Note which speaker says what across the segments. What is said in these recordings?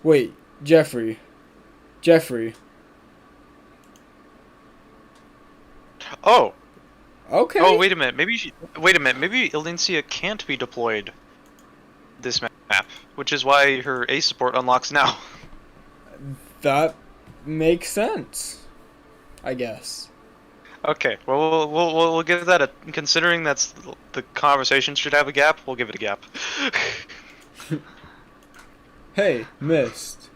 Speaker 1: Wait, Jeffrey. Jeffrey.
Speaker 2: Oh! Oh,
Speaker 1: Okay.
Speaker 2: wait a minute. Wait a minute. Maybe Elyncia can't be deployed this map, which is why her ace support unlocks now.
Speaker 1: That makes sense, I guess.
Speaker 2: Okay, well, we'll give that a. Considering that's the conversation should have a gap, we'll give it a gap.
Speaker 1: Hey, missed.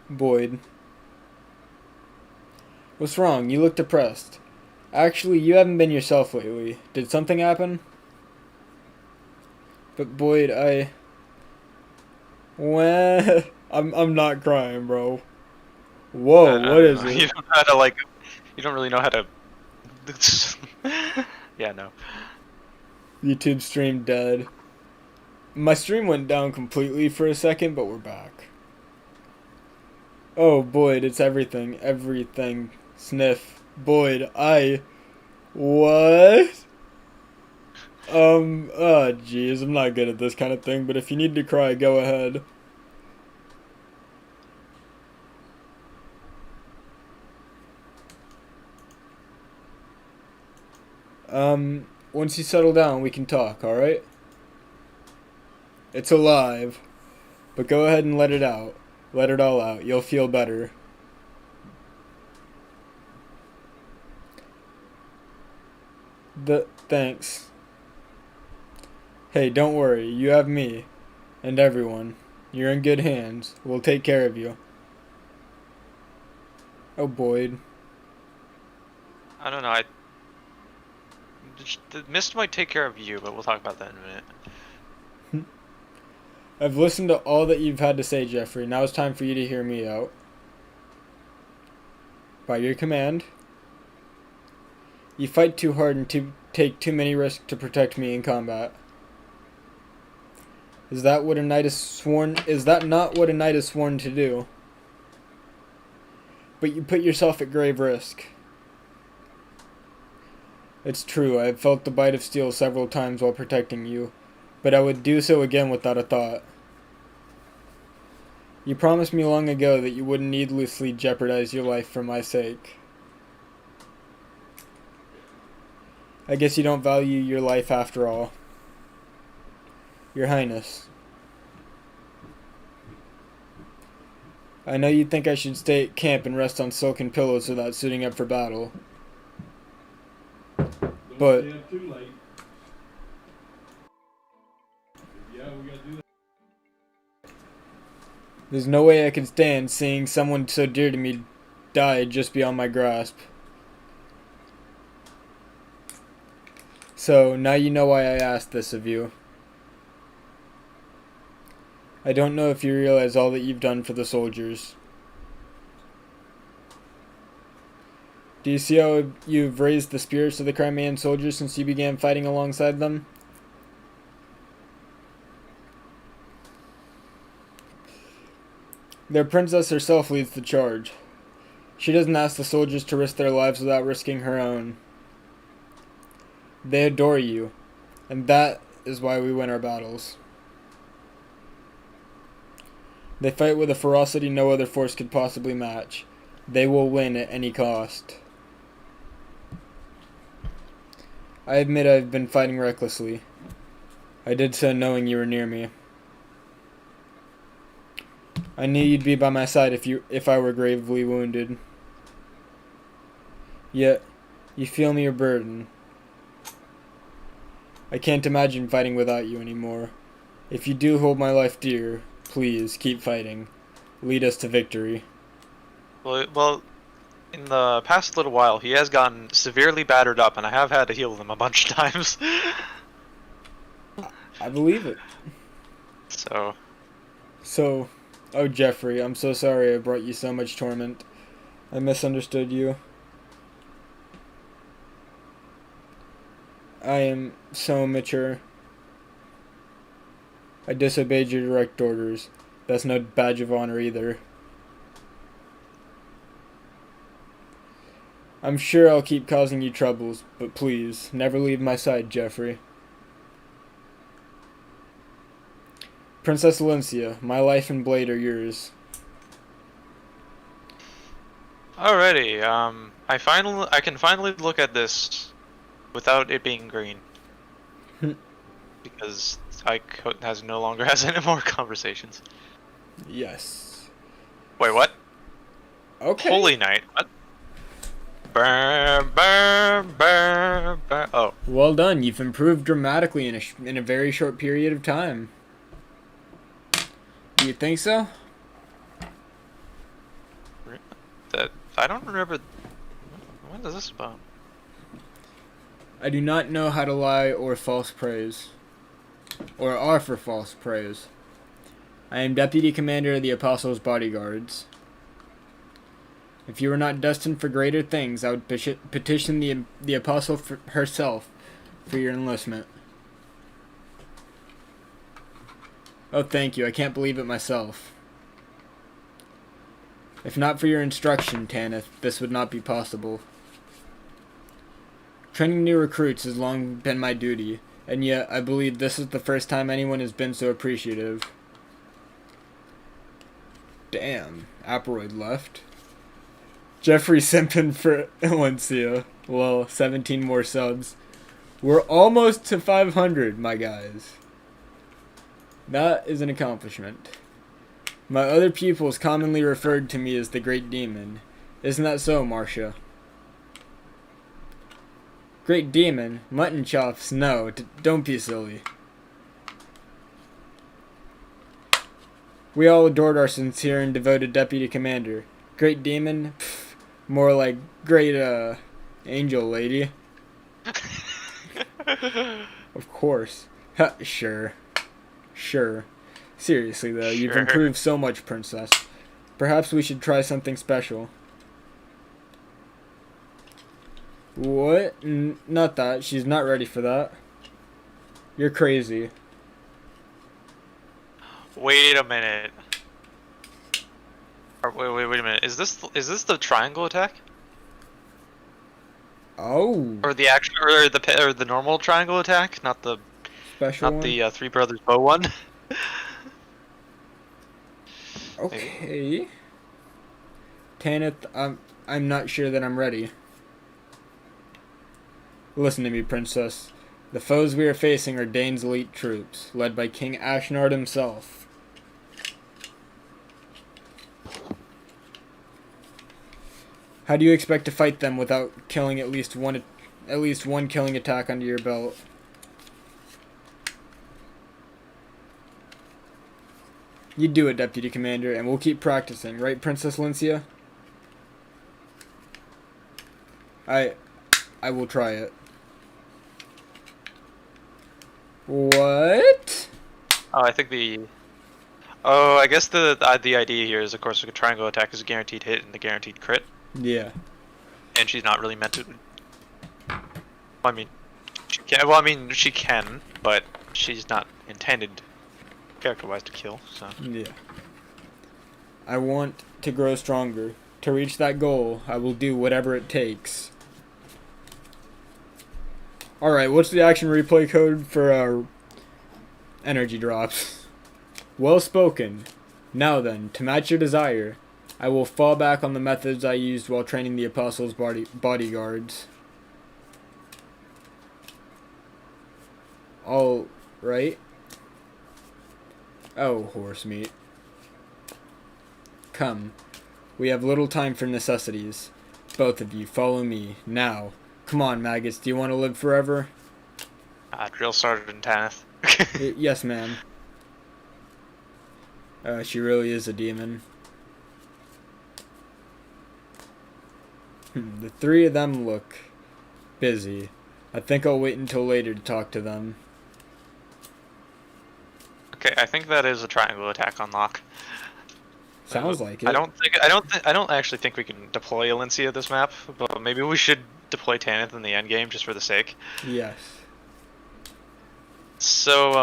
Speaker 1: Boyd. What's wrong? You look depressed. Actually, you haven't been yourself lately. Did something happen? But Boyd, Well, I'm not crying, bro. Whoa,
Speaker 2: I
Speaker 1: what
Speaker 2: don't
Speaker 1: is
Speaker 2: know.
Speaker 1: it?
Speaker 2: You don't know how to like. You don't really know how to. Yeah, no.
Speaker 1: YouTube stream dead. My stream went down completely for a second, but we're back. Oh, Boyd, it's everything. Everything. Sniff. Boyd, What? Oh, jeez, I'm not good at this kind of thing, but if you need to cry, go ahead. Once you settle down, we can talk, alright? It's alive, but go ahead and let it out. Let it all out. You'll feel better. Thanks. Hey, don't worry. You have me. And everyone. You're in good hands. We'll take care of you. Oh, Boyd.
Speaker 2: I don't know. The mist might take care of you, but we'll talk about that in a minute.
Speaker 1: I've listened to all that you've had to say, Jeffrey. Now it's time for you to hear me out. By your command, you fight too hard and take too many risks to protect me in combat. Is that what a knight is sworn? Is that not what a knight is sworn to do? But you put yourself at grave risk. It's true, I have felt the bite of steel several times while protecting you, but I would do so again without a thought. You promised me long ago that you wouldn't needlessly jeopardize your life for my sake. I guess you don't value your life after all. Your Highness. I know you'd think I should stay at camp and rest on silken pillows without suiting up for battle. But there's no way I can stand seeing someone so dear to me die just beyond my grasp. So, now you know why I asked this of you. I don't know if you realize all that you've done for the soldiers. Do you see how you've raised the spirits of the Crimean soldiers since you began fighting alongside them? Their princess herself leads the charge. She doesn't ask the soldiers to risk their lives without risking her own. They adore you, and that is why we win our battles. They fight with a ferocity no other force could possibly match. They will win at any cost. I admit I've been fighting recklessly. I did so knowing you were near me. I knew you'd be by my side if I were gravely wounded. Yet, you feel me your burden. I can't imagine fighting without you anymore. If you do hold my life dear, please keep fighting. Lead us to victory.
Speaker 2: Well, in the past little while, he has gotten severely battered up, and I have had to heal him a bunch of times.
Speaker 1: I believe it.
Speaker 2: So,
Speaker 1: Oh Jeffrey, I'm so sorry I brought you so much torment. I misunderstood you. I am so immature. I disobeyed your direct orders. That's no badge of honor either. I'm sure I'll keep causing you troubles, but please, never leave my side, Jeffrey. Princess Valencia, my life and blade are yours.
Speaker 2: Alrighty, I can finally look at this without it being green. Because Ike no longer has any more conversations.
Speaker 1: Yes.
Speaker 2: Wait, what?
Speaker 1: Okay.
Speaker 2: Holy Night. What? Burr, burr, burr, burr. Oh.
Speaker 1: Well done. You've improved dramatically in a very short period of time. Do you think so?
Speaker 2: I don't remember. What is this about?
Speaker 1: I do not know how to lie or false praise. Or offer false praise. I am Deputy Commander of the Apostles' Bodyguards. If you were not destined for greater things, I would petition the Apostle herself for your enlistment. Oh, thank you. I can't believe it myself. If not for your instruction, Tanith, this would not be possible. Training new recruits has long been my duty, and yet I believe this is the first time anyone has been so appreciative. Damn, Aperoid left. Jeffrey simping for Valencia. Well, 17 more subs. We're almost to 500, my guys. That is an accomplishment. My other pupils commonly referred to me as the Great Demon. Isn't that so, Marcia? Great Demon? Mutton chops? No, don't be silly. We all adored our sincere and devoted Deputy Commander. Great Demon? Pfft, more like Great, Angel Lady. Of course. Sure. Sure. Seriously, though, you've improved so much, Princess. Perhaps we should try something special. What? Not that. She's not ready for that. You're crazy.
Speaker 2: Wait a minute. Wait a minute. Is this the triangle attack?
Speaker 1: Oh.
Speaker 2: Or the action, or the normal triangle attack, not the
Speaker 1: Special one?
Speaker 2: the Three Brothers bow one.
Speaker 1: Okay. Tanith, I'm not sure that I'm ready. Listen to me, Princess. The foes we are facing are Dane's elite troops, led by King Ashnard himself. How do you expect to fight them without killing at least one killing attack under your belt? You do it, Deputy Commander, and we'll keep practicing, right, Princess Lincia? I will try it. What?
Speaker 2: Oh, I think the. Oh, I guess the idea here is, of course, a triangle attack is a guaranteed hit and a guaranteed crit.
Speaker 1: Yeah.
Speaker 2: And she's not really meant to. I mean, she can. Well, I mean, she can, but she's not intended, character-wise, to kill. So.
Speaker 1: Yeah. I want to grow stronger. To reach that goal, I will do whatever it takes. Alright, what's the action replay code for our energy drops? Well spoken. Now then, to match your desire, I will fall back on the methods I used while training the Apostles' bodyguards. All right. Oh, horse meat. Come. We have little time for necessities. Both of you, follow me, now. Come on, maggots, do you want to live forever?
Speaker 2: Drill Sergeant Tanith.
Speaker 1: Yes, ma'am. She really is a demon. The three of them look busy. I think I'll wait until later to talk to them.
Speaker 2: Okay, I think that is a triangle attack unlock.
Speaker 1: Sounds like it.
Speaker 2: I don't actually think we can deploy Alencia this map, but maybe we should deploy Tanith in the end game just for the sake.
Speaker 1: Yes.
Speaker 2: So,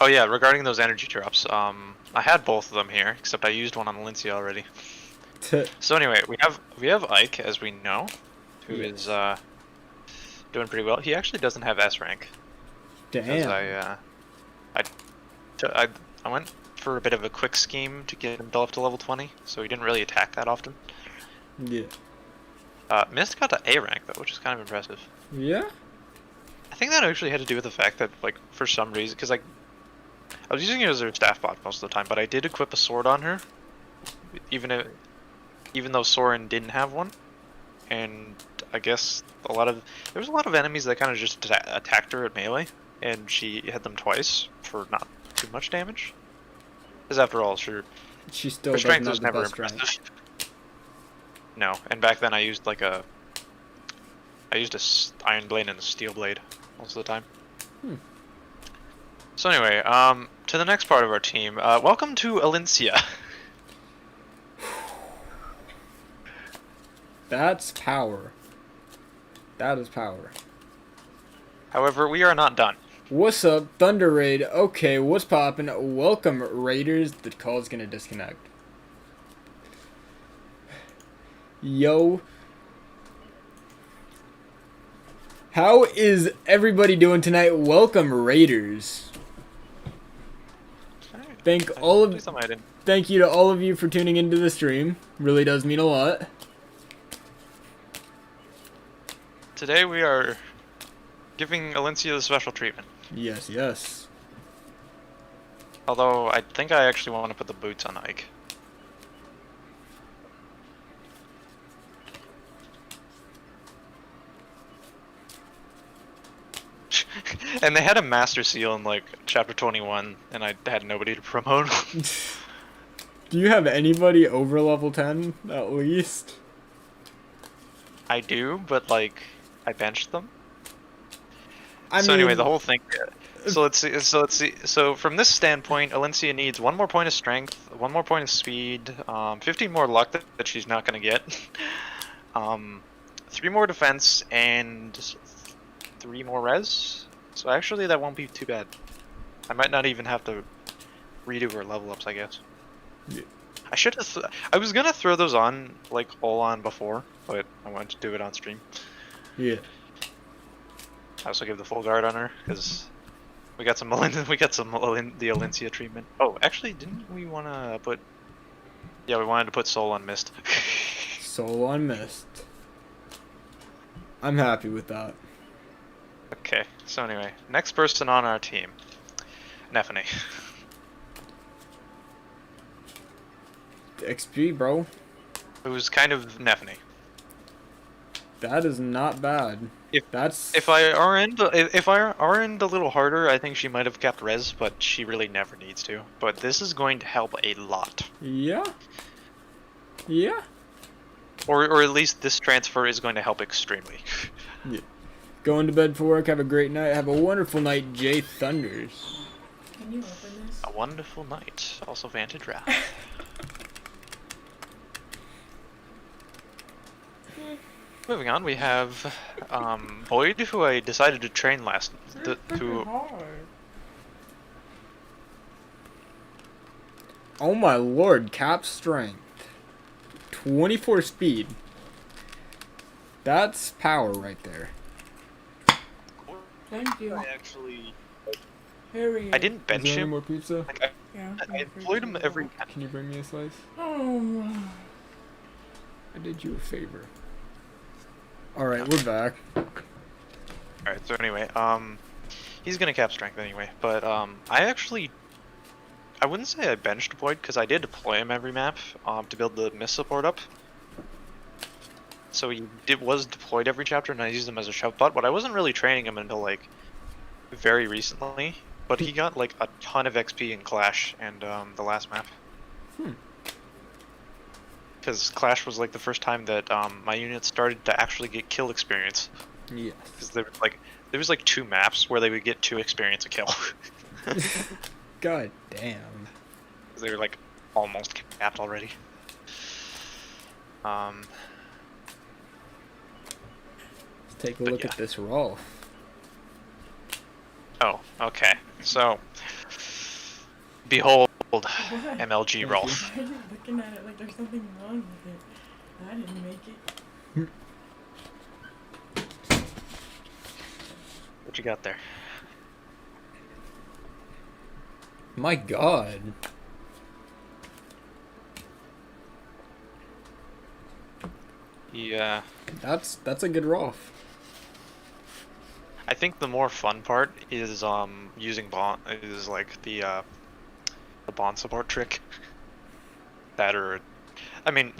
Speaker 2: oh yeah, regarding those energy drops, I had both of them here, except I used one on Alencia already. So anyway, we have Ike, as we know, who is doing pretty well. He actually doesn't have S rank. Because
Speaker 1: Damn.
Speaker 2: I went for a bit of a quick scheme to get him up to level 20, so he didn't really attack that often.
Speaker 1: Yeah.
Speaker 2: Mist got to A rank though, which is kind of impressive.
Speaker 1: Yeah?
Speaker 2: I think that actually had to do with the fact that, like, for some reason, because like I was using it as her staff bot most of the time, but I did equip a sword on her, even though Soren didn't have one, and I guess there was a lot of enemies that kind of just attacked her at melee, and she hit them twice for not too much damage. Because after all,
Speaker 1: She still
Speaker 2: her
Speaker 1: doesn't
Speaker 2: strength
Speaker 1: have
Speaker 2: was
Speaker 1: the
Speaker 2: never
Speaker 1: best strength.
Speaker 2: impressive. No, and back then I used a iron blade and a steel blade most of the time. So anyway, to the next part of our team. Welcome to Alencia.
Speaker 1: That's power. That is power.
Speaker 2: However, we are not done.
Speaker 1: What's up, Thunder Raid? Okay, what's poppin'? Welcome, Raiders. The call's gonna disconnect. Yo. How is everybody doing tonight? Welcome, Raiders. Thank you to all of you for tuning into the stream. Really does mean a lot.
Speaker 2: Today we are giving Alencia the special treatment.
Speaker 1: Yes, yes.
Speaker 2: Although I think I actually want to put the boots on Ike. And they had a master seal in like chapter 21, and I had nobody to promote.
Speaker 1: Do you have anybody over level 10 at least?
Speaker 2: I do, but like I benched them.
Speaker 1: I
Speaker 2: So
Speaker 1: mean,
Speaker 2: anyway, the whole thing. So let's see. So from this standpoint, Alencia needs 1 more point of strength, 1 more point of speed, 15 more luck that she's not gonna get, 3 more defense, and 3 more res. So actually, that won't be too bad. I might not even have to redo her level ups, I guess.
Speaker 1: Yeah.
Speaker 2: I should have. I was gonna throw those on like all on before, but I wanted to do it on stream.
Speaker 1: Yeah.
Speaker 2: I also give the full guard on her because we got some the Alencia treatment. Oh, actually, didn't we want to put? Yeah, we wanted to put Soul on Mist.
Speaker 1: Soul on Mist. I'm happy with that.
Speaker 2: Okay, so anyway, next person on our team, Nephany.
Speaker 1: XP, bro.
Speaker 2: Who's kind of Nephany.
Speaker 1: That is not bad.
Speaker 2: If I RN'd a little harder, I think she might have kept res, but she really never needs to. But this is going to help a lot.
Speaker 1: Yeah. Yeah.
Speaker 2: Or at least this transfer is going to help extremely.
Speaker 1: Yeah. Going to bed for work. Have a great night. Have a wonderful night, Jay Thunders.
Speaker 3: Can you open this?
Speaker 2: A wonderful night. Also Vantage Wrath. Moving on, we have Boyd, who I decided to train last.
Speaker 1: Oh my lord, cap strength. 24 speed. That's power right there.
Speaker 3: Thank you.
Speaker 2: I actually...
Speaker 3: Harry.
Speaker 2: I didn't bench
Speaker 1: Is there any
Speaker 2: him.
Speaker 1: more pizza?
Speaker 2: Like,
Speaker 3: Yeah.
Speaker 2: I employed him every...
Speaker 1: Can you bring me a slice?
Speaker 3: Oh.
Speaker 1: I did you a favor. Alright, we're back.
Speaker 2: Alright, so anyway, he's gonna cap strength anyway, but I wouldn't say I benched Boyd, because I did deploy him every map, to build the miss support up. So he was deployed every chapter, and I used him as a shove bot, but I wasn't really training him until, like, very recently. But he got, like, a ton of XP in Clash and, the last map. Because Clash was, like, the first time that, my unit started to actually get kill experience.
Speaker 1: Yes.
Speaker 2: Because there was, like, 2 maps where they would get 2 experience a kill.
Speaker 1: God damn.
Speaker 2: They were, like, almost capped already.
Speaker 1: Let's take a look at this Rolf.
Speaker 2: Oh, okay. So, behold,
Speaker 3: What?
Speaker 2: MLG Rolf.
Speaker 3: Why are you looking at it like there's something wrong with it? I didn't make it.
Speaker 2: What you got there?
Speaker 1: My God.
Speaker 2: Yeah.
Speaker 1: That's a good Rolf.
Speaker 2: I think the more fun part is using bond is like the bond support trick. That or, I mean,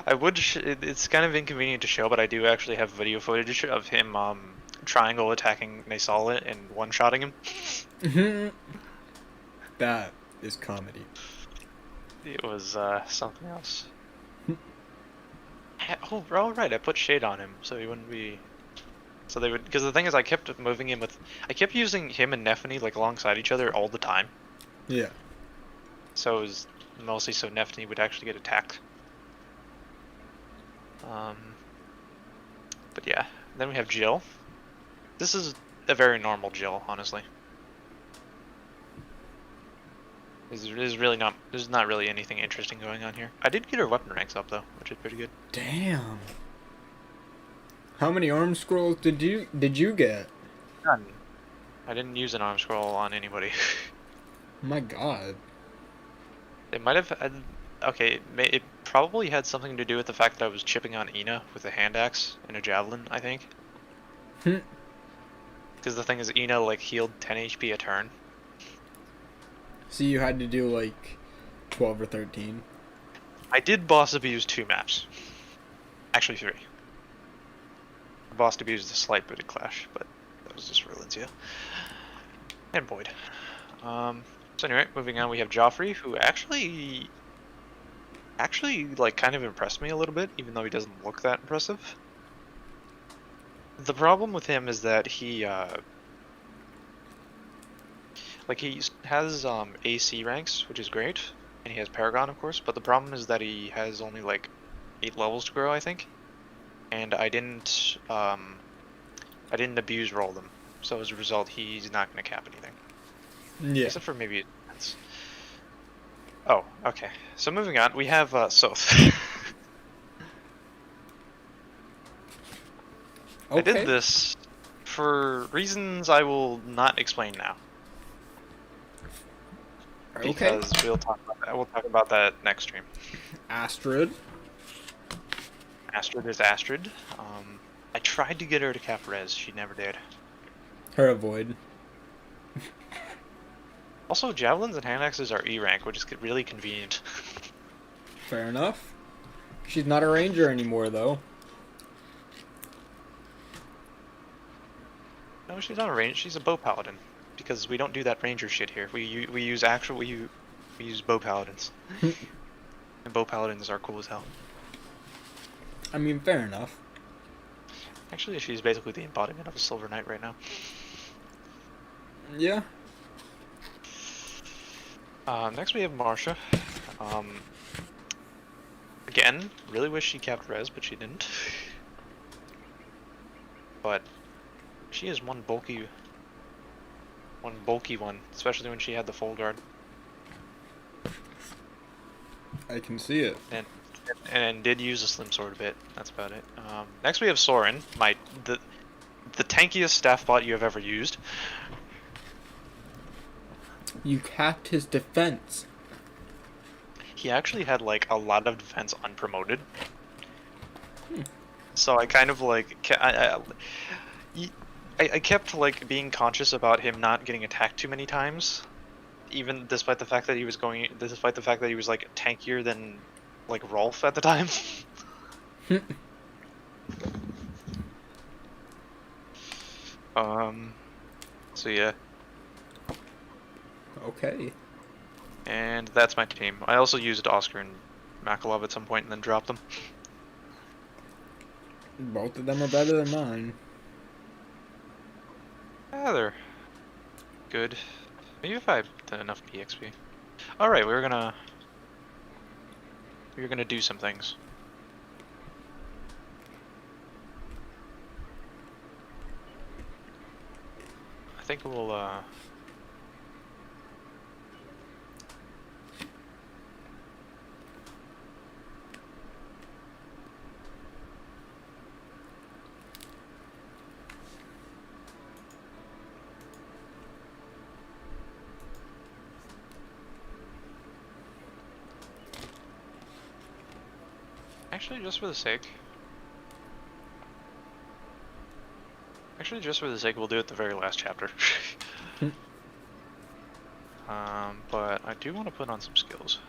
Speaker 2: I would. It's kind of inconvenient to show, but I do actually have video footage of him triangle attacking Nasala and one-shotting him.
Speaker 1: That is comedy.
Speaker 2: It was something else. Oh, right. I put shade on him so he wouldn't be. So they would, because the thing is, I kept moving him with. I kept using him and Nephany like alongside each other all the time.
Speaker 1: Yeah.
Speaker 2: So it was mostly so Nephany would actually get attacked. But yeah, then we have Jill. This is a very normal Jill, honestly. There's really not. There's not really anything interesting going on here. I did get her weapon ranks up though, which is pretty good.
Speaker 1: Damn. How many arm scrolls did you get?
Speaker 2: None. I didn't use an arm scroll on anybody.
Speaker 1: My God.
Speaker 2: They might have had. Okay, it probably had something to do with the fact that I was chipping on Ina with a hand axe and a javelin, I think. Because the thing is, Ina like healed 10 HP a turn.
Speaker 1: So you had to do like 12 or 13.
Speaker 2: I did boss abuse 2 maps. Actually 3. I boss abused the slight booted clash, but that was just for Valencia. And Boyd. So anyway, moving on, we have Joffrey, who actually like kind of impressed me a little bit, even though he doesn't look that impressive. The problem with him is that he has AC ranks, which is great, and he has Paragon, of course. But the problem is that he has only like 8 levels to grow, I think, and I didn't abuse roll them, so as a result, he's not going to cap anything.
Speaker 1: Yeah.
Speaker 2: Except for maybe. Oh, okay. So moving on, we have Soth.
Speaker 1: Okay.
Speaker 2: I did this for reasons I will not explain now.
Speaker 1: Okay.
Speaker 2: Because we'll talk about that next stream.
Speaker 1: Astrid.
Speaker 2: Astrid is Astrid. I tried to get her to cap res, she never did.
Speaker 1: Her avoid.
Speaker 2: Also, javelins and hand axes are E rank, which is really convenient.
Speaker 1: Fair enough. She's not a ranger anymore, though.
Speaker 2: No, she's not a ranger. She's a bow paladin, because we don't do that ranger shit here. We use bow paladins, and bow paladins are cool as hell.
Speaker 1: I mean, fair enough.
Speaker 2: Actually, she's basically the embodiment of a silver knight right now.
Speaker 1: Yeah.
Speaker 2: Next we have Marsha. Again, really wish she capped res, but she didn't. But she is one bulky one, especially when she had the full guard.
Speaker 1: I can see it.
Speaker 2: And did use a slim sword a bit. That's about it. Next we have Soren, the tankiest staff bot you have ever used.
Speaker 1: You capped his defense.
Speaker 2: He actually had like a lot of defense unpromoted. So I kind of like I kept like being conscious about him not getting attacked too many times, even despite the fact that he was like tankier than like Rolf at the time. So yeah.
Speaker 1: Okay.
Speaker 2: And that's my team. I also used Oscar and Makalov at some point and then dropped them.
Speaker 1: Both of them are better than mine.
Speaker 2: Yeah, they're good. Maybe if I had enough PXP. Alright, we were gonna do some things. I think we'll Actually, just for the sake. Actually, just for the sake, we'll do it the very last chapter. But I do want to put on some skills.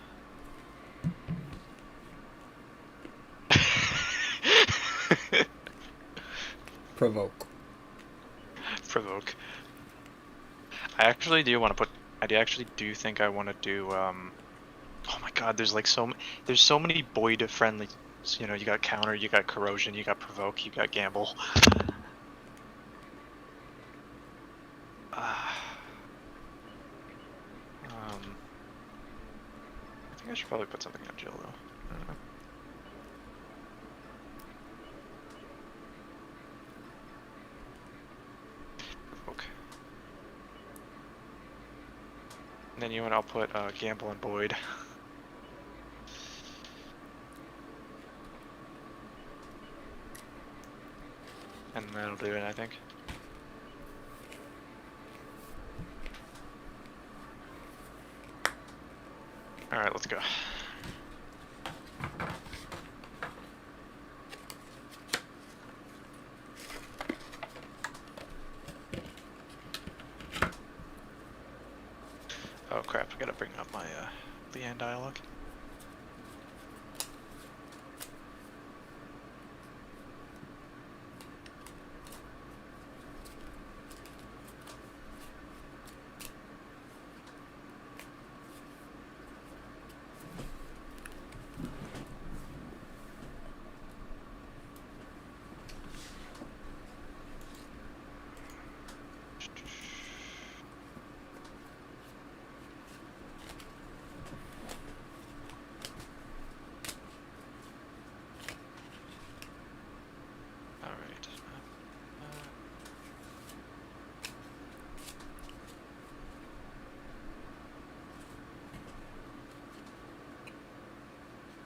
Speaker 1: Provoke.
Speaker 2: Provoke. I actually do want to put. I actually do think I want to do. Oh my God, there's like there's so many Boyd friendly. You know, you got counter, you got corrosion, you got provoke, you got gamble. I think I should probably put something on Jill though. I don't know. Provoke. And then you and I'll put gamble and Boyd. And that'll do it, I think. Alright, let's go. Oh crap, I gotta bring up my Leanne dialogue. Alright.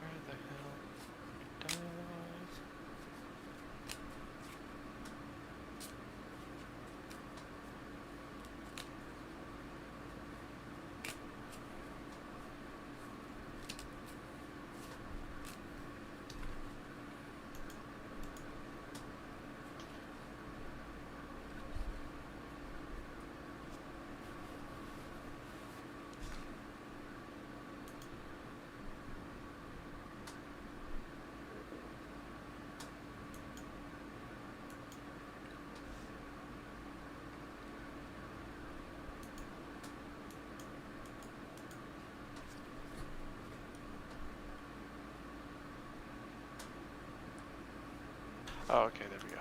Speaker 2: Where the hell does... Oh, okay, there we go.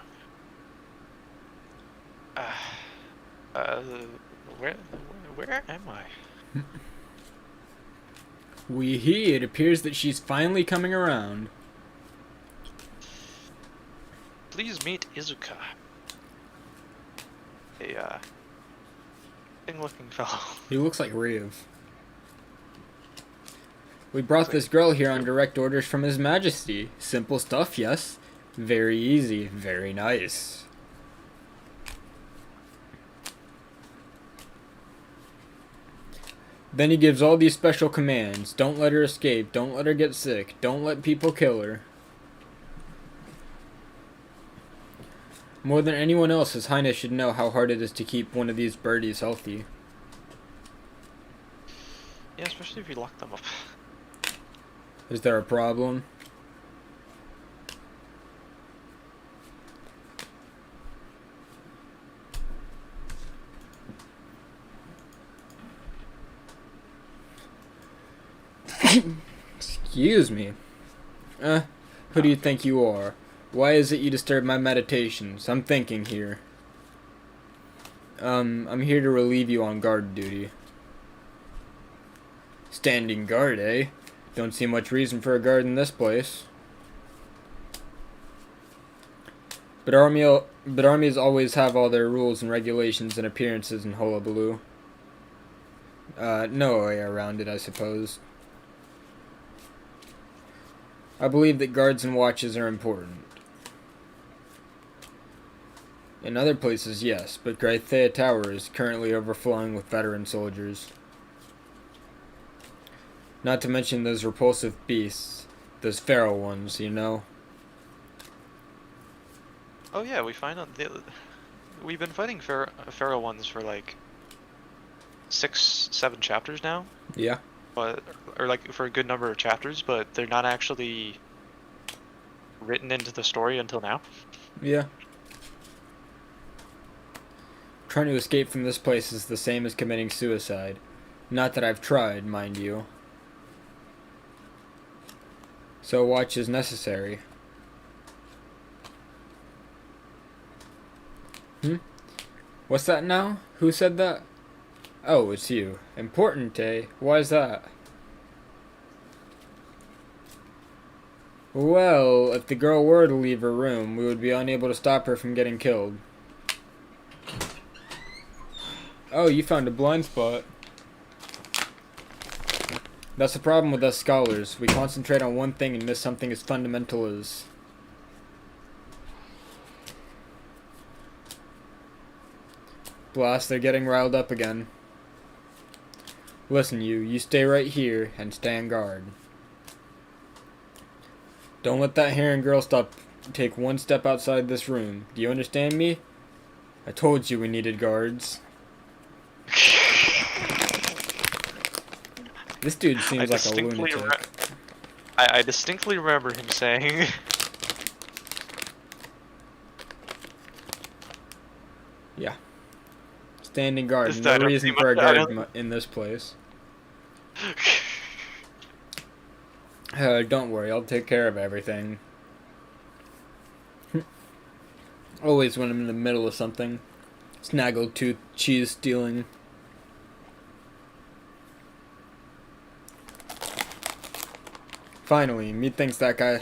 Speaker 2: Where am I?
Speaker 1: It appears that she's finally coming around.
Speaker 2: Please meet Izuka. A, thing-looking fellow.
Speaker 1: He looks like Reeve. We brought this girl here on direct orders from His Majesty. Simple stuff, yes. Very easy, very nice. Then he gives all these special commands. Don't let her escape, don't let her get sick, don't let people kill her. More than anyone else, His Highness should know how hard it is to keep one of these birdies healthy.
Speaker 2: Yeah, especially if you lock them up.
Speaker 1: Is there a problem? Excuse me. Who do you think you are? Why is it you disturb my meditations? I'm thinking here. I'm here to relieve you on guard duty. Standing guard, eh? Don't see much reason for a guard in this place. But armies always have all their rules and regulations and appearances in hullabaloo. No way around it, I suppose. I believe that guards and watches are important. In other places, yes, but Grythea Tower is currently overflowing with veteran soldiers. Not to mention those repulsive beasts, Those feral ones, you know?
Speaker 2: Oh yeah, we've been fighting feral ones for like 6, 7 chapters now,
Speaker 1: Yeah.
Speaker 2: but or like for a good number of chapters, but they're not actually written into the story until now.
Speaker 1: Yeah. Trying to escape from this place is the same as committing suicide. Not that I've tried, mind you. So watch is necessary. What's that now? Who said that? Oh, it's you. Important, eh? Why's that? Well, if the girl were to leave her room, we would be unable to stop her from getting killed. Oh, you found a blind spot. That's the problem with us scholars. We concentrate on one thing and miss something as fundamental as... Blast, they're getting riled up again. Listen, you stay right here and stand guard. Don't let that Heron girl take one step outside this room. Do you understand me? I told you we needed guards. This dude seems like a lunatic.
Speaker 2: I distinctly remember him saying...
Speaker 1: Yeah. Standing guard.
Speaker 2: Just,
Speaker 1: No reason for a guard in this place. Don't worry, I'll take care of everything. Always when I'm in the middle of something. Snaggletooth cheese stealing. Finally, methinks that guy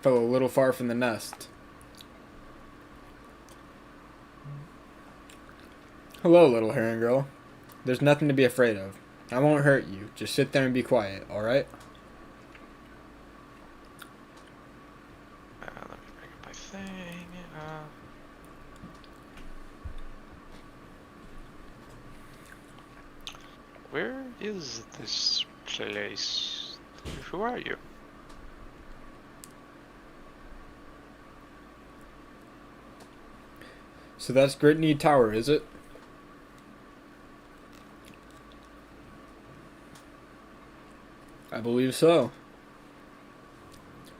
Speaker 1: fell a little far from the nest. Hello, little heron girl. There's nothing to be afraid of. I won't hurt you. Just sit there and be quiet, alright?
Speaker 2: Let me bring up my thing. Where is this place? Who are you?
Speaker 1: So that's Brittany Tower, is it? I believe so.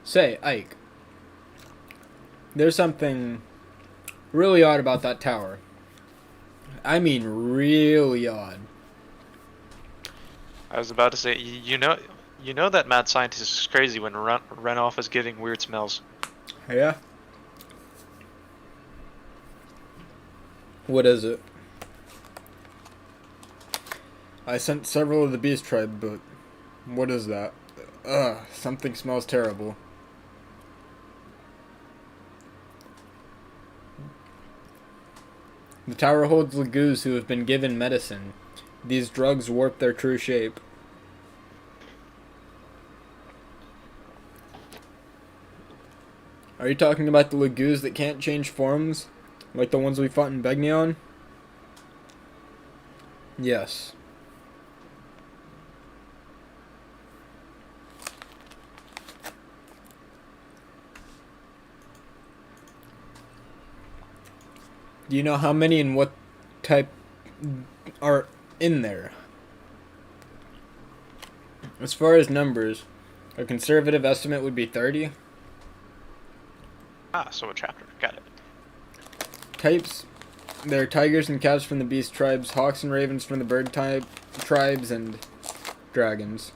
Speaker 1: Say, Ike. There's something really odd about that tower. I mean really odd.
Speaker 2: I was about to say, you know that mad scientist is crazy when Renoff is getting weird smells.
Speaker 1: Yeah? What is it? I sent several of the beast tribe, but what is that? Ugh, something smells terrible. The tower holds Lagoos who have been given medicine. These drugs warp their true shape. Are you talking about the Lagoos that can't change forms? Like the ones we fought in Begnion? Yes. Do you know how many and what type are in there? As far as numbers, a conservative estimate would be 30.
Speaker 2: Ah, so a chapter. Got it.
Speaker 1: Types, there are tigers and cats from the beast tribes, hawks and ravens from the bird type tribes, and dragons.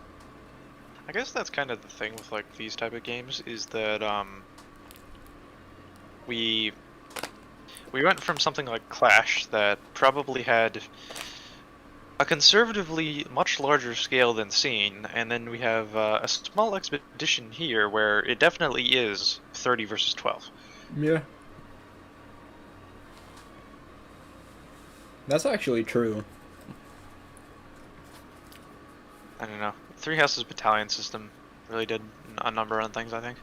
Speaker 2: I guess that's kind of the thing with like these type of games is that we went from something like Clash that probably had a conservatively much larger scale than Scene, and then we have a small expedition here where it definitely is 30 versus 12.
Speaker 1: Yeah. That's actually true.
Speaker 2: I don't know. Three Houses battalion system really did a number on things, I think.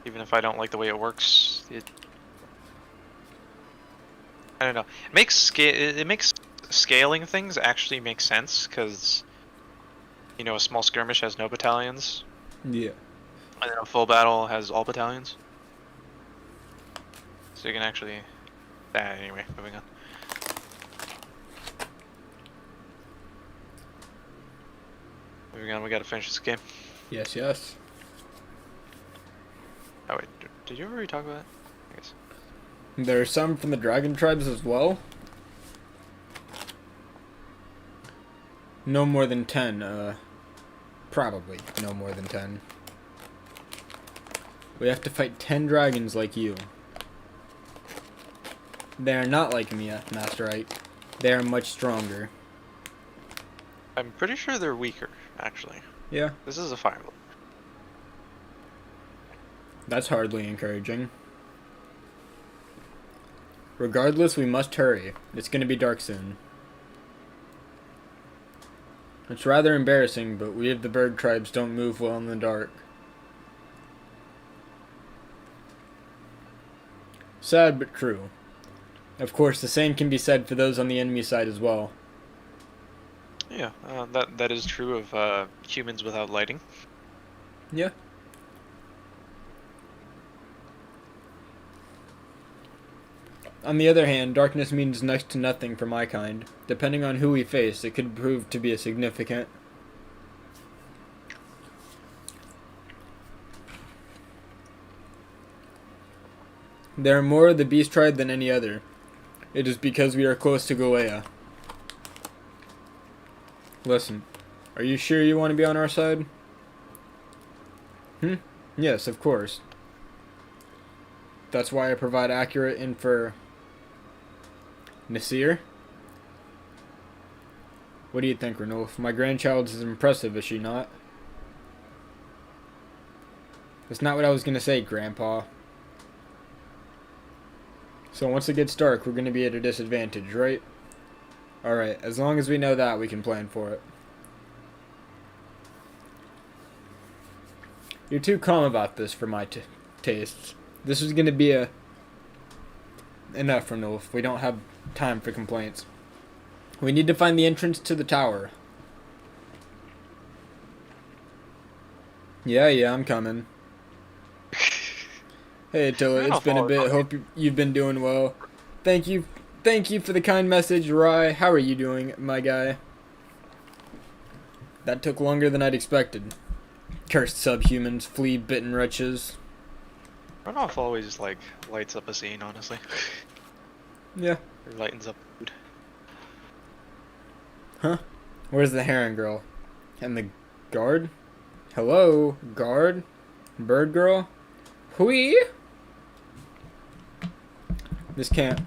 Speaker 2: Even if I don't like the way it works, I don't know. It makes scaling things actually make sense because You know, a small skirmish has no battalions,
Speaker 1: Yeah.
Speaker 2: and then a full battle has all battalions. So you can actually... anyway, moving on. Moving on, we gotta finish this game.
Speaker 1: Yes, yes.
Speaker 2: Oh wait, did you already talk about it? I guess.
Speaker 1: There are some from the dragon tribes as well. No more than 10, probably no more than 10. We have to fight 10 dragons like you. They are not like me, Master Ike. They are much stronger.
Speaker 2: I'm pretty sure they're weaker, actually.
Speaker 1: Yeah.
Speaker 2: This is a fire emblem.
Speaker 1: That's hardly encouraging. Regardless, we must hurry. It's gonna be dark soon. It's rather embarrassing, but we of the bird tribes don't move well in the dark. Sad but true. Of course, the same can be said for those on the enemy side as well.
Speaker 2: Yeah, that is true of humans without lighting.
Speaker 1: Yeah. On the other hand, darkness means next to nothing for my kind. Depending on who we face, it could prove to be a significant. There are more of the beast tribe than any other. It is because we are close to Goea. Listen, are you sure you want to be on our side? Yes, of course. That's why I provide accurate info. Nasir? What do you think, Ranulf? My grandchild is impressive, is she not? That's not what I was going to say, Grandpa. So once it gets dark, we're going to be at a disadvantage, right? Alright, as long as we know that, we can plan for it. You're too calm about this for my tastes. This is going to be enough, Ranulf. We don't have time for complaints. We need to find the entrance to the tower. Yeah, I'm coming. Hey, Attila, it's been a bit. Hope you've been doing well. Thank you for the kind message, Rai. How are you doing, my guy? That took longer than I'd expected. Cursed subhumans, flea-bitten wretches.
Speaker 2: Runoff always, like, lights up a scene, honestly.
Speaker 1: Yeah.
Speaker 2: Or lightens up food.
Speaker 1: Huh? Where's the heron girl? And the guard? Hello, guard? Bird girl? Hui? This can't.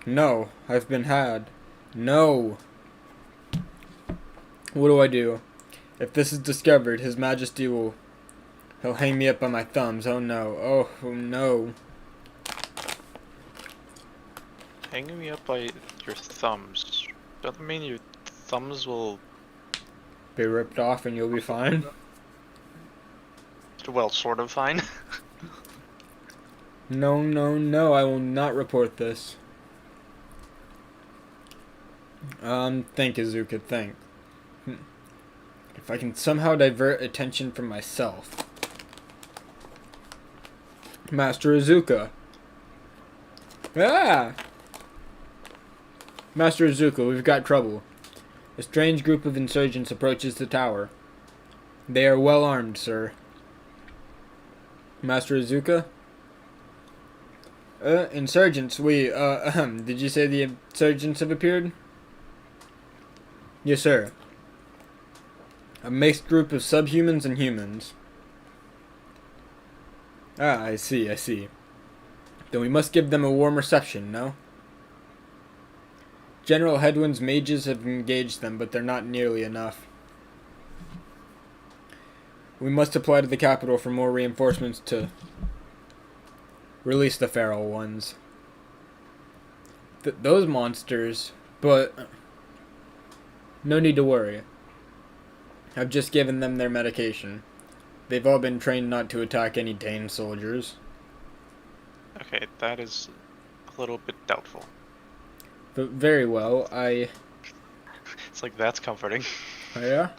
Speaker 1: No, I've been had. No. What do I do? If this is discovered, His Majesty will... He'll hang me up by my thumbs. Oh no. Oh no.
Speaker 2: Hanging me up by your thumbs. Doesn't mean your thumbs will...
Speaker 1: Be ripped off and you'll be fine?
Speaker 2: Well, sort of fine.
Speaker 1: No, I will not report this. Think, Azuka, think. If I can somehow divert attention from myself. Master Azuka. Ah! Master Azuka, we've got trouble. A strange group of insurgents approaches the tower. They are well armed, sir. Master Azuka? Insurgents, did you say the insurgents have appeared? Yes, sir. A mixed group of subhumans and humans. Ah, I see. Then we must give them a warm reception, no? General Headwind's mages have engaged them, but they're not nearly enough. We must apply to the capital for more reinforcements to release the feral ones. Those monsters, but no need to worry. I've just given them their medication. They've all been trained not to attack any Dane soldiers.
Speaker 2: Okay, that is a little bit doubtful.
Speaker 1: But very well,
Speaker 2: It's like, that's comforting.
Speaker 1: Oh, yeah?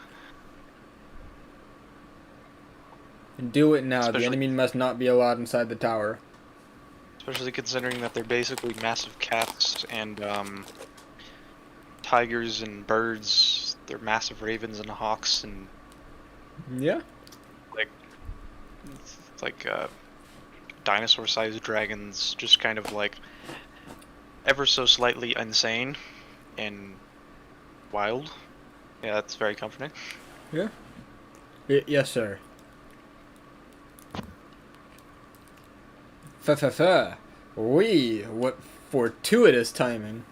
Speaker 1: Do it now. The
Speaker 2: Especially-
Speaker 1: enemy must not be allowed inside the tower.
Speaker 2: Especially considering that they're basically massive cats and tigers and birds. They're massive ravens and hawks and
Speaker 1: Yeah.
Speaker 2: like dinosaur-sized dragons, just kind of like ever so slightly insane and wild. Yeah, that's very comforting.
Speaker 1: Yeah. Yes, sir. Fa. What fortuitous timing.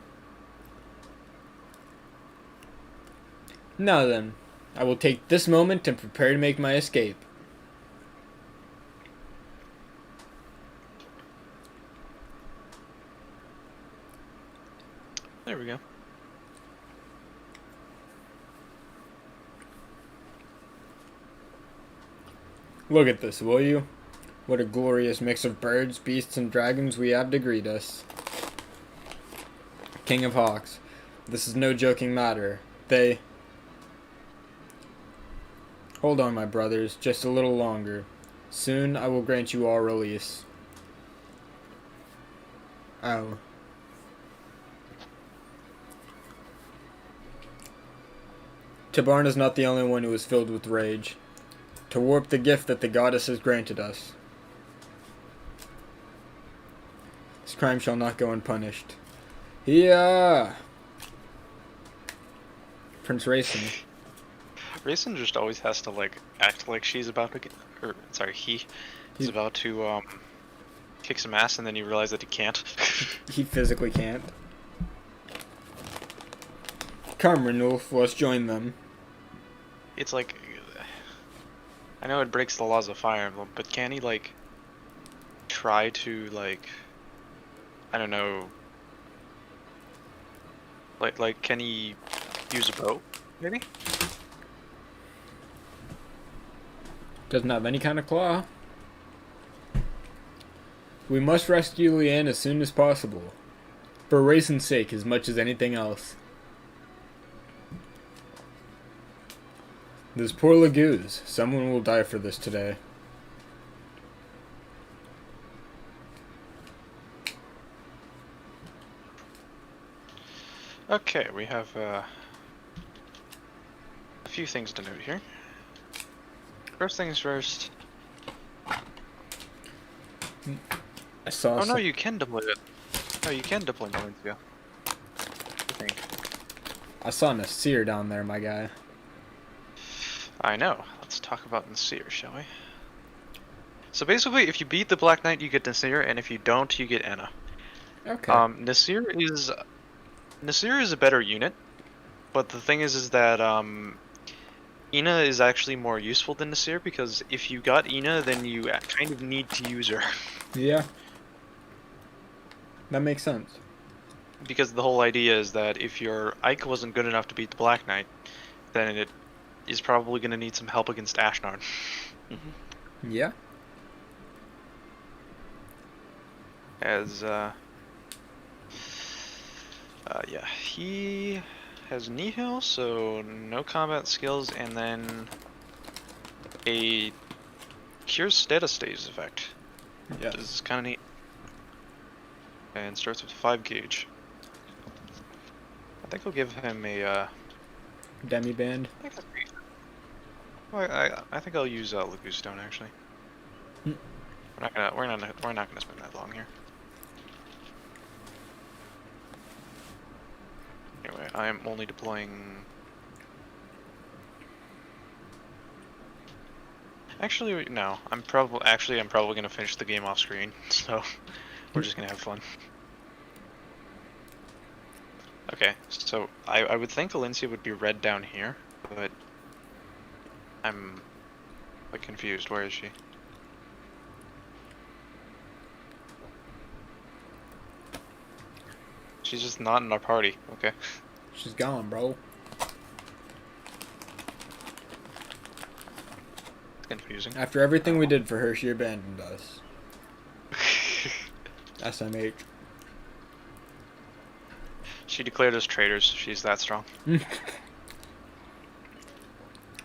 Speaker 1: Now then, I will take this moment and prepare to make my escape.
Speaker 2: There we go.
Speaker 1: Look at this, will you? What a glorious mix of birds, beasts, and dragons we have to greet us. King of Hawks. This is no joking matter. They... Hold on, my brothers, just a little longer. Soon I will grant you all release. Oh. Tabarn is not the only one who is filled with rage. To warp the gift that the goddess has granted us. This crime shall not go unpunished. Yeah. Prince Racing.
Speaker 2: Rayson just always has to like act like she's about to get, or sorry, he's about to kick some ass, and then you realize that he can't.
Speaker 1: He physically can't. Come, Renulf, let's join them.
Speaker 2: It's like, I know it breaks the laws of Fire Emblem, but can he like try to like, I don't know, like can he use a bow maybe?
Speaker 1: Doesn't have any kind of claw. We must rescue Leanne as soon as possible. For Rayson's sake as much as anything else. This poor Laguz. Someone will die for this today.
Speaker 2: Okay, we have a few things to note here. First things first.
Speaker 1: I saw
Speaker 2: Oh no, you can deploy it. No, you can deploy Valencia. I think.
Speaker 1: I saw Nasir down there, my guy.
Speaker 2: I know. Let's talk about Nasir, shall we? So basically, if you beat the Black Knight, you get Nasir, and if you don't, you get Anna.
Speaker 1: Okay.
Speaker 2: Nasir is a better unit, but the thing is that Ina is actually more useful than Nasir, because if you got Ina, then you kind of need to use her.
Speaker 1: Yeah. That makes sense.
Speaker 2: Because the whole idea is that if your Ike wasn't good enough to beat the Black Knight, then it is probably going to need some help against Ashnard.
Speaker 1: Yeah.
Speaker 2: As, yeah, he has Nihil, so no combat skills, and then a Cures status stays effect.
Speaker 1: Yeah.
Speaker 2: Which is kind of neat. And starts with 5 gauge. I think I'll give him a,
Speaker 1: Demi band.
Speaker 2: I think that's great. Well, I think I'll use Lagoon Stone actually.
Speaker 1: Hmm.
Speaker 2: We're not gonna spend that long here. Anyway, I am only deploying. Actually, no. I'm probably gonna finish the game off screen, so we're just gonna have fun. Okay, so I would think Valencia would be red down here, but I'm like confused. Where is she? She's just not in our party. Okay.
Speaker 1: She's gone, bro.
Speaker 2: It's confusing.
Speaker 1: After everything we did for her, she abandoned us. SMH.
Speaker 2: She declared us traitors. She's that strong.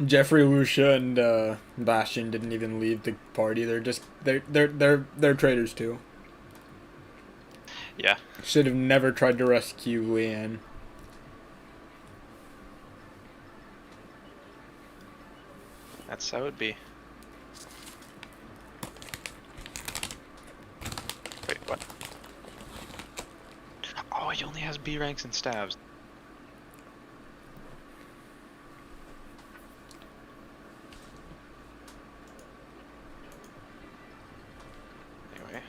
Speaker 1: Jeffrey, Lucia, and Bastion didn't even leave the party. They're traitors too.
Speaker 2: Yeah.
Speaker 1: Should have never tried to rescue Leanne.
Speaker 2: That's how it'd be. Wait, what? Oh, he only has B ranks and stabs. Anyway.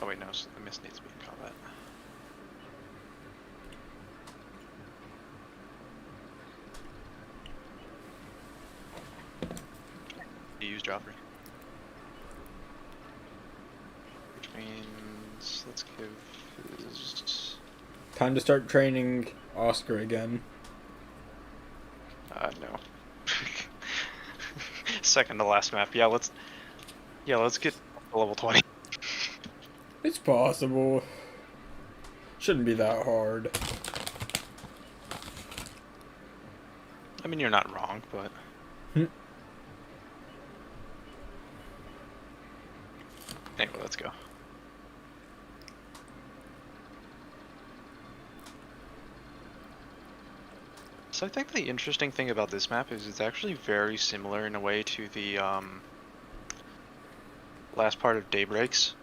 Speaker 2: Oh wait, no, so the mist needs to be in combat. You use Joffrey. Which means, let's give his...
Speaker 1: Time to start training Oscar again.
Speaker 2: no. Second to last map. Yeah, let's get to level 20.
Speaker 1: It's possible. Shouldn't be that hard.
Speaker 2: I mean, you're not wrong, but... Anyway, let's go. So I think the interesting thing about this map is it's actually very similar in a way to the last part of Daybreaks.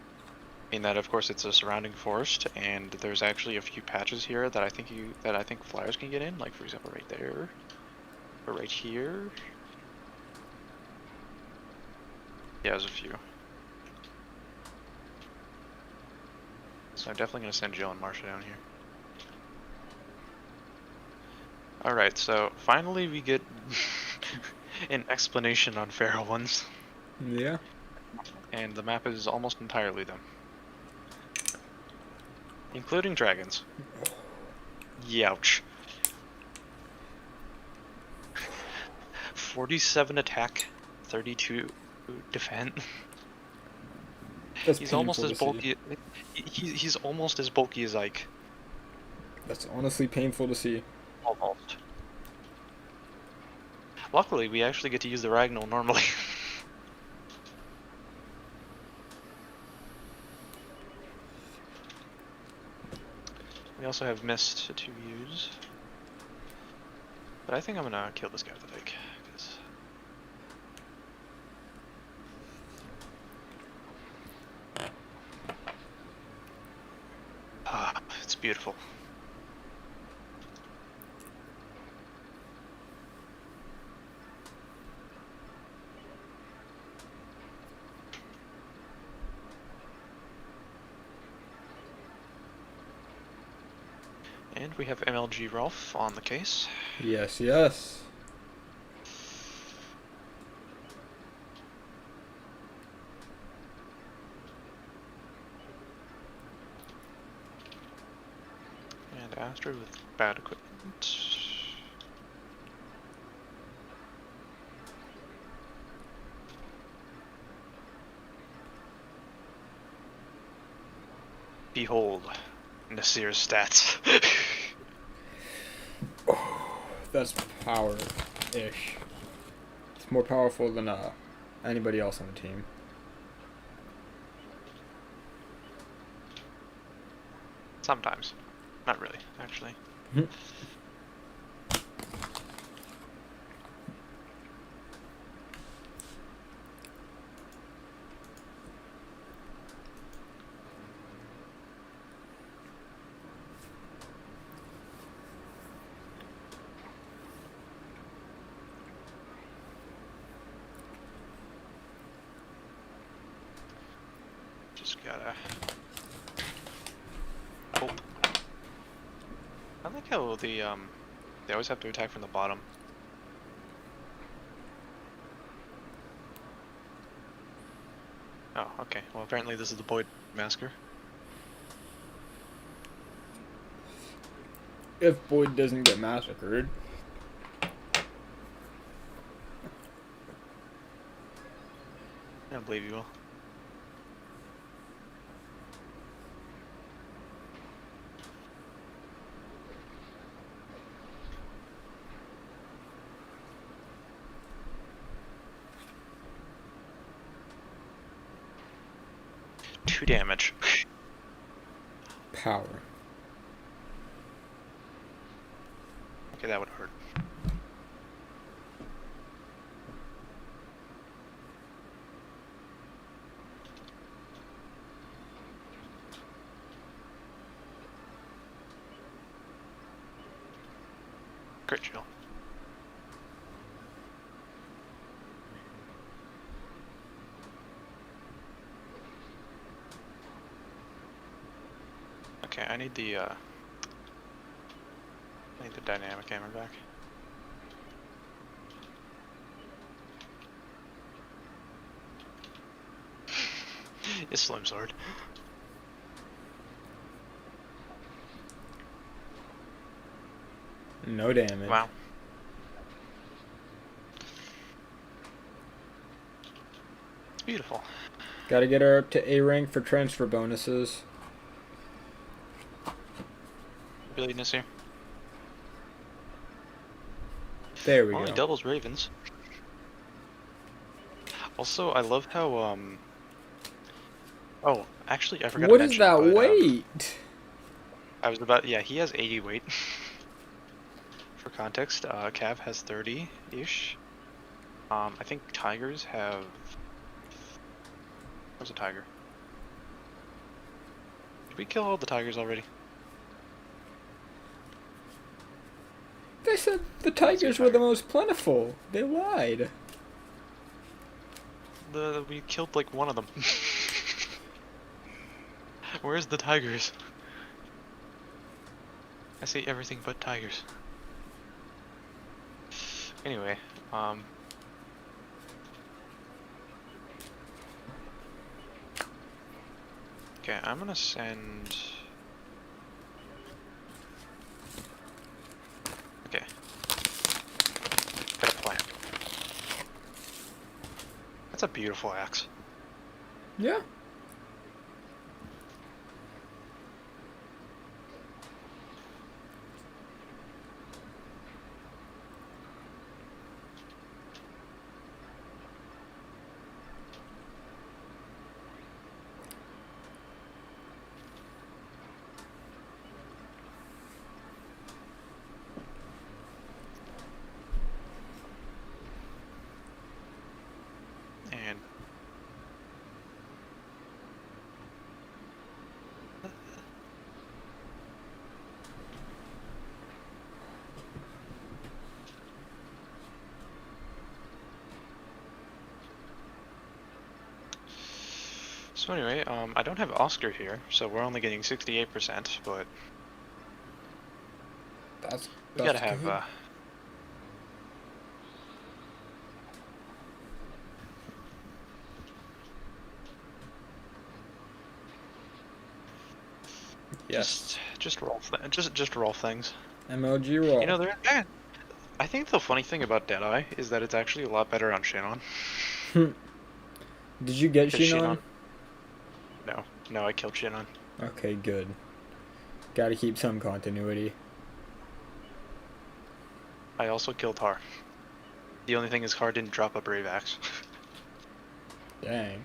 Speaker 2: In that, of course, it's a surrounding forest, and there's actually a few patches here that I think flyers can get in. Like, for example, right there, or right here. Yeah, there's a few. So I'm definitely gonna send Jill and Marsha down here. Alright, so finally we get an explanation on feral ones.
Speaker 1: Yeah.
Speaker 2: And the map is almost entirely them. Including dragons. Youch. 47 attack, 32 defense.
Speaker 1: That's
Speaker 2: He's almost as
Speaker 1: painful to
Speaker 2: bulky. He's almost as bulky as Ike.
Speaker 1: That's honestly painful to see.
Speaker 2: Almost. Luckily, we actually get to use the Ragnall normally. We also have Mist to use. But I think I'm gonna kill this guy with the Vig. Ah, it's beautiful. And we have MLG Rolf on the case.
Speaker 1: Yes, yes.
Speaker 2: And Astrid with bad equipment. Behold, Nasir's stats.
Speaker 1: That's power-ish. It's more powerful than anybody else on the team.
Speaker 2: Sometimes. Not really, actually. Just gotta hope. I like how they always have to attack from the bottom. Oh, okay. Well, apparently this is the Boyd Massacre.
Speaker 1: If Boyd doesn't get massacred.
Speaker 2: don't believe you will. Two damage.
Speaker 1: Power.
Speaker 2: Okay, that would hurt. Crit chill. Okay, I need the dynamic hammer back. It's slim sword.
Speaker 1: No damage.
Speaker 2: Wow. It's beautiful.
Speaker 1: Gotta get her up to A rank for transfer bonuses.
Speaker 2: Brilliantness here.
Speaker 1: There we
Speaker 2: Only
Speaker 1: go.
Speaker 2: doubles ravens. Also, I love how oh, actually, I forgot
Speaker 1: What
Speaker 2: to
Speaker 1: is
Speaker 2: mention.
Speaker 1: that
Speaker 2: but,
Speaker 1: weight?
Speaker 2: I was about. Yeah, he has 80 weight. For context, Cav has 30-ish. I think tigers have. Where's a tiger? Did we kill all the tigers already?
Speaker 1: They said the tigers were the most plentiful. They lied.
Speaker 2: We killed like one of them. Where's the tigers? I see everything but tigers. Anyway, okay, I'm gonna send. Okay. Got a plan. That's a beautiful axe.
Speaker 1: Yeah.
Speaker 2: And so anyway, I don't have Oscar here, so we're only getting 68%, but
Speaker 1: That's
Speaker 2: we gotta have
Speaker 1: good. Yes. Just roll just roll things. MLG roll.
Speaker 2: You know, I think the funny thing about Deadeye is that it's actually a lot better on Shinon.
Speaker 1: Did you get
Speaker 2: 'Cause
Speaker 1: Shinon?
Speaker 2: No, I killed Shinon.
Speaker 1: Okay, good. Gotta keep some continuity.
Speaker 2: I also killed Har. The only thing is Har didn't drop a Brave Axe.
Speaker 1: Dang.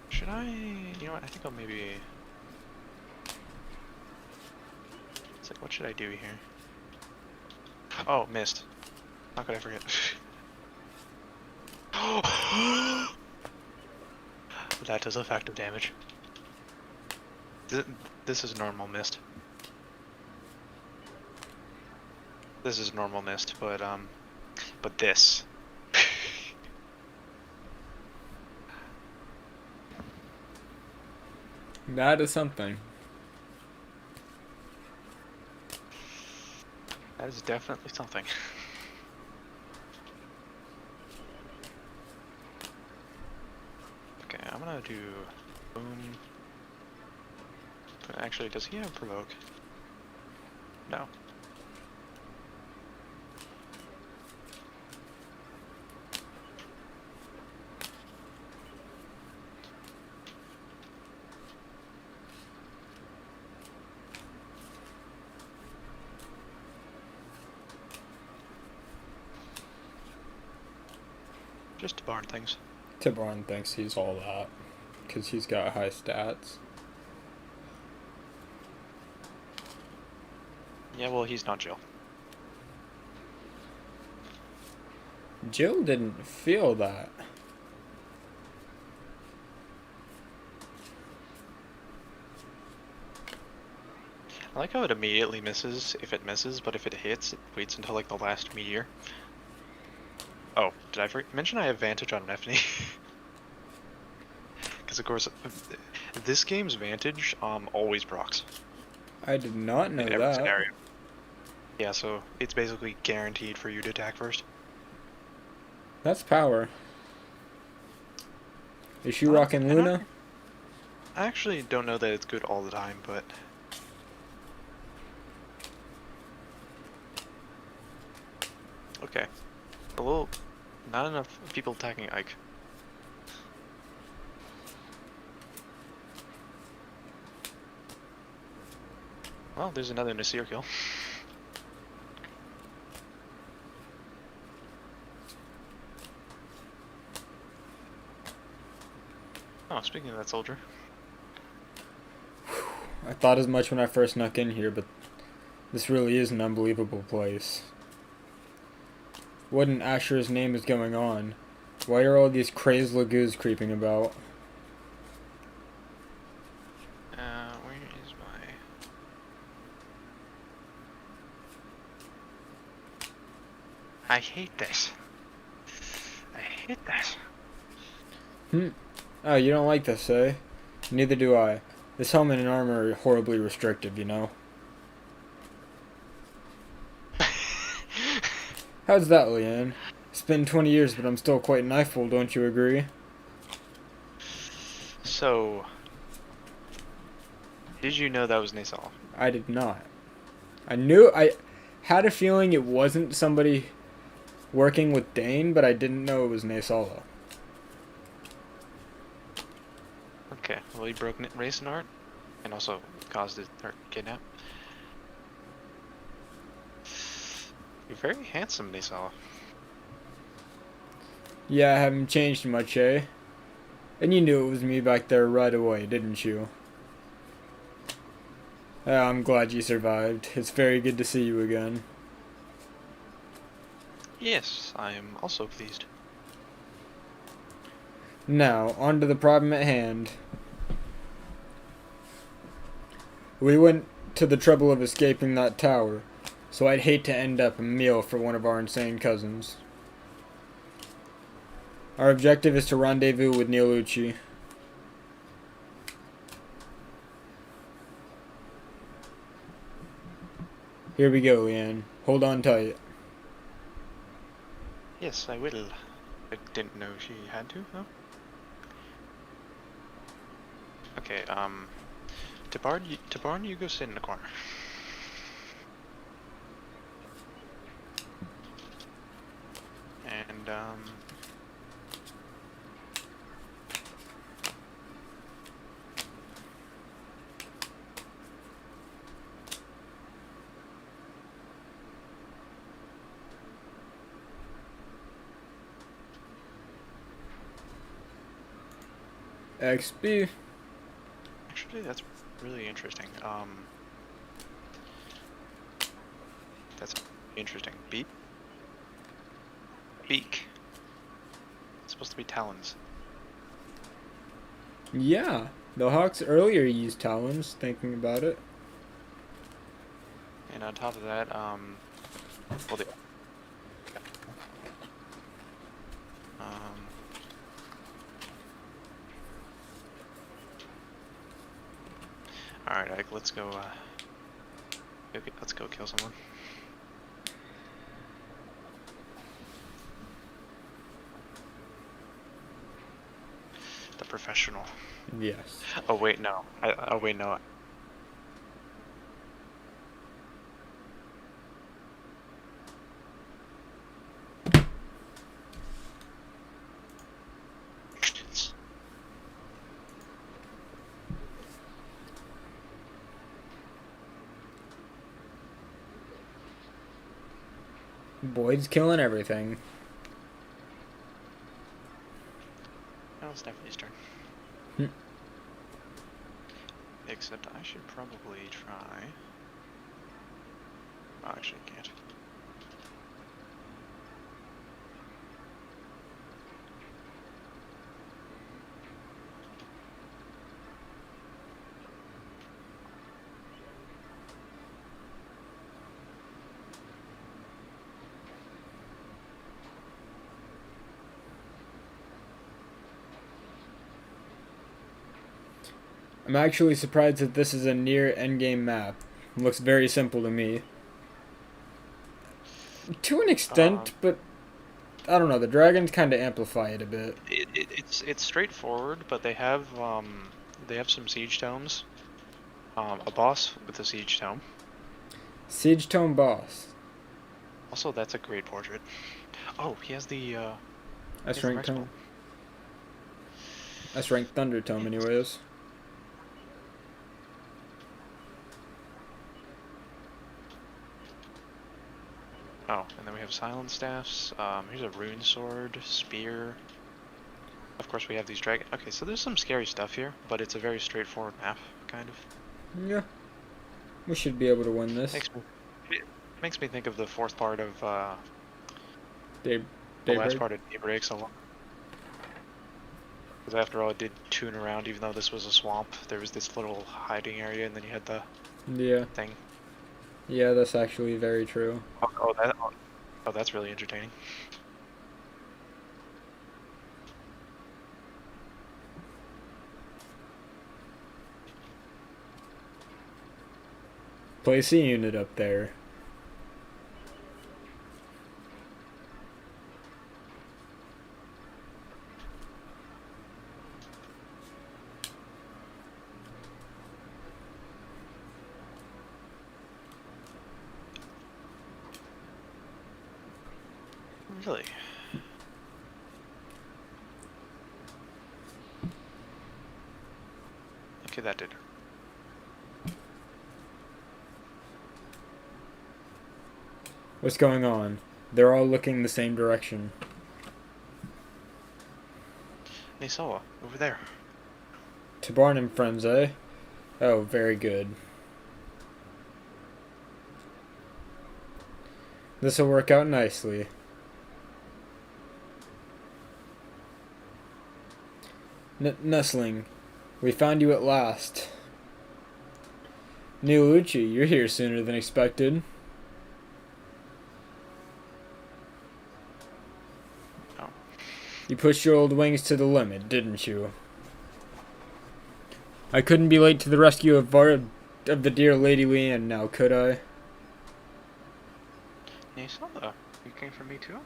Speaker 2: Should I? You know what? I think I'll maybe. It's like, what should I do here? Oh, missed. How could I forget? That does effective damage. This is normal mist. This is normal mist, but this.
Speaker 1: That is something.
Speaker 2: That is definitely something. Okay, I'm gonna do boom. Actually, does he have provoke? No. Just to barn things.
Speaker 1: Tiburon thinks he's all that because he's got high stats.
Speaker 2: Yeah, well, he's not Jill.
Speaker 1: Jill didn't feel that.
Speaker 2: I like how it immediately misses if it misses, but if it hits, it waits until like the last meteor. Oh, did I mention I have Vantage on Nephany? Because of course, this game's Vantage always procs
Speaker 1: I did not know
Speaker 2: in every
Speaker 1: that.
Speaker 2: scenario. Yeah, so it's basically guaranteed for you to attack first.
Speaker 1: That's power. Is she
Speaker 2: Well,
Speaker 1: rocking
Speaker 2: and
Speaker 1: Luna?
Speaker 2: I actually don't know that it's good all the time, but okay. A little, not enough people attacking Ike. Well, there's another Nasir kill. Oh, speaking of that soldier.
Speaker 1: I thought as much when I first snuck in here, but this really is an unbelievable place. What in Asher's name is going on? Why are all these crazed lagoos creeping about?
Speaker 2: Where is my... I hate this. I hate this.
Speaker 1: Oh, you don't like this, eh? Neither do I. This helmet and armor are horribly restrictive, you know? How's that, Leanne? It's been 20 years, but I'm still quite knifeful, don't you agree?
Speaker 2: So, did you know that was Nasal?
Speaker 1: I did not. I had a feeling it wasn't somebody working with Dane, but I didn't know it was Nasala.
Speaker 2: Okay, well he broke Racing Art, and also caused it or kidnap. You're very handsome, Nasal.
Speaker 1: Yeah, I haven't changed much, eh? And you knew it was me back there right away, didn't you? I'm glad you survived. It's very good to see you again.
Speaker 2: Yes, I am also pleased.
Speaker 1: Now, on to the problem at hand. We went to the trouble of escaping that tower, so I'd hate to end up a meal for one of our insane cousins. Our objective is to rendezvous with Neolucci. Here we go, Leanne. Hold on tight.
Speaker 2: Yes, I will. I didn't know she had to, though. Okay, Tabarn, you go sit in the corner. And,
Speaker 1: XB.
Speaker 2: actually, that's really interesting. That's interesting. Beak. It's supposed to be talons.
Speaker 1: Yeah, the Hawks earlier used talons, thinking about it.
Speaker 2: And on top of that, well, alright, Ike, let's go, let's go kill someone. The professional.
Speaker 1: Yes.
Speaker 2: Oh wait, no. Oh wait, no.
Speaker 1: Boyd's killing everything.
Speaker 2: That was definitely his turn.
Speaker 1: Hmm.
Speaker 2: Except I should probably try. Oh, actually, I can't.
Speaker 1: I'm actually surprised that this is a near endgame map. It looks very simple to me. To an extent, but I don't know. The dragons kind of amplify it a bit.
Speaker 2: It's straightforward, but they have some siege tomes. A boss with a siege tome.
Speaker 1: Siege Tome boss.
Speaker 2: Also, that's a great portrait. Oh, he has the
Speaker 1: That's
Speaker 2: the
Speaker 1: ranked
Speaker 2: Rex Bolt.
Speaker 1: tome. That's ranked Thunder Tome, anyways.
Speaker 2: Oh, and then we have silent staffs. Here's a rune sword, spear. Of course, we have these dragon. Okay, so there's some scary stuff here, but it's a very straightforward map, kind of.
Speaker 1: Yeah. We should be able to win this.
Speaker 2: Makes me think of the fourth part of
Speaker 1: Day,
Speaker 2: the last
Speaker 1: Daybreak.
Speaker 2: part of Daybreaks a lot. Because after all, it did tune around, even though this was a swamp. There was this little hiding area, and then you had the
Speaker 1: Yeah.
Speaker 2: thing.
Speaker 1: Yeah, that's actually very true.
Speaker 2: Oh, that's really entertaining.
Speaker 1: Place a unit up there.
Speaker 2: Really? Okay, that did.
Speaker 1: What's going on? They're all looking the same direction.
Speaker 2: Nisoa, over there.
Speaker 1: Tabarn and friends, eh? Oh, very good. This'll work out nicely. Nestling, we found you at last. Neolucci, you're here sooner than expected.
Speaker 2: Oh.
Speaker 1: You pushed your old wings to the limit, didn't you? I couldn't be late to the rescue of the dear Lady Leanne now, could I?
Speaker 2: Nisoa, you came for me too?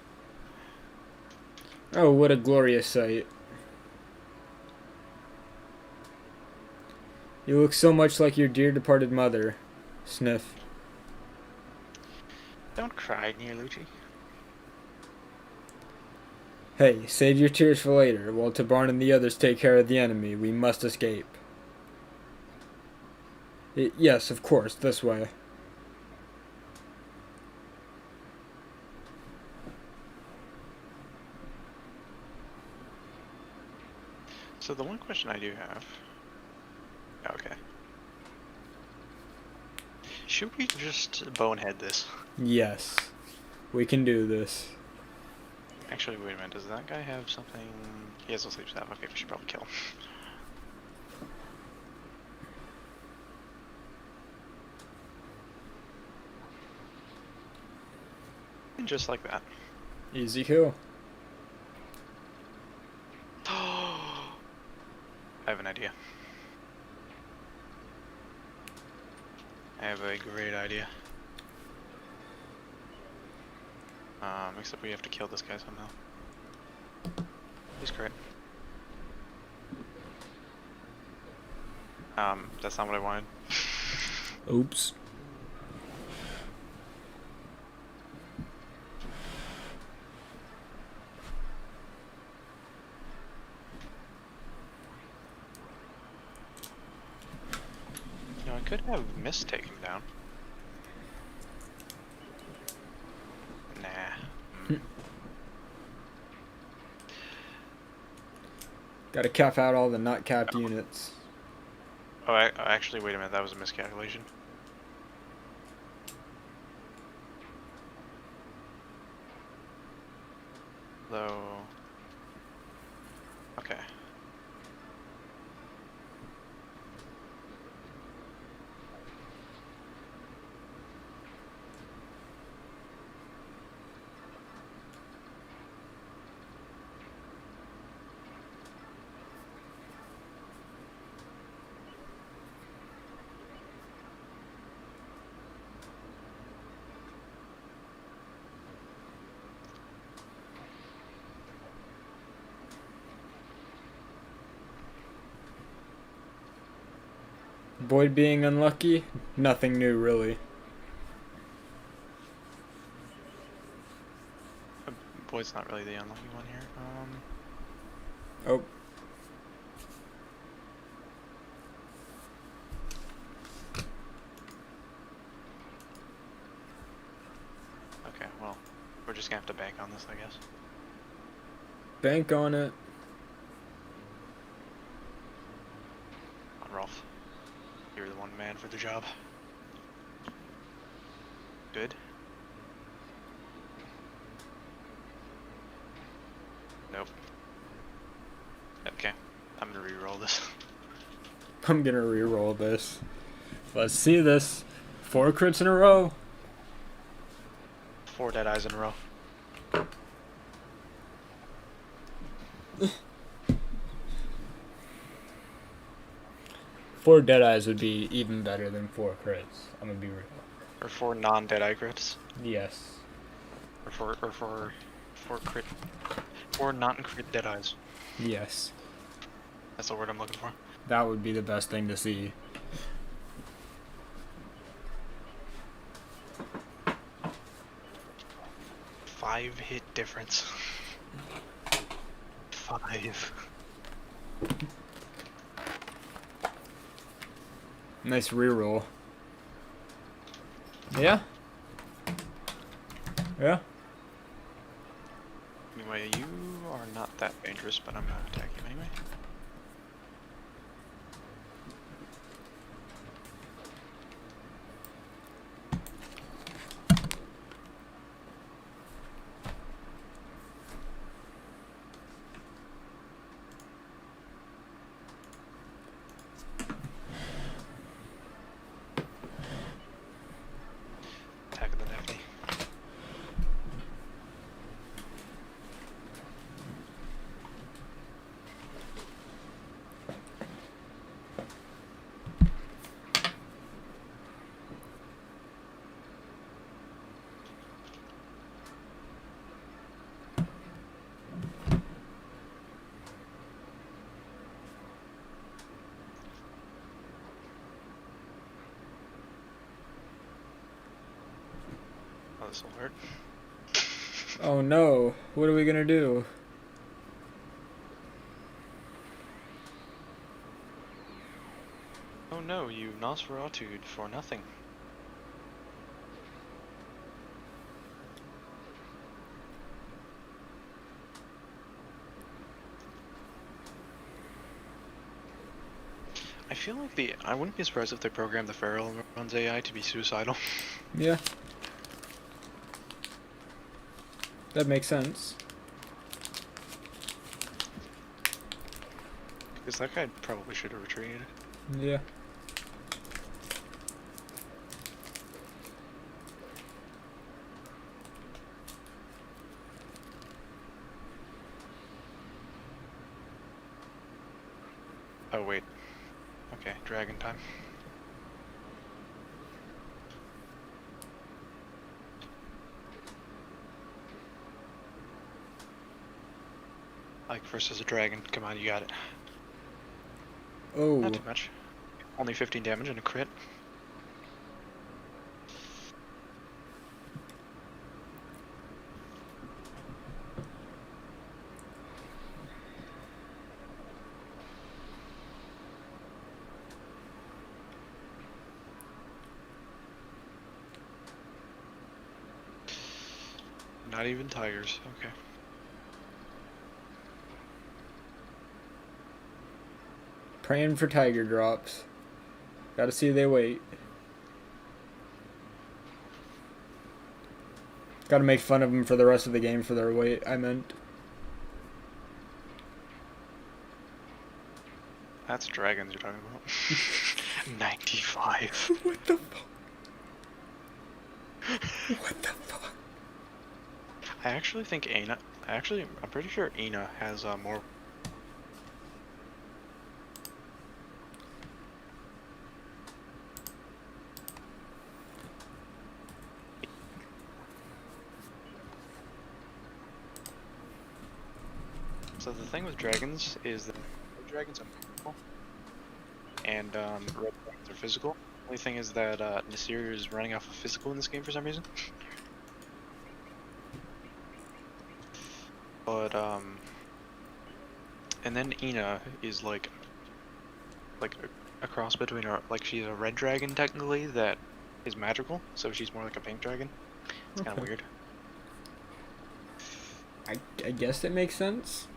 Speaker 1: Oh, what a glorious sight. You look so much like your dear departed mother. Sniff.
Speaker 2: Don't cry, Neolucci.
Speaker 1: Hey, save your tears for later. While Tabarn and the others take care of the enemy, we must escape. Yes, of course, this way.
Speaker 2: So the one question I do have... Okay. Should we just bonehead this?
Speaker 1: Yes. We can do this.
Speaker 2: Actually, wait a minute. Does that guy have something? He has a sleep staff. Okay, we should probably kill him. And just like that.
Speaker 1: Easy kill.
Speaker 2: I have an idea. I have a great idea. Except we have to kill this guy somehow. He's great. That's not what I wanted.
Speaker 1: Oops.
Speaker 2: You know, I could have Mist take him down. Nah.
Speaker 1: Gotta cap out all the not capped units.
Speaker 2: Oh, actually, wait a minute. That was a miscalculation. Though. Okay.
Speaker 1: Boyd being unlucky? Nothing new, really.
Speaker 2: Boyd's not really the unlucky one here.
Speaker 1: Oh.
Speaker 2: Okay, well, we're just gonna have to bank on this, I guess.
Speaker 1: Bank on it.
Speaker 2: On Rolf. You're the one man for the job. Good. Nope. Okay, I'm gonna re-roll this.
Speaker 1: I'm gonna re-roll this. Let's see this. 4 crits in a row.
Speaker 2: 4 dead eyes in a row.
Speaker 1: Four Deadeyes would be even better than 4 crits. I'm gonna be real.
Speaker 2: Or 4 non-dead eye crits.
Speaker 1: Yes.
Speaker 2: Or 4 crit. 4 non-crit dead eyes.
Speaker 1: Yes.
Speaker 2: That's the word I'm looking for.
Speaker 1: That would be the best thing to see.
Speaker 2: Five hit difference. 5.
Speaker 1: Nice reroll. Yeah. Yeah.
Speaker 2: Anyway, you are not that dangerous, but I'm gonna attack you anyway. Attack of the Daphne. Oh, this will hurt.
Speaker 1: Oh no. What are we gonna do?
Speaker 2: Oh no, you Nosferatu'd for nothing. I feel like I wouldn't be surprised if they programmed the Feral Runs AI to be suicidal.
Speaker 1: Yeah. That makes sense.
Speaker 2: Because that guy probably should have retreated.
Speaker 1: Yeah.
Speaker 2: Oh wait. Okay, dragon time. Like versus a dragon. Come on, you got it.
Speaker 1: Oh.
Speaker 2: Not too much. Only 15 damage and a crit. Not even tigers. Okay.
Speaker 1: Praying for tiger drops. Gotta see they wait. Gotta make fun of them for the rest of the game for their weight, I meant.
Speaker 2: That's dragons you're talking about. 95.
Speaker 1: What the fuck? What the fuck?
Speaker 2: I actually think Ana. I'm pretty sure Ana has more. So the thing with dragons is that dragons are magical, and red dragons are physical. The only thing is that Nasir is running off of physical in this game for some reason. But and then Ina is like a cross between her, like she's a red dragon technically that is magical, so she's more like a pink dragon. It's kind of weird.
Speaker 1: I guess it makes sense.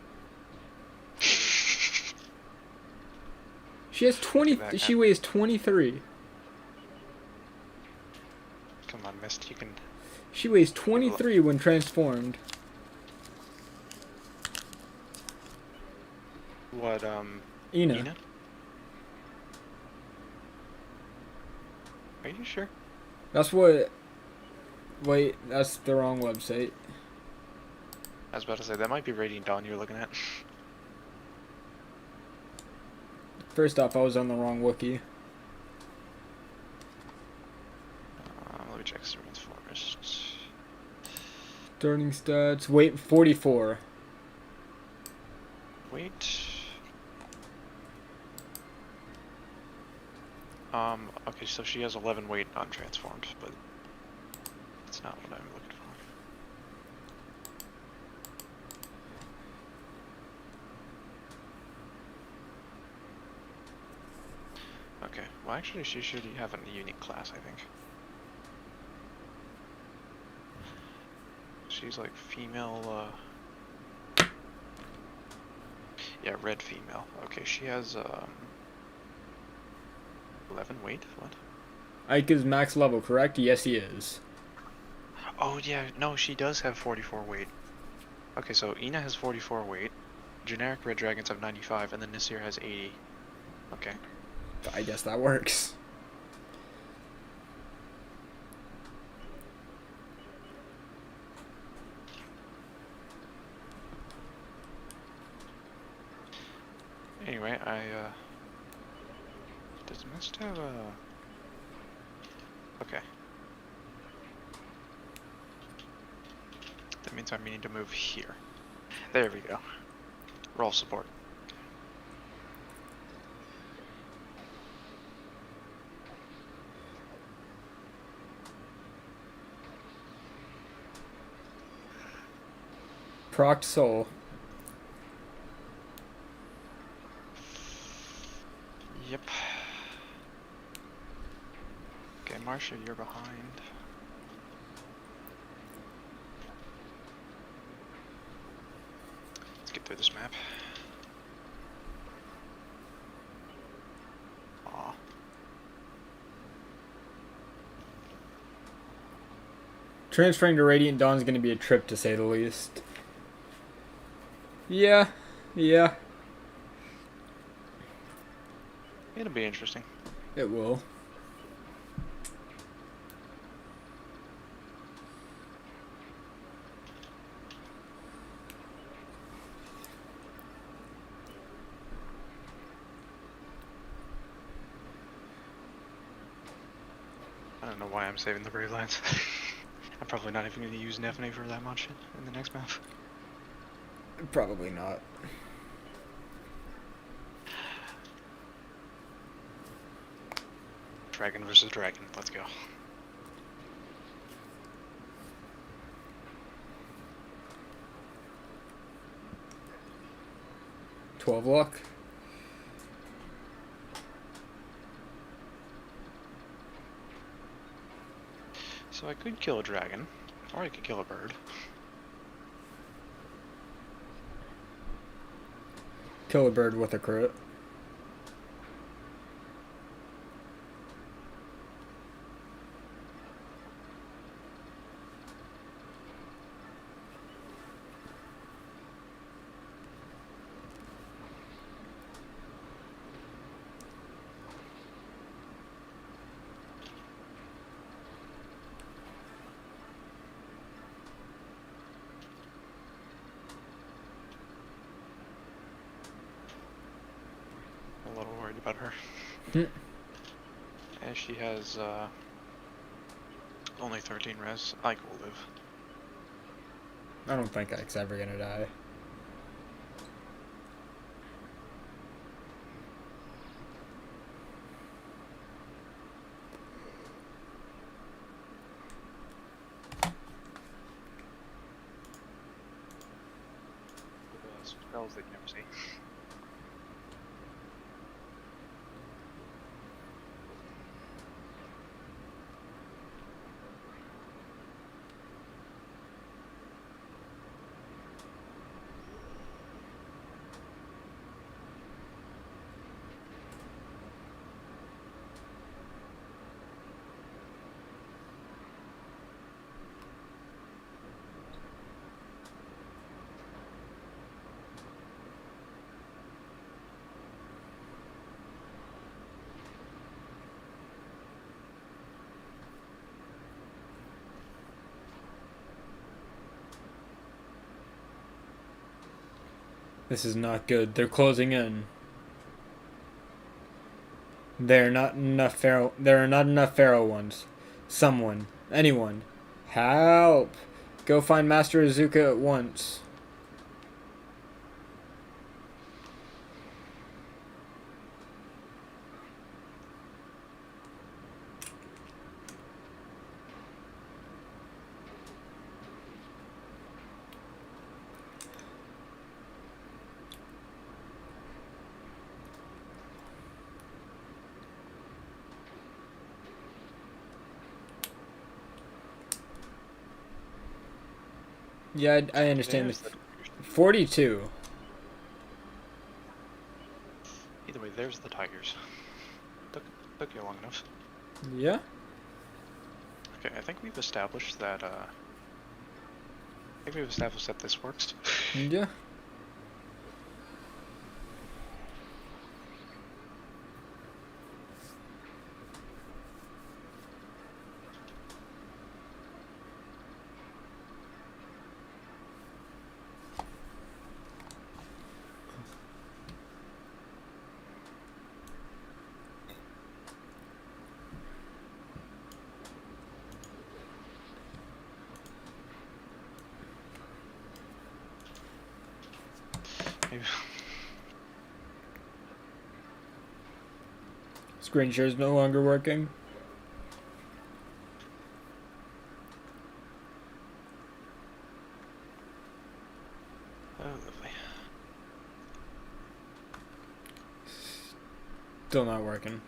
Speaker 1: She has 20. She weighs 23.
Speaker 2: Come on, Mist, you can.
Speaker 1: She weighs 23 when transformed.
Speaker 2: What,
Speaker 1: Ina?
Speaker 2: Are you sure?
Speaker 1: That's what. Wait, that's the wrong website.
Speaker 2: I was about to say, that might be Radiant Dawn you're looking at.
Speaker 1: First off, I was on the wrong wiki.
Speaker 2: Let me check Serene Forest.
Speaker 1: Starting stats. Weight 44.
Speaker 2: Wait. Okay, so she has 11 weight untransformed, but that's not what I'm looking for. Okay, well actually she should have a unique class, I think. She's like female, yeah, red female. Okay, she has, 11 weight? What?
Speaker 1: Ike is max level, correct? Yes, he is.
Speaker 2: Oh yeah, no, she does have 44 weight. Okay, so Ina has 44 weight, generic red dragons have 95, and then Nasir has 80. Okay.
Speaker 1: I guess that works.
Speaker 2: Anyway, does Mist have a... Okay. That means I need to move here. There we go. Roll support.
Speaker 1: Proc soul.
Speaker 2: Yep. Okay, Marsha, you're behind. Let's get through this map. Aw.
Speaker 1: Transferring to Radiant Dawn is going to be a trip, to say the least. Yeah.
Speaker 2: It'll be interesting.
Speaker 1: It will.
Speaker 2: I don't know why I'm saving the Brave Lance. I'm probably not even going to use Nephne for that much in the next map.
Speaker 1: Probably not.
Speaker 2: Dragon versus dragon, let's go.
Speaker 1: $12 luck.
Speaker 2: So I could kill a dragon, or I could kill a bird.
Speaker 1: Kill a bird with a crit.
Speaker 2: a little worried about her.
Speaker 1: Hmm.
Speaker 2: And she has only 13 res. I will live.
Speaker 1: I don't think Ike's ever gonna die.
Speaker 2: Spells that you never see.
Speaker 1: This is not good. They're closing in. There are not enough Pharaoh ones. Someone. Anyone. Help! Go find Master Izuka at once. Yeah, I understand.
Speaker 2: There's the-
Speaker 1: 42.
Speaker 2: Either way, there's the tigers. Took you long enough.
Speaker 1: Yeah?
Speaker 2: Okay, I think we've established that. This works.
Speaker 1: Yeah.
Speaker 2: Maybe.
Speaker 1: Screen share is no longer working.
Speaker 2: Oh, lovely.
Speaker 1: Still not working.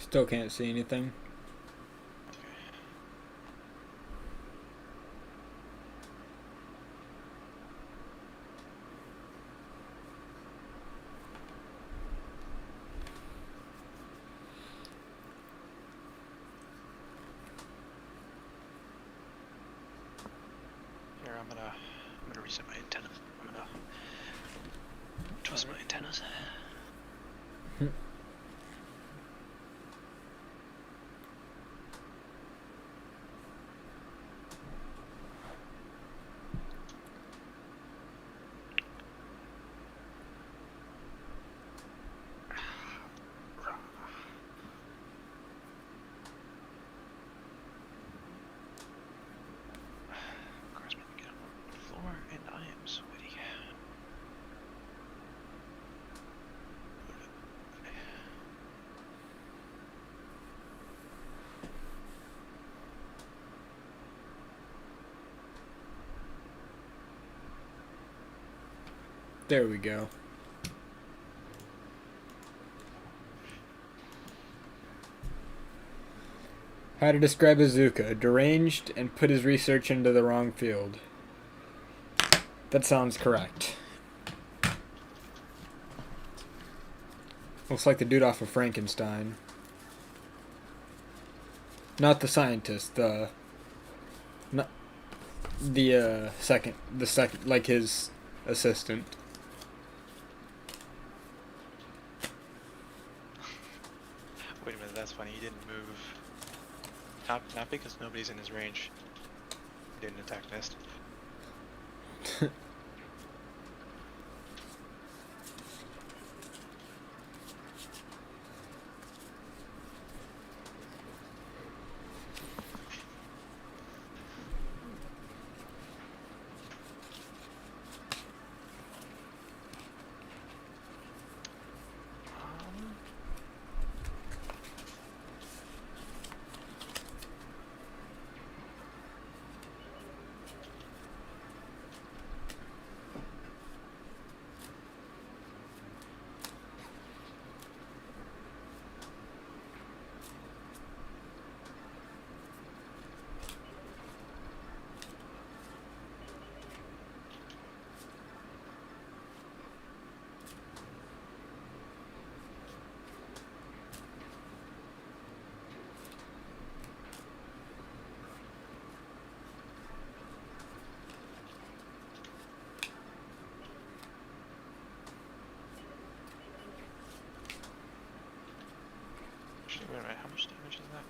Speaker 1: Still can't see anything.
Speaker 2: Here, I'm gonna reset my antenna. I'm gonna twist my antennas. Of course, we get on the floor, and I am sweaty.
Speaker 1: There we go. How to describe Azuka? Deranged and put his research into the wrong field. That sounds correct. Looks like the dude off of Frankenstein. Not the scientist, not the second, like his assistant.
Speaker 2: Wait a minute, that's funny. He didn't move. Not because nobody's in his range. He didn't attack Nest. Actually, wait a minute, how much damage is that?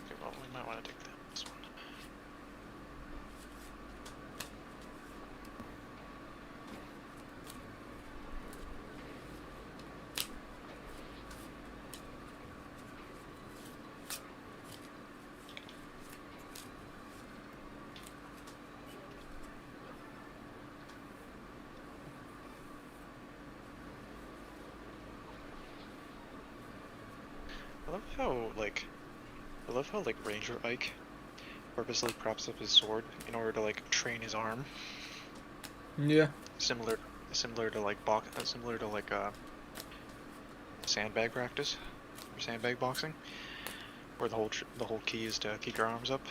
Speaker 2: Okay, well, we might want to take this one. I love how Ranger Ike purposely props up his sword in order to train his arm.
Speaker 1: Yeah.
Speaker 2: Similar to sandbag practice or sandbag boxing, where the whole key is to keep your arms up.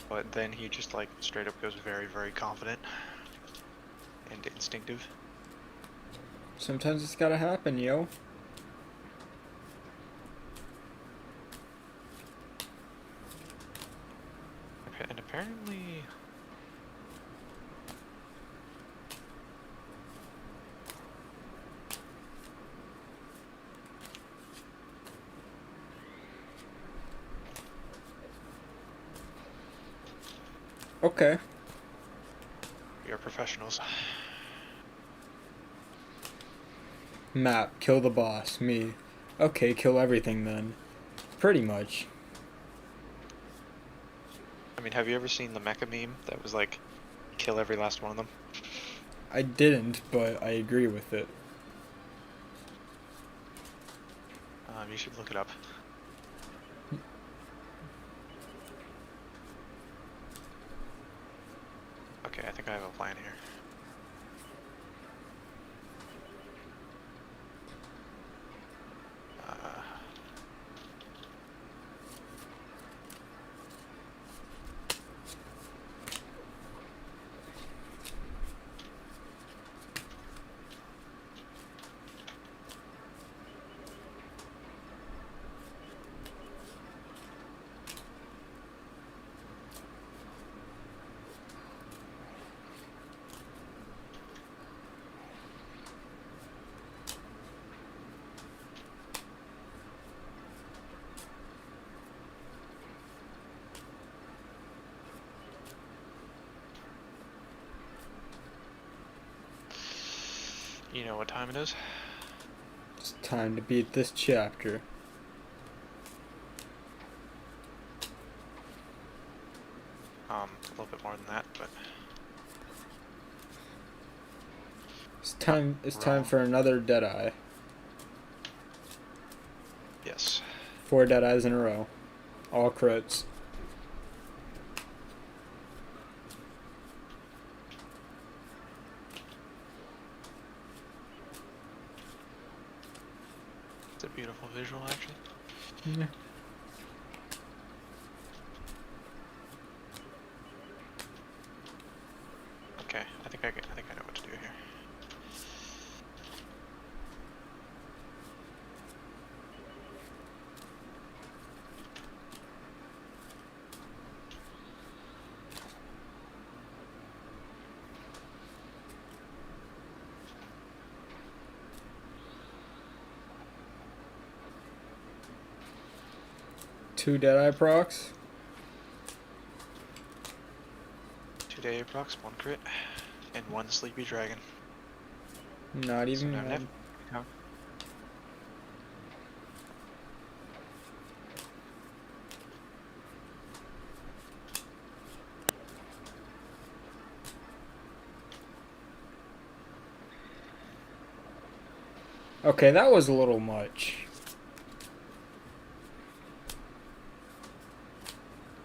Speaker 2: But then he just straight up goes very, very confident and instinctive.
Speaker 1: Sometimes it's gotta happen, yo.
Speaker 2: And apparently,
Speaker 1: Okay.
Speaker 2: we are professionals.
Speaker 1: Map, kill the boss. Me. Okay, kill everything then. Pretty much.
Speaker 2: I mean, have you ever seen the mecha meme that was kill every last one of them?
Speaker 1: I didn't, but I agree with it.
Speaker 2: You should look it up. Okay, I think I have a plan here. You know what time it is?
Speaker 1: It's time to beat this chapter.
Speaker 2: A little bit more than that, but
Speaker 1: It's time for another Deadeye.
Speaker 2: yes.
Speaker 1: 4 Deadeyes in a row. All crits.
Speaker 2: It's a beautiful visual, actually.
Speaker 1: Yeah.
Speaker 2: Okay, I think I know what to do here.
Speaker 1: Two Deadeye procs.
Speaker 2: 2 day procs, 1 crit, and 1 sleepy dragon.
Speaker 1: Not
Speaker 2: So
Speaker 1: even
Speaker 2: now
Speaker 1: one.
Speaker 2: no.
Speaker 1: Okay, that was a little much.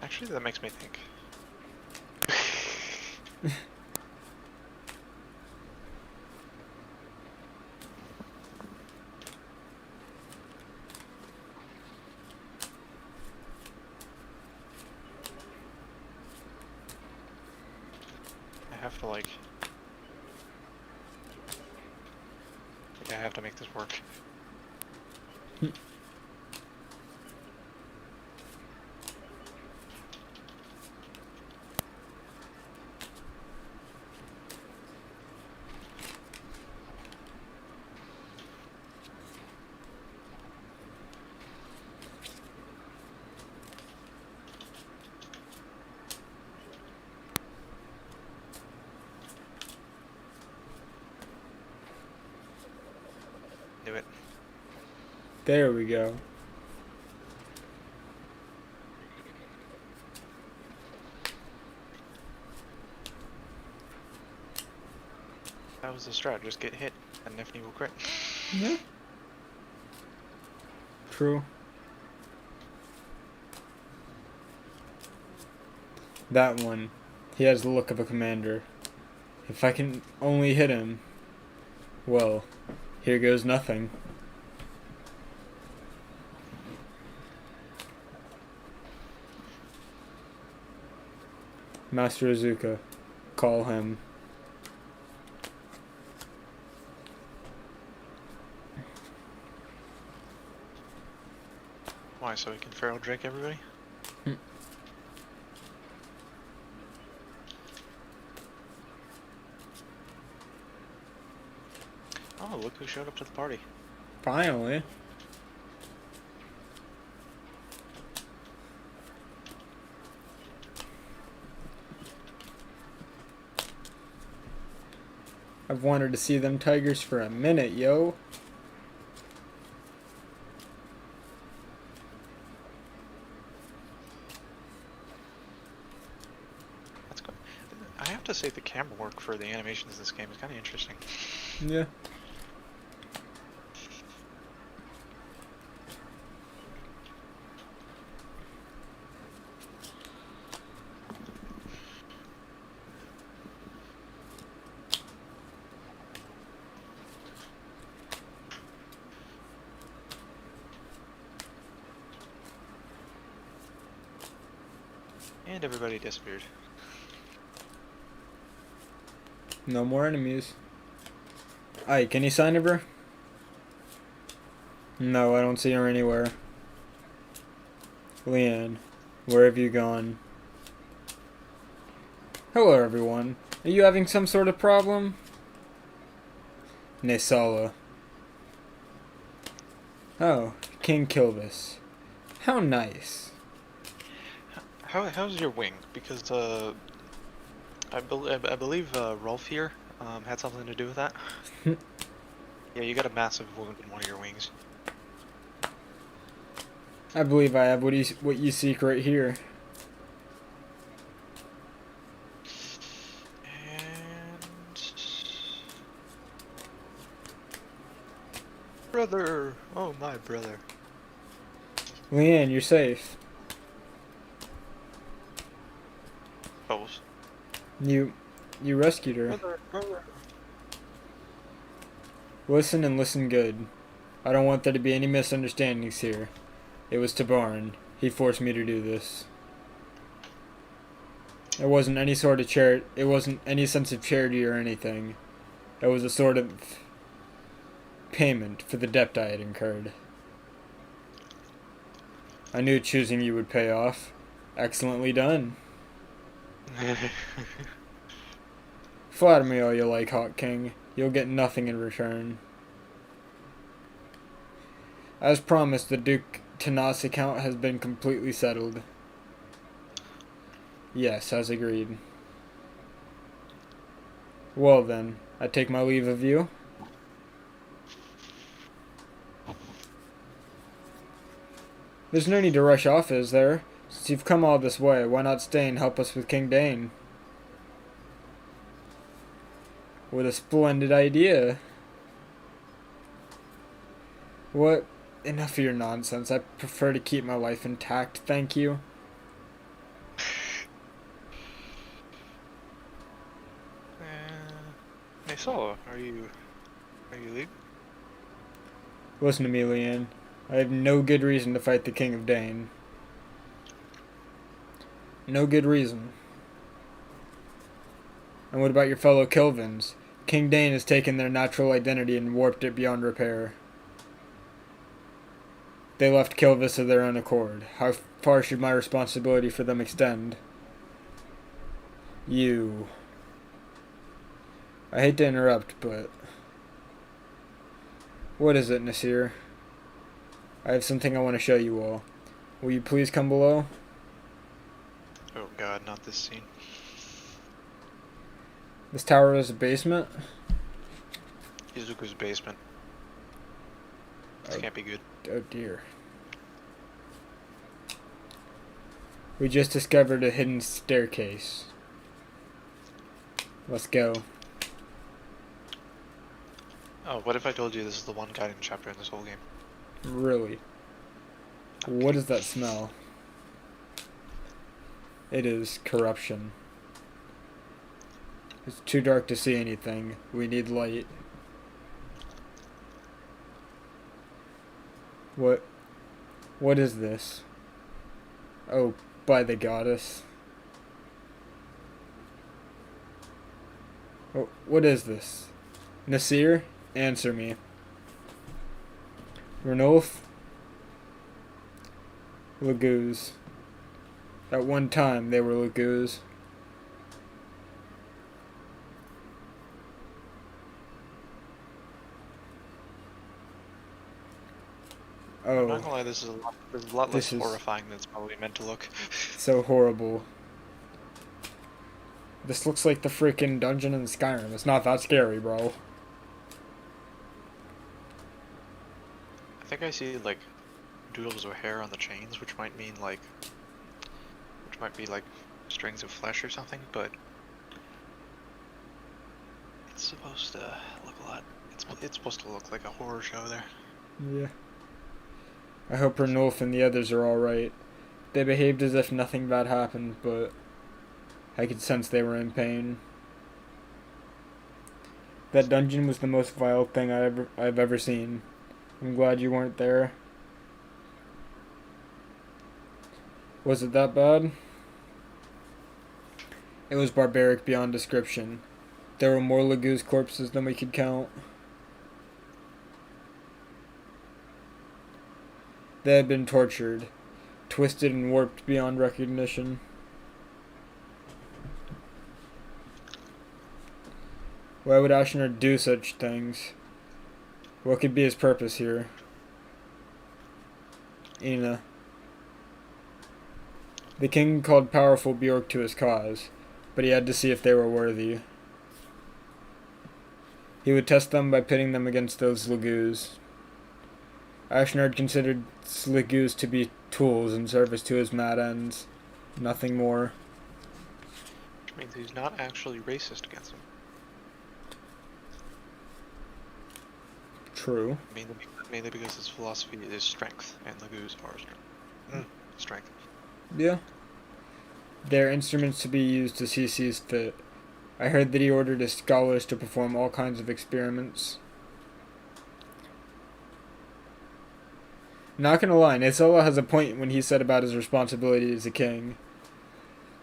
Speaker 2: Actually, that makes me think. I have to like. I have to make this work. Do it.
Speaker 1: There we go.
Speaker 2: That was the strat. Just get hit, and Nifty will crit.
Speaker 1: Yeah. True. That one. He has the look of a commander. If I can only hit him, well, here goes nothing. Master Azuka. Call him.
Speaker 2: Why? So we can feral drake everybody? Oh, look who showed up to the party.
Speaker 1: Finally. I've wanted to see them tigers for a minute, yo.
Speaker 2: That's good. I have to say the camera work for the animations in this game is kind of interesting.
Speaker 1: Yeah.
Speaker 2: And everybody disappeared.
Speaker 1: No more enemies. Aye, can you sign her? No, I don't see her anywhere. Leanne, where have you gone? Hello, everyone. Are you having some sort of problem? Nesala. Oh, King Kilvis. How nice.
Speaker 2: How's your wing? Because I believe Rolf here had something to do with that. Yeah, you got a massive wound in one of your wings.
Speaker 1: I believe I have what you seek right here.
Speaker 2: And brother, oh my brother.
Speaker 1: Leanne, you're safe.
Speaker 2: Bubbles.
Speaker 1: You rescued her.
Speaker 2: Brother.
Speaker 1: Listen and listen good. I don't want there to be any misunderstandings here. It was Tabarn. He forced me to do this. It wasn't any sort of it wasn't any sense of charity or anything. It was a sort of payment for the debt I had incurred. I knew choosing you would pay off. Excellently done. Flatter me all you like, Hawk King. You'll get nothing in return. As promised, the Duke Tanas account has been completely settled. Yes, as agreed. Well then, I take my leave of you. There's no need to rush off, is there? Since you've come all this way, why not stay and help us with King Dane? What a splendid idea. What? Enough of your nonsense. I prefer to keep my life intact, thank you.
Speaker 2: Hey, Solo, are you leaving?
Speaker 1: Listen to me, Leanne. I have no good reason to fight the King of Dane. No good reason. And what about your fellow Kilvins? King Dane has taken their natural identity and warped it beyond repair. They left Kilvis of their own accord. How far should my responsibility for them extend? You. I hate to interrupt, but... What is it, Nasir? I have something I want to show you all. Will you please come below?
Speaker 2: Oh god, not this scene.
Speaker 1: This tower is a basement?
Speaker 2: Izuku's basement. This can't be good.
Speaker 1: Oh dear. We just discovered a hidden staircase. Let's go.
Speaker 2: Oh, what if I told you this is the one guiding chapter in this whole game?
Speaker 1: Really? What does that smell? It is corruption. It's too dark to see anything. We need light. What is this? Oh, by the goddess. Oh, what is this? Nasir, answer me. Ranulf? Lagoos. At one time, they were Lagoos.
Speaker 2: I'm
Speaker 1: Oh,
Speaker 2: not gonna lie, this is a lot less
Speaker 1: This is-
Speaker 2: horrifying than it's probably meant to look.
Speaker 1: so horrible. This looks like the freaking dungeon in Skyrim. It's not that scary, bro.
Speaker 2: I think I see like doodles of hair on the chains, which might be like strings of flesh or something, but it's supposed to look a lot. It's supposed to look like a horror show there.
Speaker 1: Yeah. I hope Ranulf and the others are alright. They behaved as if nothing bad happened, but I could sense they were in pain. That dungeon was the most vile thing I've ever seen. I'm glad you weren't there. Was it that bad? It was barbaric beyond description. There were more Lagoos corpses than we could count. They had been tortured, twisted and warped beyond recognition. Why would Ashnar do such things? What could be his purpose here? Ina. The king called powerful Bjork to his cause, but he had to see if they were worthy. He would test them by pitting them against those Lagoos. Ashnard considered Lagoos to be tools in service to his mad ends. Nothing more.
Speaker 2: Which means he's not actually racist against them.
Speaker 1: True.
Speaker 2: Mainly because his philosophy is strength, and Lagoos are strength.
Speaker 1: Yeah. They're instruments to be used as he sees fit. I heard that he ordered his scholars to perform all kinds of experiments. Not gonna lie, Nicola has a point when he said about his responsibility as a king.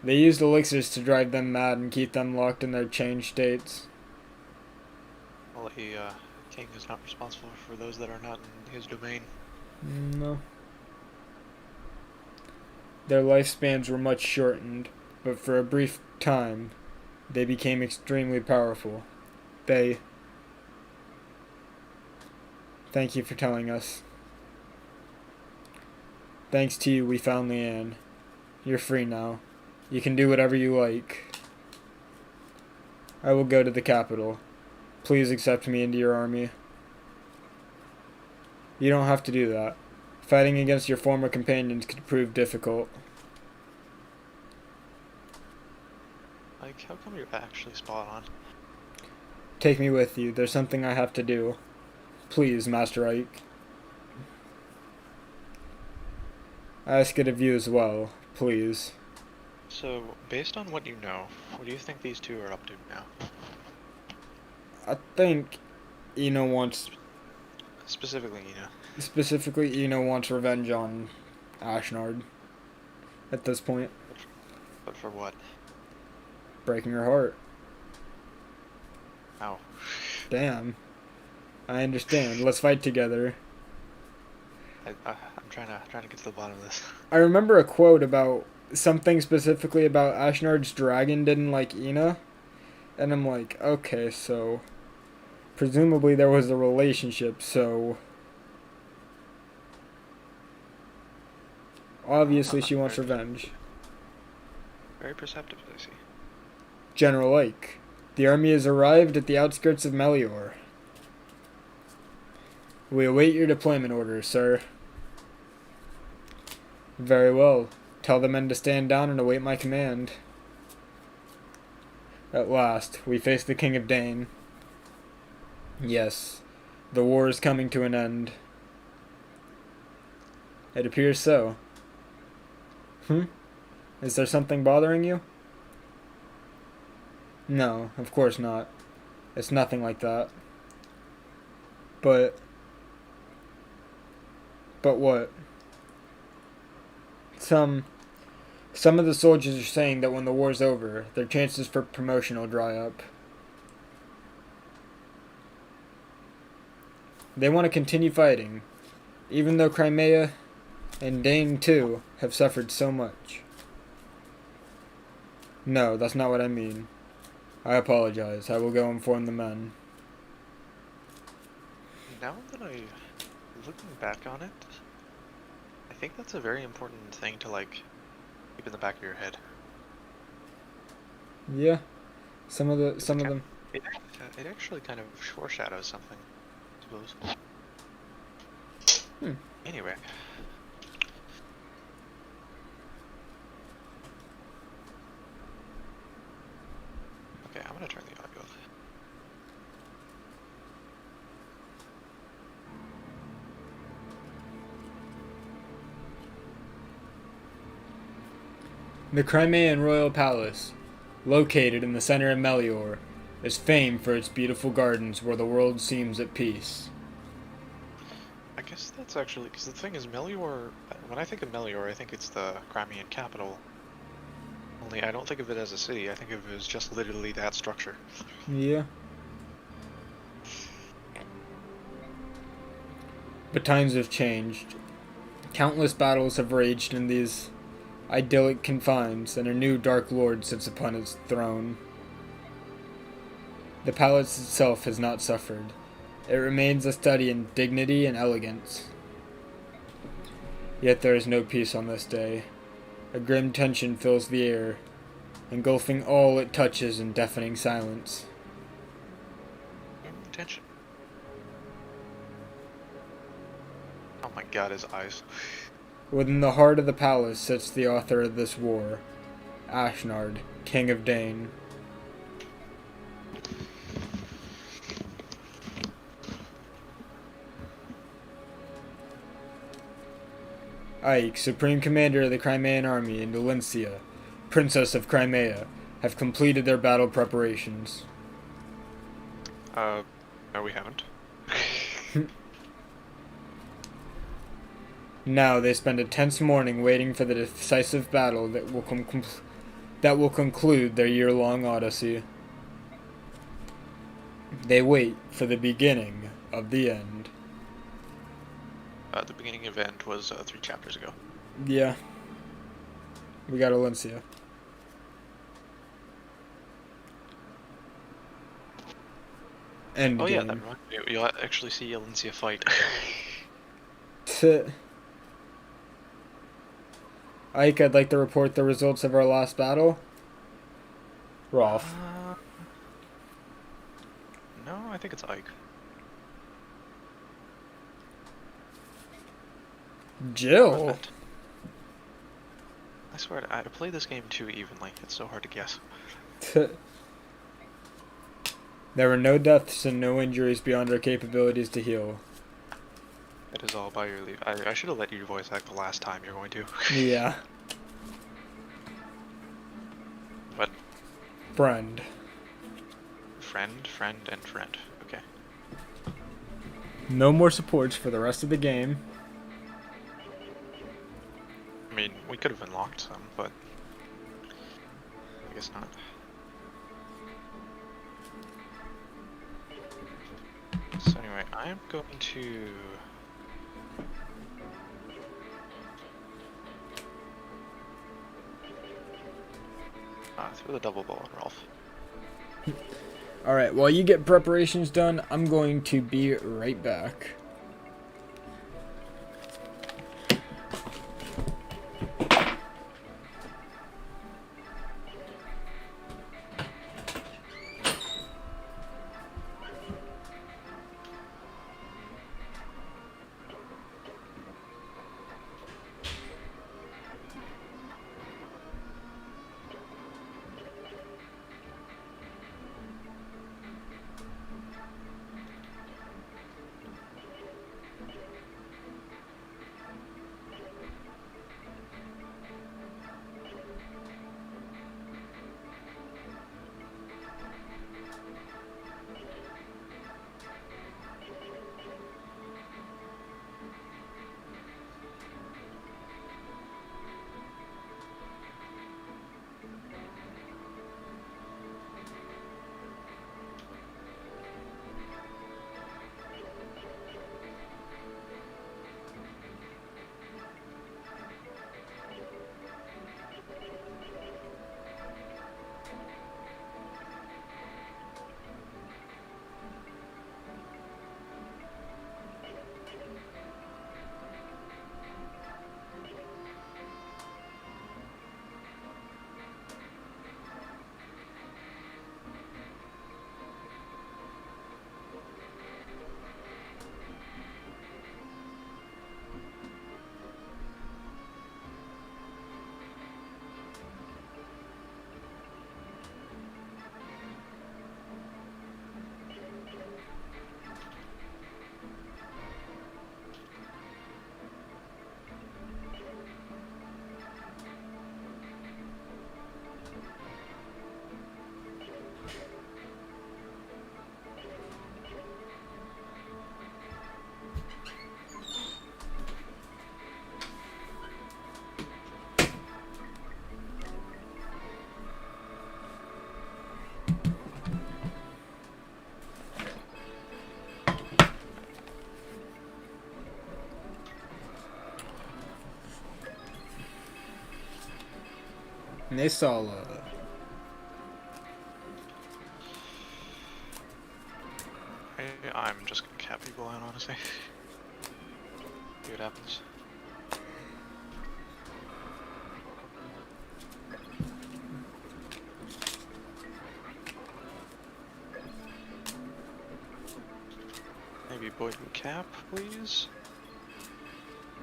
Speaker 1: They used elixirs to drive them mad and keep them locked in their changed states.
Speaker 2: Well, a king is not responsible for those that are not in his domain.
Speaker 1: No. Their lifespans were much shortened, but for a brief time, they became extremely powerful. They... Thank you for telling us. Thanks to you, we found Leanne. You're free now. You can do whatever you like. I will go to the capital. Please accept me into your army. You don't have to do that. Fighting against your former companions could prove difficult.
Speaker 2: Like, how come you're actually spot on?
Speaker 1: Take me with you. There's something I have to do. Please, Master Ike. I ask it of you as well. Please.
Speaker 2: So, based on what you know, what do you think these two are up to now?
Speaker 1: I think Ina wants...
Speaker 2: Specifically, Ina.
Speaker 1: Specifically, Ina wants revenge on Ashnard. At this point.
Speaker 2: But for what?
Speaker 1: Breaking her heart.
Speaker 2: How?
Speaker 1: Damn. I understand. Let's fight together.
Speaker 2: I'm trying to get to the bottom of this.
Speaker 1: I remember a quote about something specifically about Ashnard's dragon didn't like Ina. And I'm like, okay, so... Presumably there was a relationship, so... Obviously she wants revenge.
Speaker 2: Very perceptive, I see.
Speaker 1: General Ike, the army has arrived at the outskirts of Melior. We await your deployment orders, sir. Very well. Tell the men to stand down and await my command. At last, we face the King of Dane. Yes, the war is coming to an end. It appears so. Is there something bothering you? No, of course not. It's nothing like that. But what? Some of the soldiers are saying that when the war's over, their chances for promotion will dry up. They want to continue fighting, even though Crimea and Dane too have suffered so much. No, that's not what I mean. I apologize. I will go inform the men.
Speaker 2: Now that looking back on it, I think that's a very important thing to, like, keep in the back of your head.
Speaker 1: Yeah. Some of them.
Speaker 2: It actually kind of foreshadows something, I suppose. Anyway. Okay, I'm gonna turn the audio off.
Speaker 1: The Crimean Royal Palace, located in the center of Melior, is famed for its beautiful gardens where the world seems at peace.
Speaker 2: I guess that's actually, because the thing is, Melior, when I think of Melior, I think it's the Crimean capital. Only I don't think of it as a city, I think of it as just literally that structure.
Speaker 1: Yeah. But times have changed. Countless battles have raged in these idyllic confines, and a new Dark Lord sits upon its throne. The palace itself has not suffered. It remains a study in dignity and elegance. Yet there is no peace on this day. A grim tension fills the air, engulfing all it touches in deafening silence.
Speaker 2: Tension. Oh my god, his eyes.
Speaker 1: Within the heart of the palace sits the author of this war, Ashnard, King of Dane. Ike, Supreme Commander of the Crimean Army, and Valencia, Princess of Crimea, have completed their battle preparations.
Speaker 2: No we haven't.
Speaker 1: Now they spend a tense morning waiting for the decisive battle that will conclude their year-long odyssey. They wait for the beginning of the end.
Speaker 2: The beginning event was 3 chapters ago.
Speaker 1: Yeah. We got Alencia. Endgame.
Speaker 2: Oh yeah, that reminds me. You'll actually see Alencia fight.
Speaker 1: Ike, I'd like to report the results of our last battle. Rolf.
Speaker 2: No, I think it's Ike.
Speaker 1: Jill.
Speaker 2: I swear, I play this game too evenly. It's so hard to guess.
Speaker 1: There were no deaths and no injuries beyond our capabilities to heal.
Speaker 2: It is all by your leave. I should have let you voice act the last time you're going to.
Speaker 1: Yeah.
Speaker 2: What?
Speaker 1: Friend.
Speaker 2: Friend, friend, and friend. Okay.
Speaker 1: No more supports for the rest of the game.
Speaker 2: I mean, we could have unlocked some, but I guess not. So anyway, I am going to... throw the double bow on Rolf.
Speaker 1: Alright, while you get preparations done, I'm going to be right back. Nisala.
Speaker 2: I'm just gonna cap people out, honestly. See what happens. Maybe Boyd and Cap, please?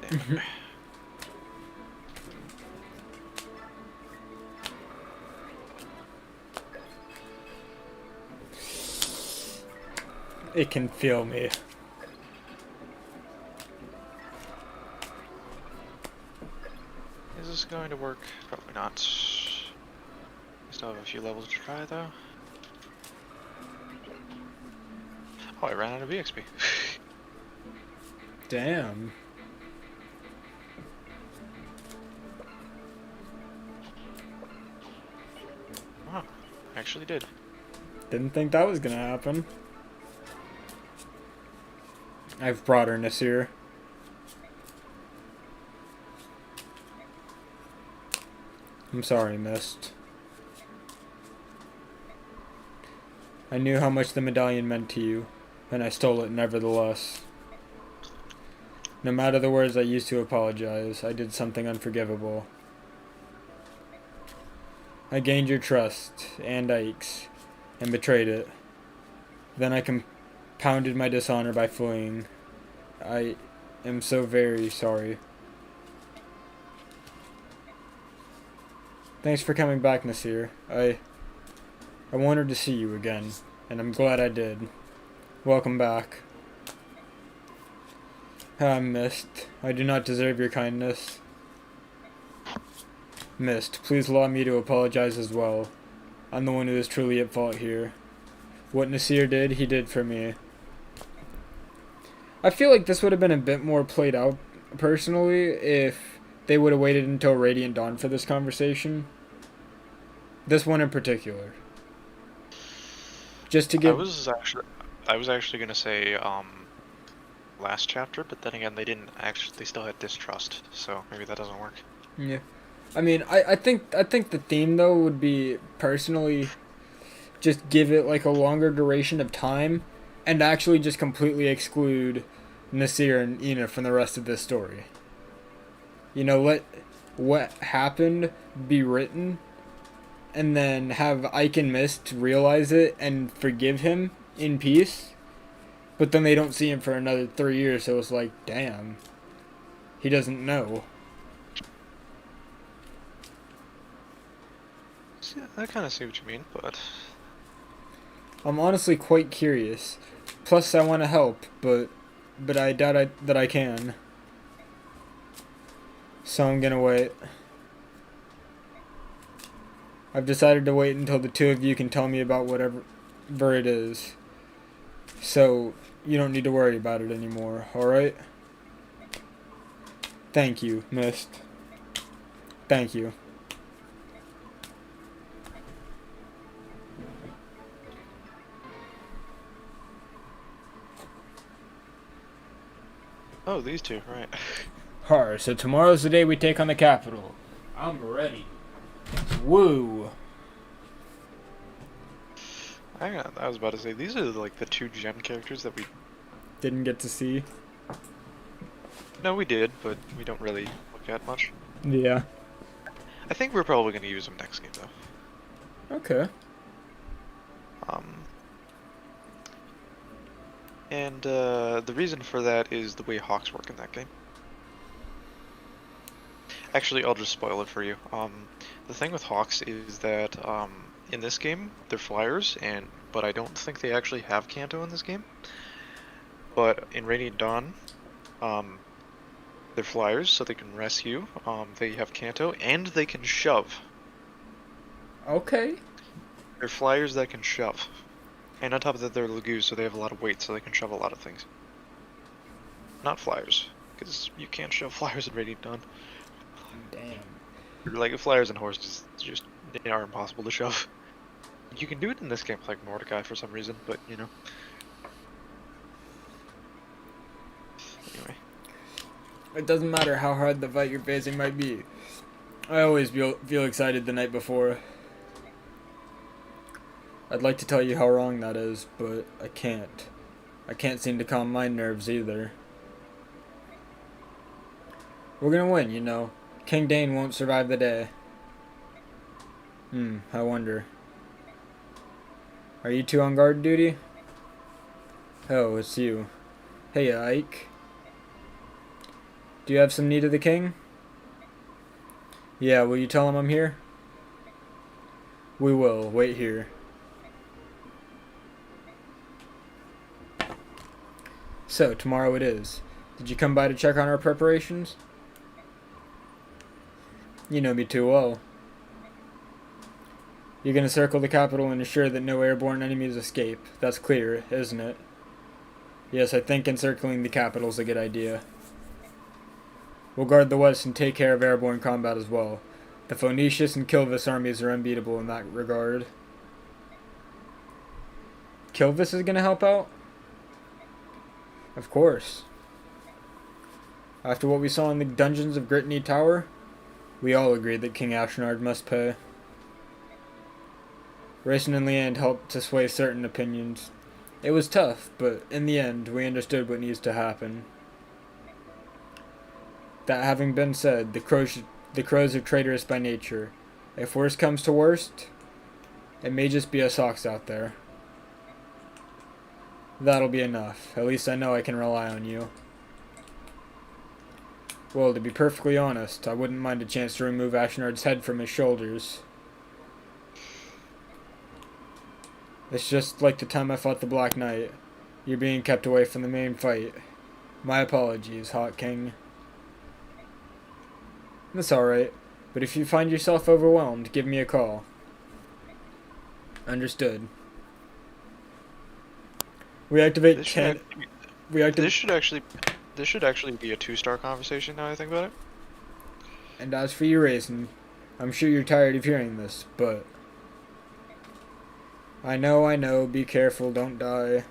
Speaker 2: Damn it.
Speaker 1: It can feel me.
Speaker 2: Is this going to work? Probably not. Still have a few levels to try, though. Oh, I ran out of EXP.
Speaker 1: Damn.
Speaker 2: actually did.
Speaker 1: Didn't think that was gonna happen. I've brought her Nasir. I'm sorry, Mist. I knew how much the medallion meant to you, and I stole it nevertheless. No matter the words I used to apologize, I did something unforgivable. I gained your trust, and Ike's, and betrayed it. Then I compounded my dishonor by fleeing. I am so very sorry. Thanks for coming back, Nasir. I wanted to see you again, and I'm glad I did. Welcome back. Ah, Mist, I do not deserve your kindness. Mist, please allow me to apologize as well. I'm the one who is truly at fault here. What Nasir did, he did for me. I feel like this would have been a bit more played out, personally, if they would have waited until Radiant Dawn for this conversation. This one in particular. Just to give...
Speaker 2: I was actually gonna say, last chapter, but then again, they still had distrust, so maybe that doesn't work.
Speaker 1: Yeah. I mean, I think the theme, though, would be, personally, just give it, like, a longer duration of time, and actually just completely exclude Nasir and Ina from the rest of this story. You know, let what happened be written, and then have Ike and Mist realize it and forgive him in peace, but then they don't see him for another 3 years, so it's like, damn, he doesn't know.
Speaker 2: Yeah, I kind of see what you mean, but...
Speaker 1: I'm honestly quite curious. Plus, I want to help, but I doubt that I can. So I'm gonna wait. I've decided to wait until the two of you can tell me about whatever it is. So, you don't need to worry about it anymore, alright? Thank you, Mist. Thank you.
Speaker 2: Oh, these two, right.
Speaker 1: Har, so tomorrow's the day we take on the capital. I'm ready. Woo!
Speaker 2: I was about to say, these are like the two gem characters that we...
Speaker 1: Didn't get to see.
Speaker 2: No, we did, but we don't really look at much.
Speaker 1: Yeah.
Speaker 2: I think we're probably going to use them next game, though.
Speaker 1: Okay.
Speaker 2: And the reason for that is the way Hawks work in that game. Actually, I'll just spoil it for you. The thing with Hawks is that in this game, they're flyers, but I don't think they actually have Canto in this game. But in Radiant Dawn, they're flyers, so they can rescue. They have Canto, and they can shove.
Speaker 1: Okay.
Speaker 2: They're flyers that can shove. And on top of that, they're Lagoos, so they have a lot of weight, so they can shove a lot of things. Not flyers, because you can't shove flyers in Radiant Dawn.
Speaker 1: Damn.
Speaker 2: Like, flyers and horses just they are impossible to shove. You can do it in this game, like Mordecai, for some reason, but, you know. Anyway.
Speaker 1: It doesn't matter how hard the fight you're facing might be. I always feel excited the night before. I'd like to tell you how wrong that is, but I can't. I can't seem to calm my nerves either. We're gonna win, you know. King Dane won't survive the day. I wonder. Are you two on guard duty? Oh, it's you. Hey, Ike. Do you have some need of the king? Yeah, will you tell him I'm here? We will. Wait here. So, tomorrow it is. Did you come by to check on our preparations? You know me too well. You're gonna circle the capital and ensure that no airborne enemies escape. That's clear, isn't it? Yes, I think encircling the capital's a good idea. We'll guard the west and take care of airborne combat as well. The Phoenicius and Kilvis armies are unbeatable in that regard. Kilvis is gonna help out? Of course. After what we saw in the dungeons of Brittany Tower, we all agreed that King Ashnard must pay. Rayson and Leand helped to sway certain opinions. It was tough, but in the end, we understood what needs to happen. That having been said, the crows are traitorous by nature. If worst comes to worst, it may just be us hawks out there. That'll be enough. At least I know I can rely on you. Well, to be perfectly honest, I wouldn't mind a chance to remove Ashnard's head from his shoulders. It's just like the time I fought the Black Knight. You're being kept away from the main fight. My apologies, Hawk King. That's alright, but if you find yourself overwhelmed, give me a call. Understood. We activate
Speaker 2: This
Speaker 1: 10...
Speaker 2: This should actually be a 2-star conversation now I think about it.
Speaker 1: And as for you, Raisin, I'm sure you're tired of hearing this, but... I know, be careful, don't die.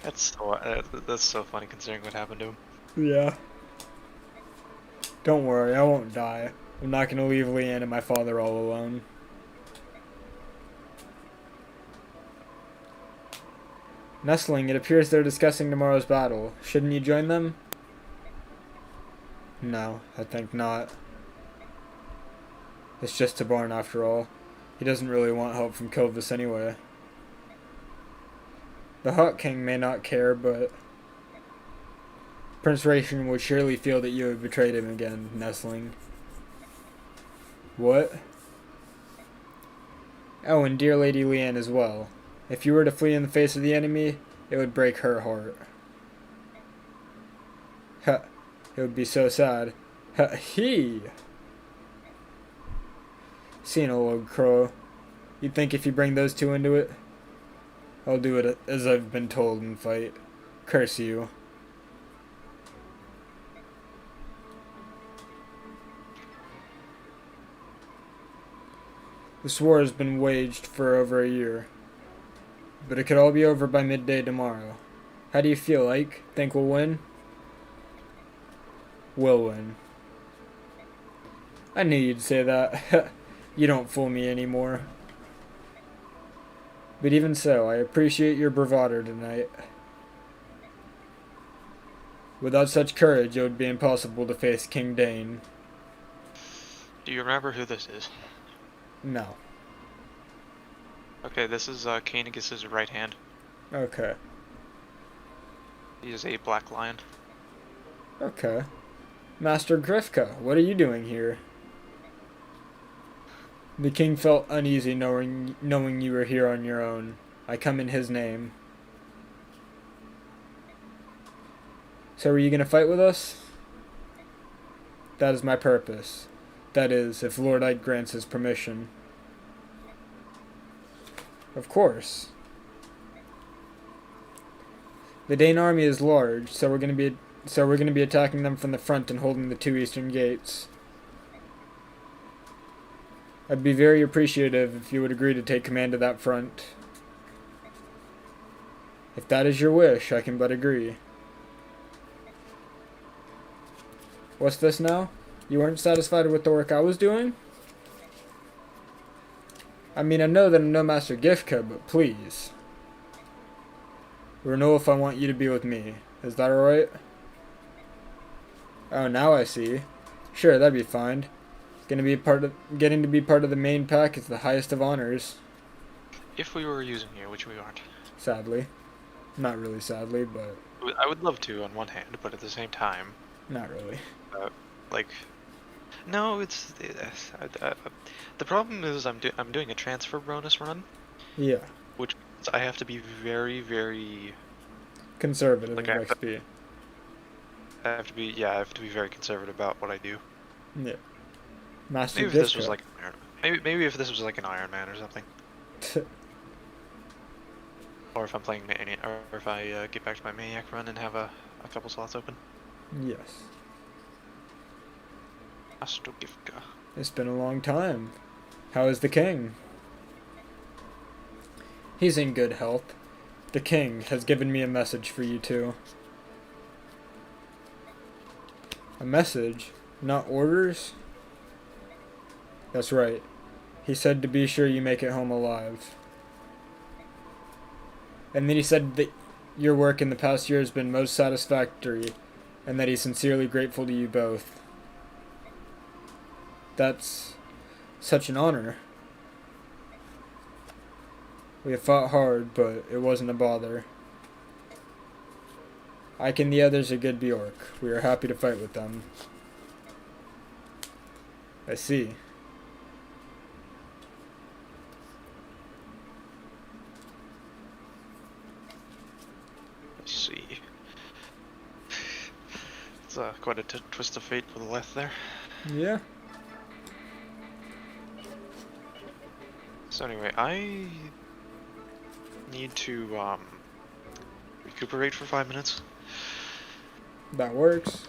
Speaker 2: That's so funny considering what happened to him.
Speaker 1: Yeah. Don't worry, I won't die. I'm not gonna leave Leanne and my father all alone. Nestling, it appears they're discussing tomorrow's battle. Shouldn't you join them? No, I think not. It's just Tabarn after all. He doesn't really want help from Kilvis anyway. The Hawk King may not care, but Prince Rayson would surely feel that you have betrayed him again, Nestling. What? Oh, and dear Lady Leanne as well. If you were to flee in the face of the enemy, it would break her heart. Huh. It would be so sad. Huh. He. Senile old crow. You'd think if you bring those two into it, I'll do it as I've been told and fight. Curse you. This war has been waged for over a year, but it could all be over by midday tomorrow. How do you feel, Ike? Think we'll win? We'll win. I knew you'd say that. You don't fool me anymore. But even so, I appreciate your bravado tonight. Without such courage, it would be impossible to face King Dane.
Speaker 2: Do you remember who this is?
Speaker 1: No.
Speaker 2: Okay, this is Koenig's right hand.
Speaker 1: Okay.
Speaker 2: He is a black lion.
Speaker 1: Okay. Master Grifka, what are you doing here? The king felt uneasy knowing you were here on your own. I come in his name. So are you going to fight with us? That is my purpose. That is, if Lord Ike grants his permission. Of course. The Dane army is large, so we're going to be attacking them from the front and holding the 2 eastern gates. I'd be very appreciative if you would agree to take command of that front. If that is your wish, I can but agree. What's this now? You weren't satisfied with the work I was doing? I mean, I know that I'm no Master Gifka, but please. Renewal, I want you to be with me. Is that alright? Oh, now I see. Sure, that'd be fine. Getting to be part of the main pack is the highest of honors.
Speaker 2: If we were using you, which we aren't.
Speaker 1: Sadly. Not really sadly, but...
Speaker 2: I would love to on one hand, but at the same time...
Speaker 1: Not really.
Speaker 2: No, it's... the problem is I'm doing a transfer bonus run.
Speaker 1: Yeah.
Speaker 2: Which means I have to be very, very...
Speaker 1: Conservative
Speaker 2: like
Speaker 1: with XP.
Speaker 2: I have to be very conservative about what I do.
Speaker 1: Yeah. Master
Speaker 2: Maybe if this was like maybe if this was like an Iron Man or something. Or if I'm playing or if I get back to my Maniac run and have a couple slots open.
Speaker 1: Yes.
Speaker 2: Master Gifka.
Speaker 1: It's been a long time. How is the king? He's in good health. The king has given me a message for you two. A message? Not orders? That's right. He said to be sure you make it home alive. And then he said that your work in the past year has been most satisfactory, and that he's sincerely grateful to you both. That's such an honor. We have fought hard, but it wasn't a bother. Ike and the others are good Bjork. We are happy to fight with them. I see.
Speaker 2: Let's see. It's quite a twist of fate for the left there.
Speaker 1: Yeah.
Speaker 2: So anyway, I need to recuperate for 5 minutes.
Speaker 1: That works.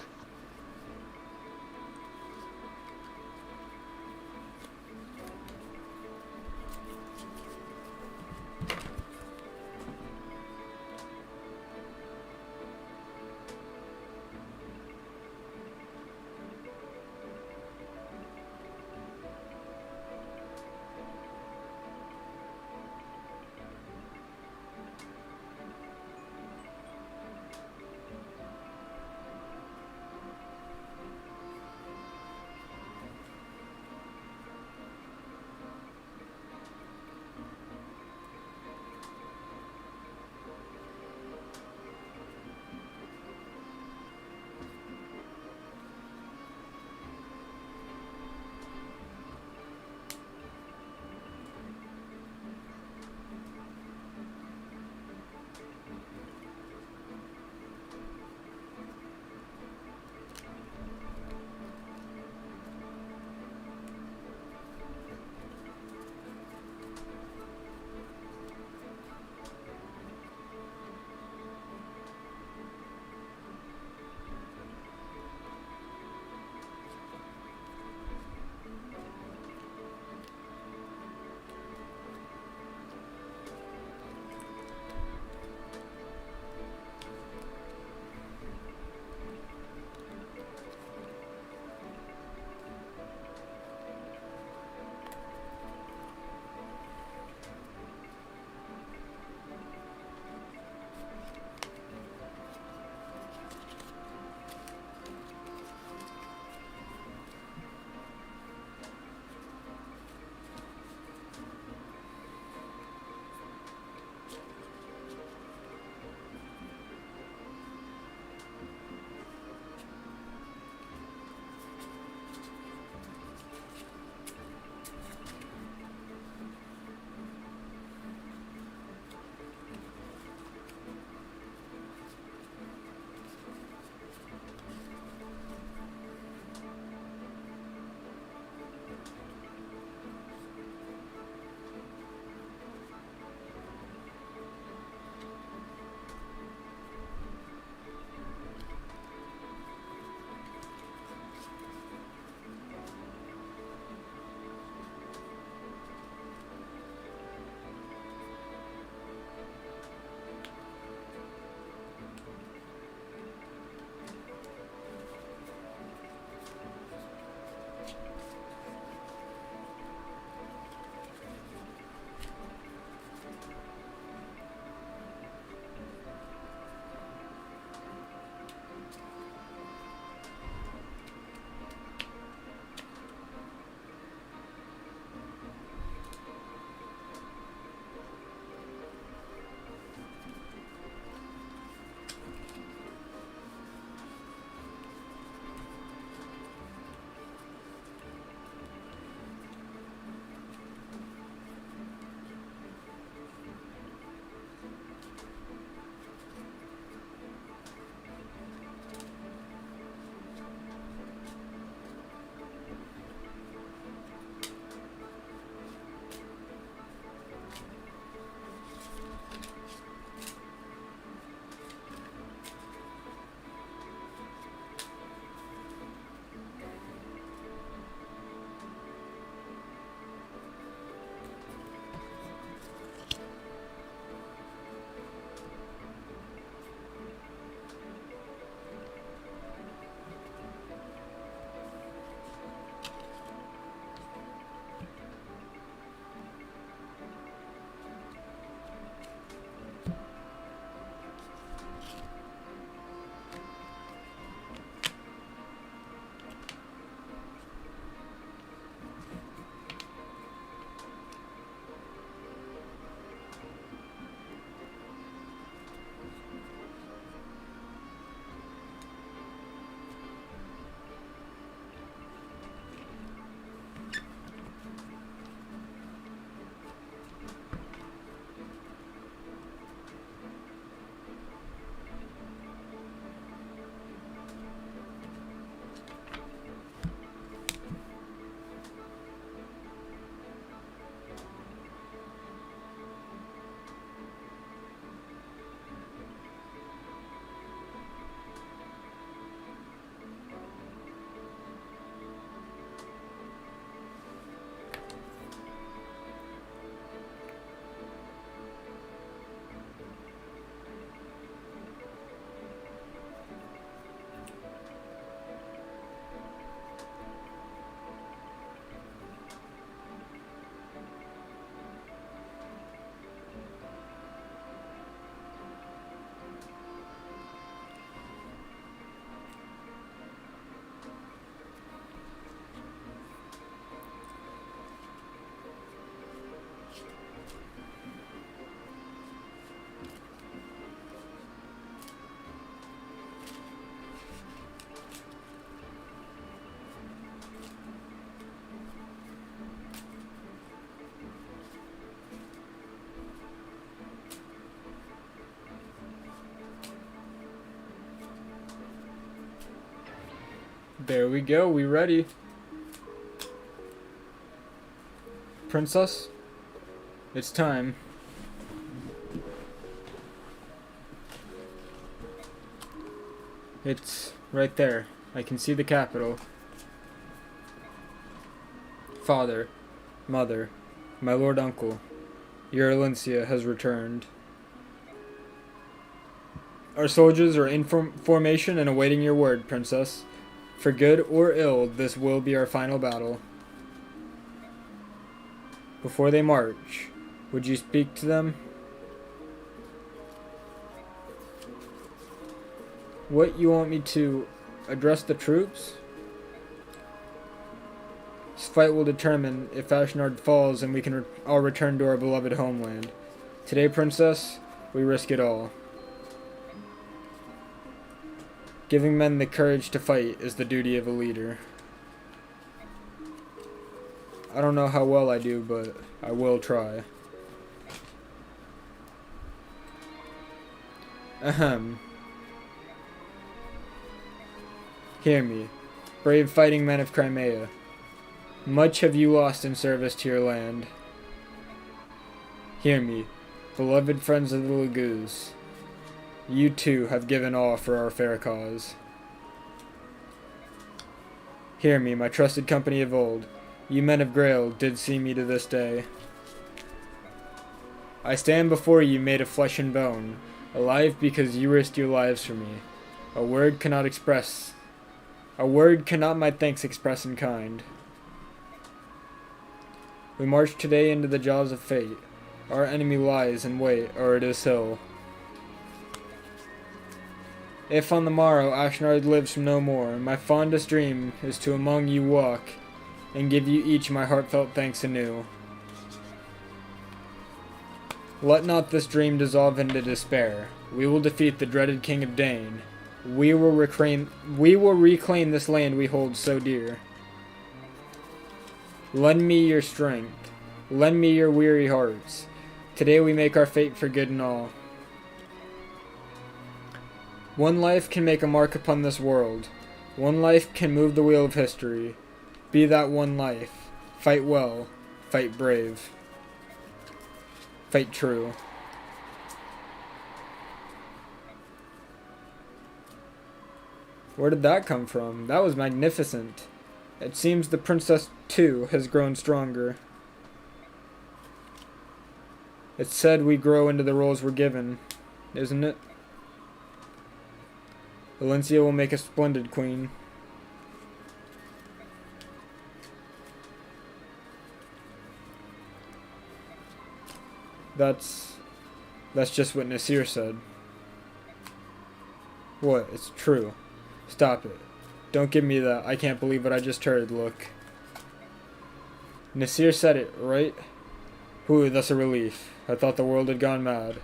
Speaker 1: There we go, we ready. Princess, it's time. It's right there. I can see the capital. Father, mother, my lord uncle, your Alencia has returned. Our soldiers are in formation and awaiting your word, princess. For good or ill, this will be our final battle. Before they march, would you speak to them? What, you want me to address the troops? This fight will determine if Ashnard falls and we can all return to our beloved homeland. Today, princess, we risk it all. Giving men the courage to fight is the duty of a leader. I don't know how well I do, but I will try. Ahem. Hear me, brave fighting men of Crimea. Much have you lost in service to your land. Hear me, beloved friends of the Lagoos. You too have given all for our fair cause. Hear me, my trusted company of old. You men of Grail did see me to this day. I stand before you made of flesh and bone, alive because you risked your lives for me. A word cannot my thanks express in kind. We march today into the jaws of fate. Our enemy lies in wait o'er this hill. If on the morrow Ashnard lives from no more, my fondest dream is to among you walk, and give you each my heartfelt thanks anew. Let not this dream dissolve into despair. We will defeat the dreaded King of Dane. We will reclaim this land we hold so dear. Lend me your strength. Lend me your weary hearts. Today we make our fate for good and all. One life can make a mark upon this world. One life can move the wheel of history. Be that one life. Fight well. Fight brave. Fight true. Where did that come from? That was magnificent. It seems the princess, too, has grown stronger. It's said we grow into the roles we're given, isn't it? Alencia will make a splendid queen. That's just what Nasir said. What? It's true. Stop it. Don't give me that I can't believe what I just heard look. Nasir said it, right? Whew, that's a relief. I thought the world had gone mad.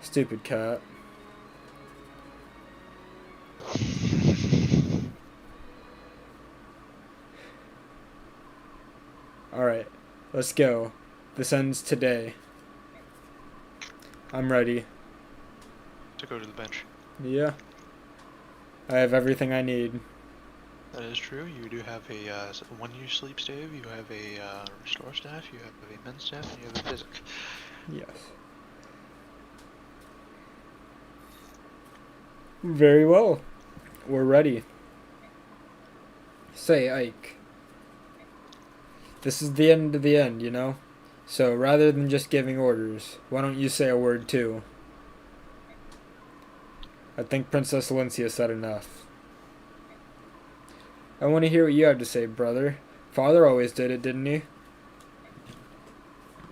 Speaker 1: Stupid cat. Alright, let's go. This ends today. I'm ready.
Speaker 2: To go to the bench.
Speaker 1: Yeah. I have everything I need.
Speaker 2: That is true. You do have a one-use sleep stave, you have a restore staff, you have a mend staff, and you have a physic.
Speaker 1: Yes. Very well. We're ready. Say, Ike. This is the end of the end, you know? So, rather than just giving orders, why don't you say a word too? I think Princess Alencia said enough. I want to hear what you have to say, brother. Father always did it, didn't he?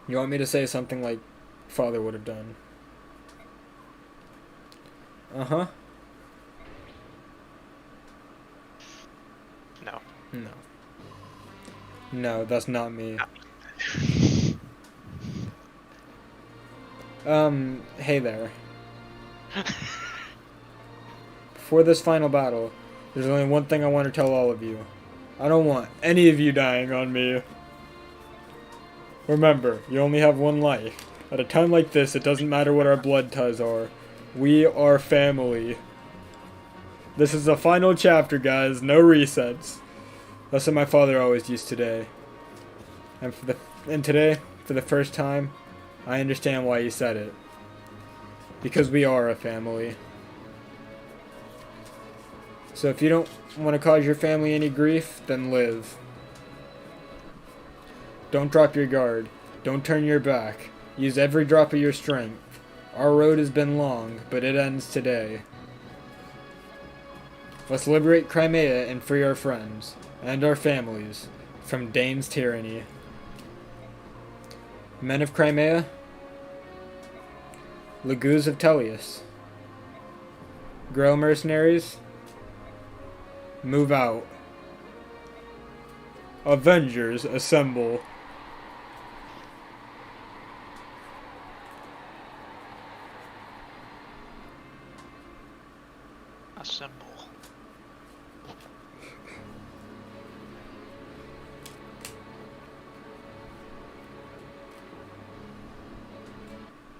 Speaker 1: You want me to say something like Father would have done? Uh-huh.
Speaker 2: No.
Speaker 1: No. No, that's not me. Hey there. Before this final battle, there's only one thing I want to tell all of you. I don't want any of you dying on me. Remember, you only have one life. At a time like this, it doesn't matter what our blood ties are. We are family. This is the final chapter, guys. No resets. That's what my father always used today. And today, for the first time, I understand why he said it. Because we are a family. So if you don't want to cause your family any grief, then live. Don't drop your guard. Don't turn your back. Use every drop of your strength. Our road has been long, but it ends today. Let's liberate Crimea and free our friends, and our families, from Dane's tyranny. Men of Crimea, Lagoos of Tellius, Grail mercenaries, move out. Avengers, assemble.
Speaker 2: Assemble.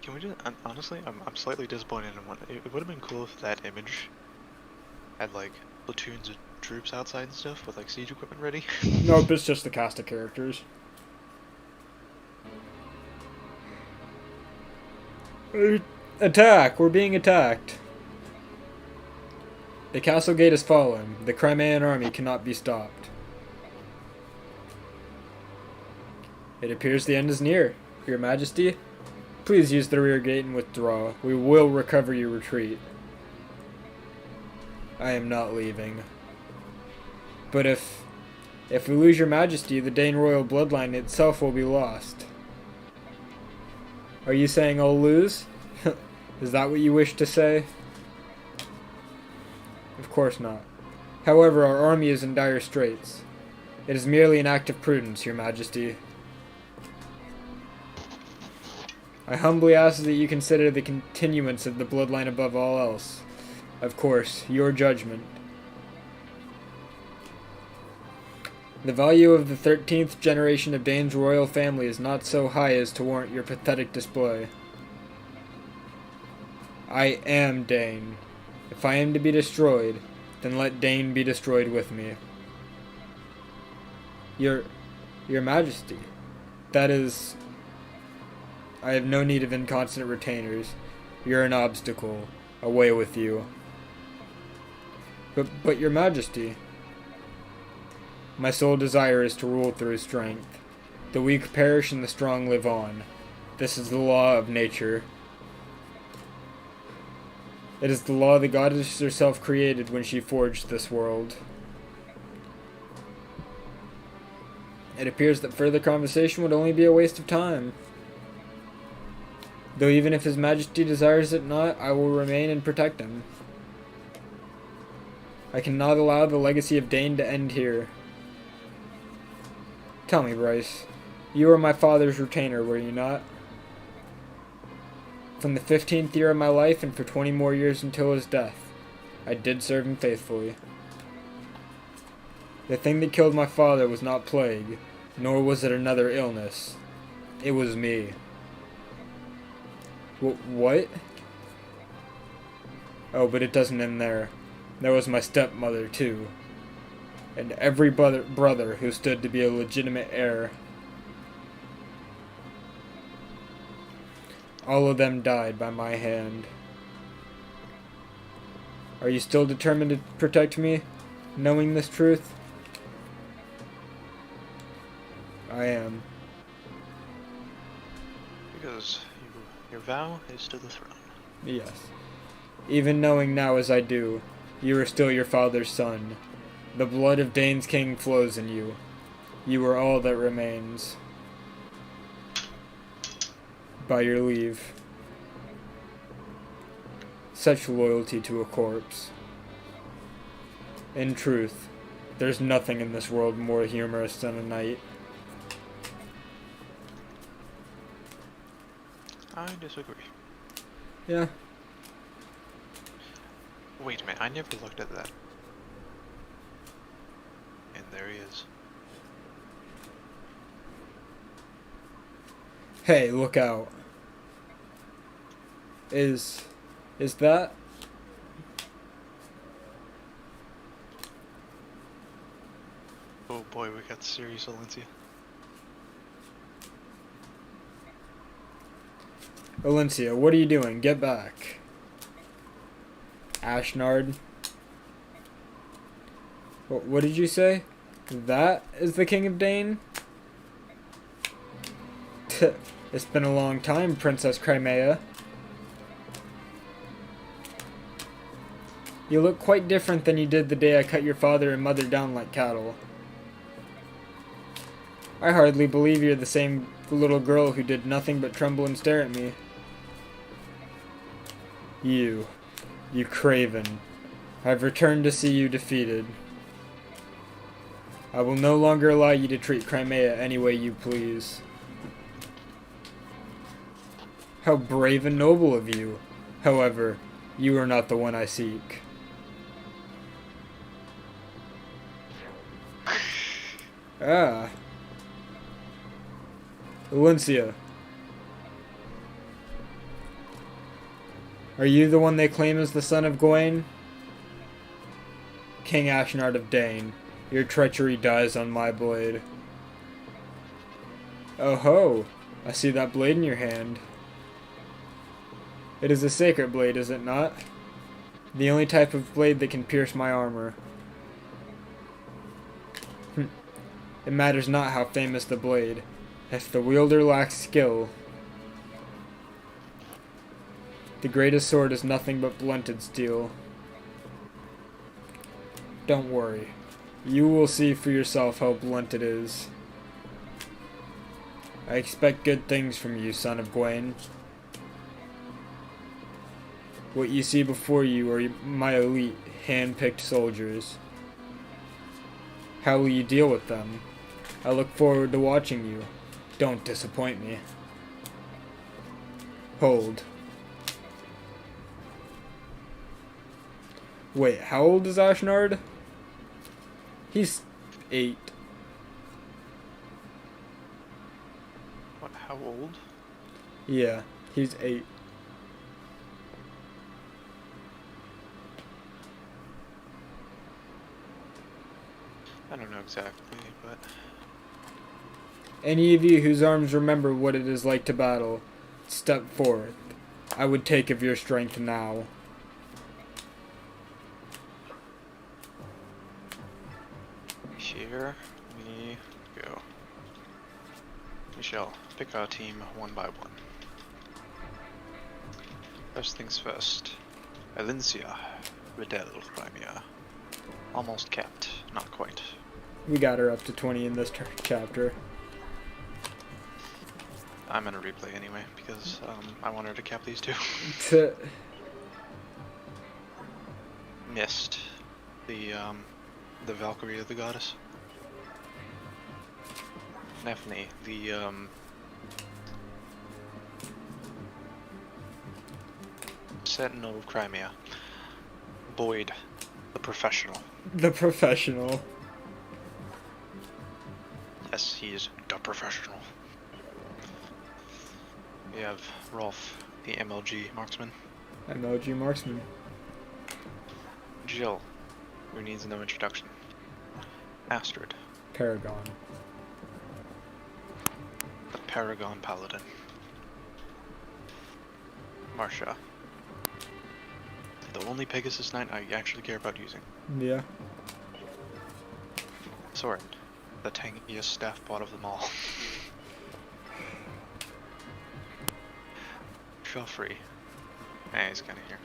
Speaker 2: Can we just, honestly, I'm slightly disappointed in one. It would have been cool if that image had like platoons of troops outside and stuff with like siege equipment ready.
Speaker 1: Nope, it's just the cast of characters. Attack! We're being attacked. The castle gate has fallen. The Crimean army cannot be stopped. It appears the end is near, Your Majesty. Please use the rear gate and withdraw. We will recover your retreat. I am not leaving. But if we lose Your Majesty, the Dane royal bloodline itself will be lost. Are you saying I'll lose? Is that what you wish to say? Of course not. However, our army is in dire straits. It is merely an act of prudence, Your Majesty. I humbly ask that you consider the continuance of the bloodline above all else. Of course, your judgment. The value of the 13th generation of Dane's royal family is not so high as to warrant your pathetic display. I am Dane. If I am to be destroyed, then let Dane be destroyed with me. Your Majesty, that is... I have no need of inconstant retainers. You're an obstacle. Away with you. But Your Majesty, my sole desire is to rule through strength. The weak perish and the strong live on. This is the law of nature. It is the law the goddess herself created when she forged this world. It appears that further conversation would only be a waste of time. Though even if His Majesty desires it not, I will remain and protect him. I cannot allow the legacy of Dane to end here. Tell me, Bryce, you were my father's retainer, were you not? From the 15th year of my life and for 20 more years until his death, I did serve him faithfully. The thing that killed my father was not plague, nor was it another illness. It was me. What? Oh, but it doesn't end there. There was my stepmother, too. And every brother who stood to be a legitimate heir. All of them died by my hand. Are you still determined to protect me, knowing this truth? I am.
Speaker 2: Because your vow is to the throne.
Speaker 1: Yes. Even knowing now as I do, you are still your father's son. The blood of Dane's king flows in you. You are all that remains. By your leave. Such loyalty to a corpse. In truth, there's nothing in this world more humorous than a knight.
Speaker 2: I disagree.
Speaker 1: Yeah.
Speaker 2: Wait a minute, I never looked at that. And there he is.
Speaker 1: Hey, look out. Is that?
Speaker 2: boy, we got serious Valencia.
Speaker 1: Valencia, what are you doing? Get back. Ashnard. What did you say? That is the King of Dane? It's been a long time, Princess Crimea. You look quite different than you did the day I cut your father and mother down like cattle. I hardly believe you're the same little girl who did nothing but tremble and stare at me. You craven. I've returned to see you defeated. I will no longer allow you to treat Crimea any way you please. How brave and noble of you. However, you are not the one I seek. Ah. Valencia. Are you the one they claim as the son of Gawain? King Ashnard of Dane, your treachery dies on my blade. Oh ho! I see that blade in your hand. It is a sacred blade, is it not? The only type of blade that can pierce my armor. It matters not how famous the blade, if the wielder lacks skill. The greatest sword is nothing but blunted steel. Don't worry. You will see for yourself how blunt it is. I expect good things from you, son of Gawain. What you see before you are my elite, hand-picked soldiers. How will you deal with them? I look forward to watching you. Don't disappoint me. Hold. Wait, how old is Ashnard? He's 8.
Speaker 2: What? How old?
Speaker 1: Yeah, he's 8.
Speaker 2: I don't know exactly, but
Speaker 1: Any of you whose arms remember what it is like to battle, step forth. I would take of your strength now.
Speaker 2: here we go. We shall pick our team one by one. First things first. Valencia, Riddell, Crimea. Almost capped, not quite.
Speaker 1: We got her up to 20 in this chapter.
Speaker 2: I'm gonna replay anyway because I want her to cap these two. Missed the Valkyrie of the goddess. Nephne, the Sentinel of Crimea. Boyd, the professional.
Speaker 1: The professional.
Speaker 2: Yes, he is the professional. We have Rolf, the MLG marksman.
Speaker 1: MLG marksman.
Speaker 2: Jill, who needs no introduction. Astrid,
Speaker 1: Paragon.
Speaker 2: the Paragon Paladin. Marcia, the only Pegasus Knight I actually care about using.
Speaker 1: Yeah.
Speaker 2: Soren, the tankiest staff bot of them all. Joffrey, he's kinda here.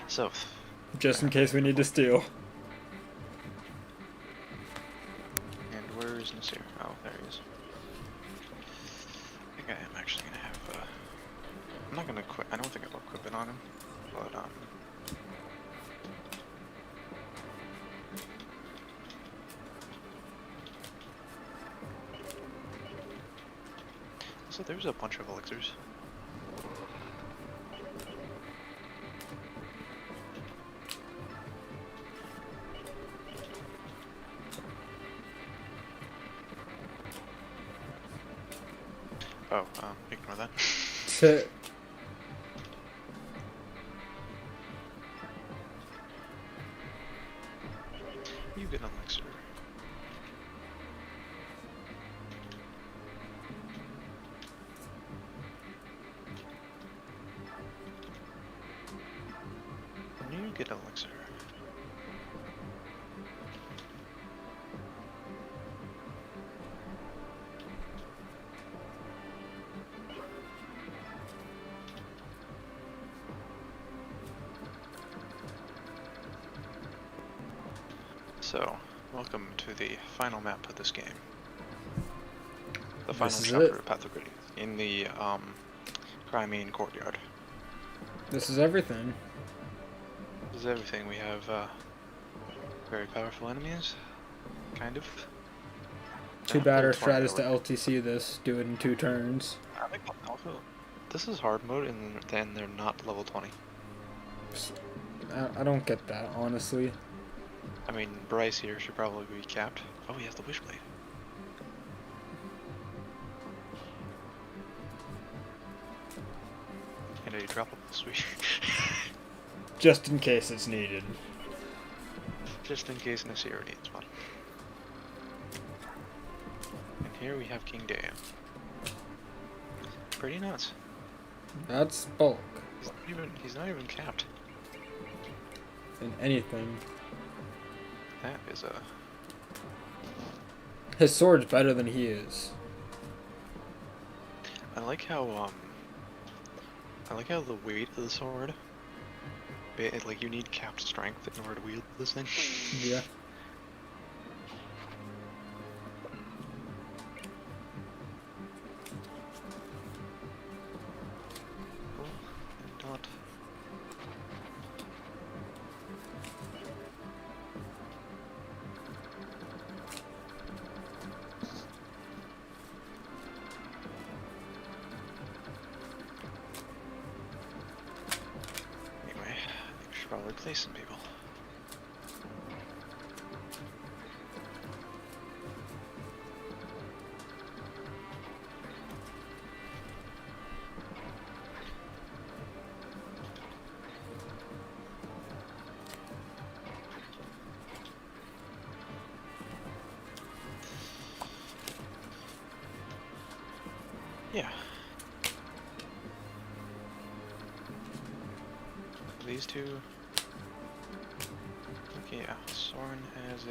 Speaker 2: Soth,
Speaker 1: Just in case we need to steal.
Speaker 2: and where is Nasir? Oh, there he is. I think I am actually gonna have, I'm not gonna quit, I don't think I'll equip it on him, but, so there's a bunch of elixirs. Oh, ignore that. You get an elixir. get elixir. So, welcome to the final map of this game. The final
Speaker 1: This is
Speaker 2: chapter
Speaker 1: it.
Speaker 2: of Path of Radiance in the Crimean courtyard.
Speaker 1: This is everything.
Speaker 2: This is everything. We have very powerful enemies, kind of.
Speaker 1: Too
Speaker 2: Yeah,
Speaker 1: bad our
Speaker 2: level 20
Speaker 1: strat is to
Speaker 2: really.
Speaker 1: LTC this, do it in 2 turns.
Speaker 2: I think also, this is hard mode, and then they're not level 20.
Speaker 1: I don't get that, honestly.
Speaker 2: I mean, Bryce here should probably be capped. Oh, he has the Wishblade. And a droppable sweet.
Speaker 1: Just in case it's needed.
Speaker 2: Just in case Nasir needs one. And here we have King Dan. Pretty nuts.
Speaker 1: That's bulk.
Speaker 2: He's not even capped.
Speaker 1: In anything.
Speaker 2: That is a...
Speaker 1: His sword's better than he is.
Speaker 2: I like how the weight of the sword, like you need capped strength in order to wield this thing.
Speaker 1: Yeah.
Speaker 2: Cool. And not. Anyway, I think we should probably play some people. Yeah. These two. Okay, yeah. Soren has a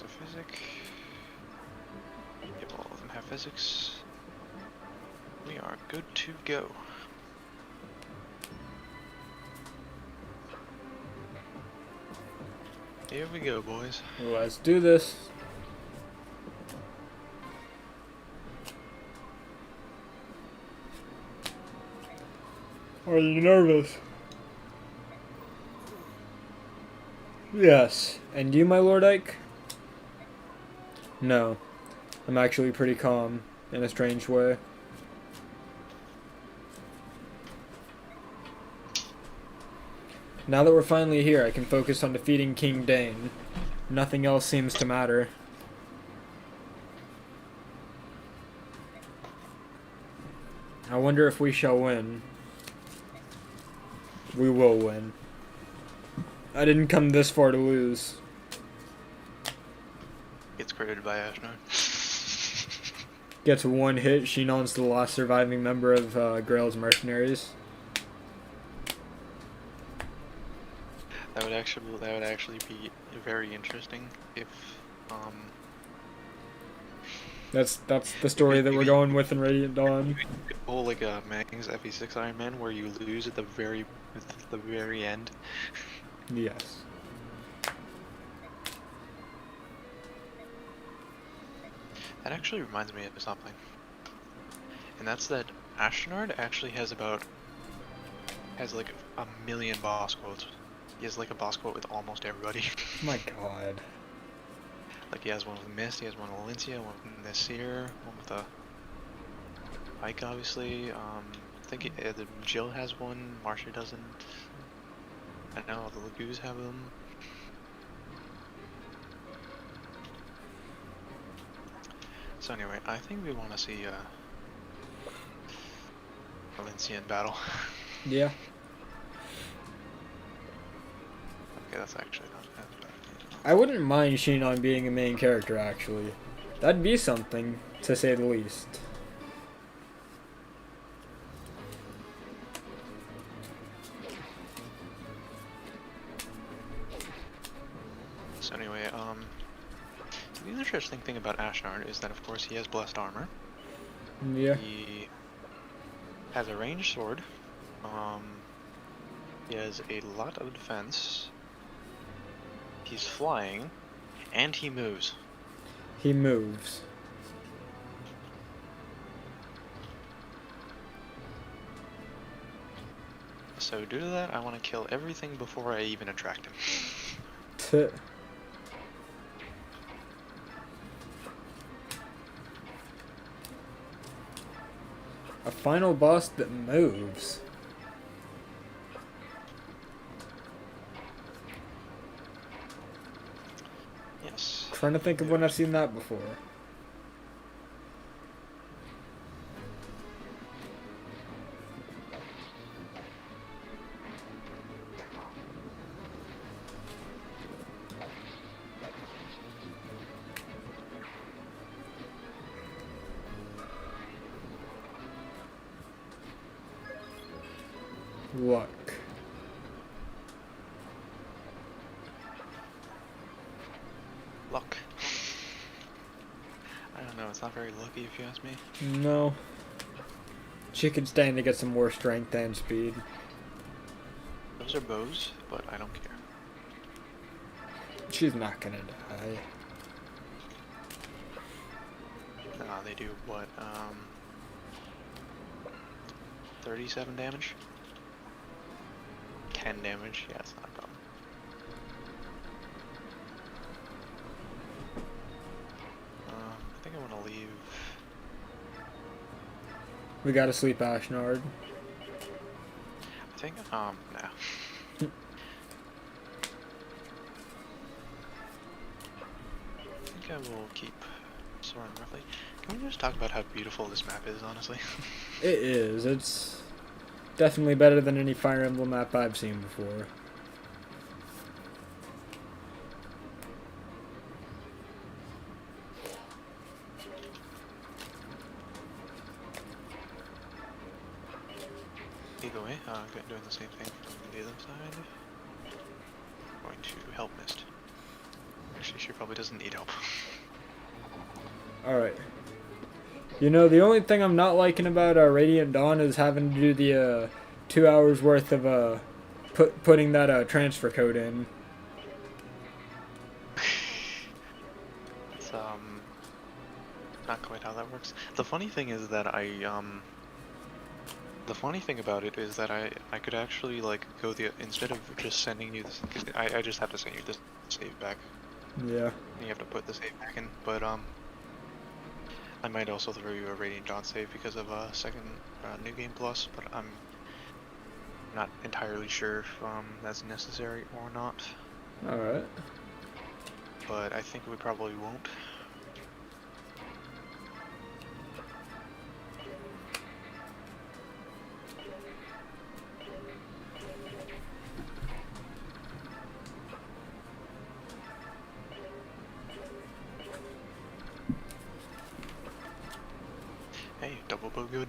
Speaker 2: physic. Yep, all of them have physics. We are good to go. Here we go, boys.
Speaker 1: Let's do this. Are you nervous? Yes. And you, my Lord Ike? No. I'm actually pretty calm, in a strange way. Now that we're finally here, I can focus on defeating King Dane. Nothing else seems to matter. I wonder if we shall win. We will win. I didn't come this far to lose.
Speaker 2: Gets created by Ashnod.
Speaker 1: Gets one hit, Shinon's the last surviving member of Grail's mercenaries.
Speaker 2: That would actually be very interesting if
Speaker 1: That's the story that we're going with in Radiant Dawn.
Speaker 2: you could pull like a Mang's FE6 Iron Man where you lose at the very end.
Speaker 1: Yes.
Speaker 2: That actually reminds me of something. And that's that Ashnard actually has like a million boss quotes. He has like a boss quote with almost everybody.
Speaker 1: My god.
Speaker 2: Like he has one with Mist, he has one with Valencia, one with Nasir, one with Ike obviously. I think the Jill has one, Marcia doesn't. I know the Lagoos have them. So anyway, I think we want to see Valencia in battle.
Speaker 1: Yeah.
Speaker 2: Okay, that's actually not as bad.
Speaker 1: I wouldn't mind Shinon being a main character, actually. That'd be something, to say the least.
Speaker 2: anyway, the interesting thing about Ashnard is that, of course, he has blessed armor.
Speaker 1: Yeah.
Speaker 2: He has a ranged sword. He has a lot of defense. He's flying, and he moves.
Speaker 1: He moves.
Speaker 2: So due to that, I want to kill everything before I even attract him.
Speaker 1: A final boss that moves.
Speaker 2: Yes.
Speaker 1: Trying to think of when I've seen that before. Luck.
Speaker 2: Luck. I don't know, it's not very lucky if you ask me.
Speaker 1: No. Chicken's starting to get some more strength and speed.
Speaker 2: Those are bows, but I don't care.
Speaker 1: She's not gonna die.
Speaker 2: They do, what, 37 damage? 10 damage? Yeah, it's not a problem. I think I want to leave...
Speaker 1: We gotta sleep Ashnard.
Speaker 2: I think, nah. I think I will keep Soren roughly. Can we just talk about how beautiful this map is, honestly?
Speaker 1: It is. It's definitely better than any Fire Emblem map I've seen before.
Speaker 2: Either way, doing the same thing from the other side. Going to help Mist. Actually, she probably doesn't need help.
Speaker 1: Alright. You know, the only thing I'm not liking about Radiant Dawn is having to do the 2 hours worth of putting that transfer code in.
Speaker 2: It's not quite how that works. The funny thing is that the funny thing about it is that I could actually like go instead of just sending you this, cause I just have to send you this save back.
Speaker 1: Yeah.
Speaker 2: You have to put the save back in, but I might also throw you a Radiant Dawn save because of a second New Game Plus, but I'm not entirely sure if that's necessary or not.
Speaker 1: Alright.
Speaker 2: But I think we probably won't. Hey, double bow good.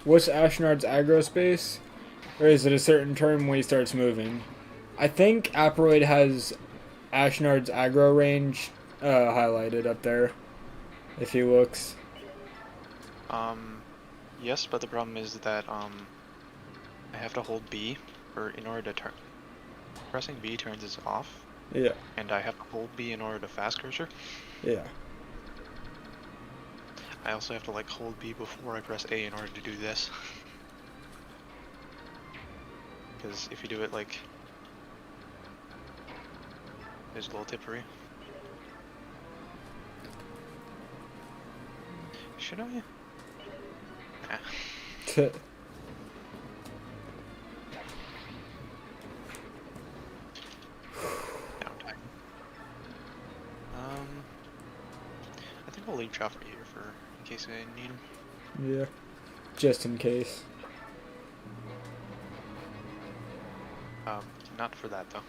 Speaker 1: What's Ashnard's aggro space? Or is it a certain term when he starts moving? I think Aproid has Ashnard's aggro range highlighted up there. If he looks.
Speaker 2: Yes, but the problem is that I have to hold B, or in order to turn. Pressing B turns it off.
Speaker 1: Yeah.
Speaker 2: And I have to hold B in order to fast cursor.
Speaker 1: Yeah.
Speaker 2: I also have to like hold B before I press A in order to do this. Because if you do it like... There's a little tip for you. Should I? Nah. Downtime. I think I'll leave Chopper here for in case I need him.
Speaker 1: Yeah. Just in case.
Speaker 2: Not for that though.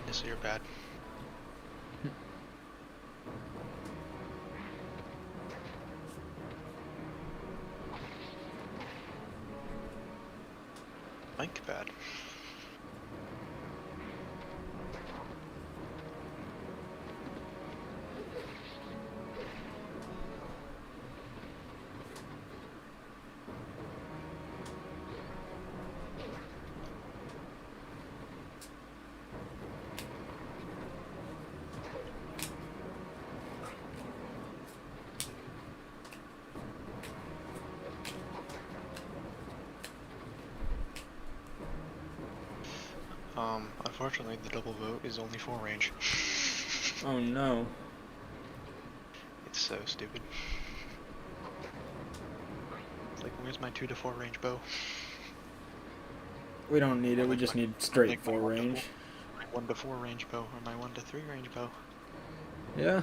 Speaker 2: Yes, you're bad. Think bad. Unfortunately, the double vote is only 4 range.
Speaker 1: Oh no.
Speaker 2: It's so stupid. It's like, where's my 2 to 4 range bow?
Speaker 1: We don't need it, we
Speaker 2: Like
Speaker 1: just
Speaker 2: my-
Speaker 1: need straight
Speaker 2: like my
Speaker 1: 4
Speaker 2: 1 to
Speaker 1: range.
Speaker 2: My 1 to 4 range bow, or my 1 to 3 range bow.
Speaker 1: Yeah.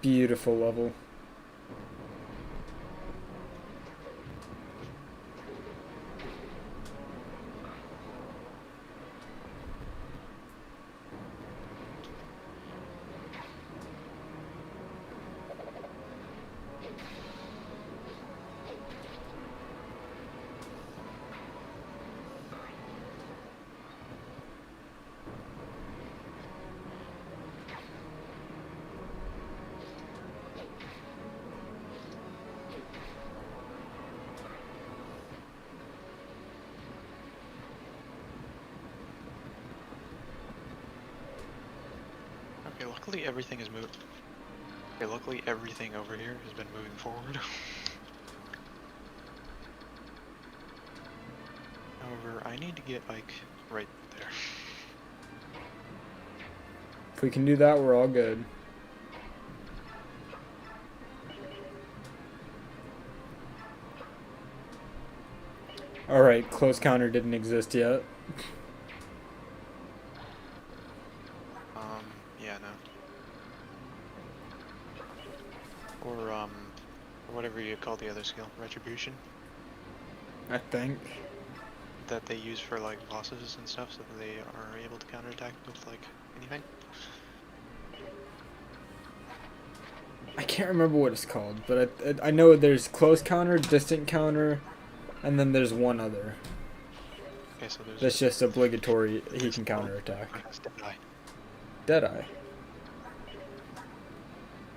Speaker 1: Beautiful level.
Speaker 2: Okay, luckily everything is moving. Okay, luckily everything over here has been moving forward. However, I need to get Ike right there.
Speaker 1: If we can do that, we're all good. Alright, close counter didn't exist yet.
Speaker 2: Yeah, no. Or whatever you call the other skill, retribution,
Speaker 1: I think.
Speaker 2: that they use for like bosses and stuff, so that they are able to counterattack with like anything.
Speaker 1: I can't remember what it's called, but I know there's close counter, distant counter, and then there's one other.
Speaker 2: Okay, so there's
Speaker 1: That's just obligatory. He can counterattack.
Speaker 2: That's Deadeye.
Speaker 1: Deadeye.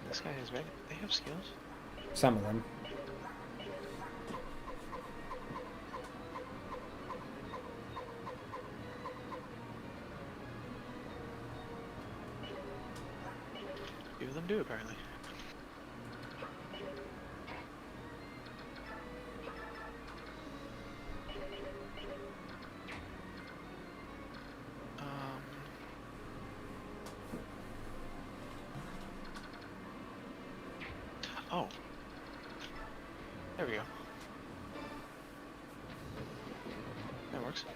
Speaker 2: This guy is very. They have skills.
Speaker 1: Some of them.
Speaker 2: Few of them do apparently. Oh. There we go. That works.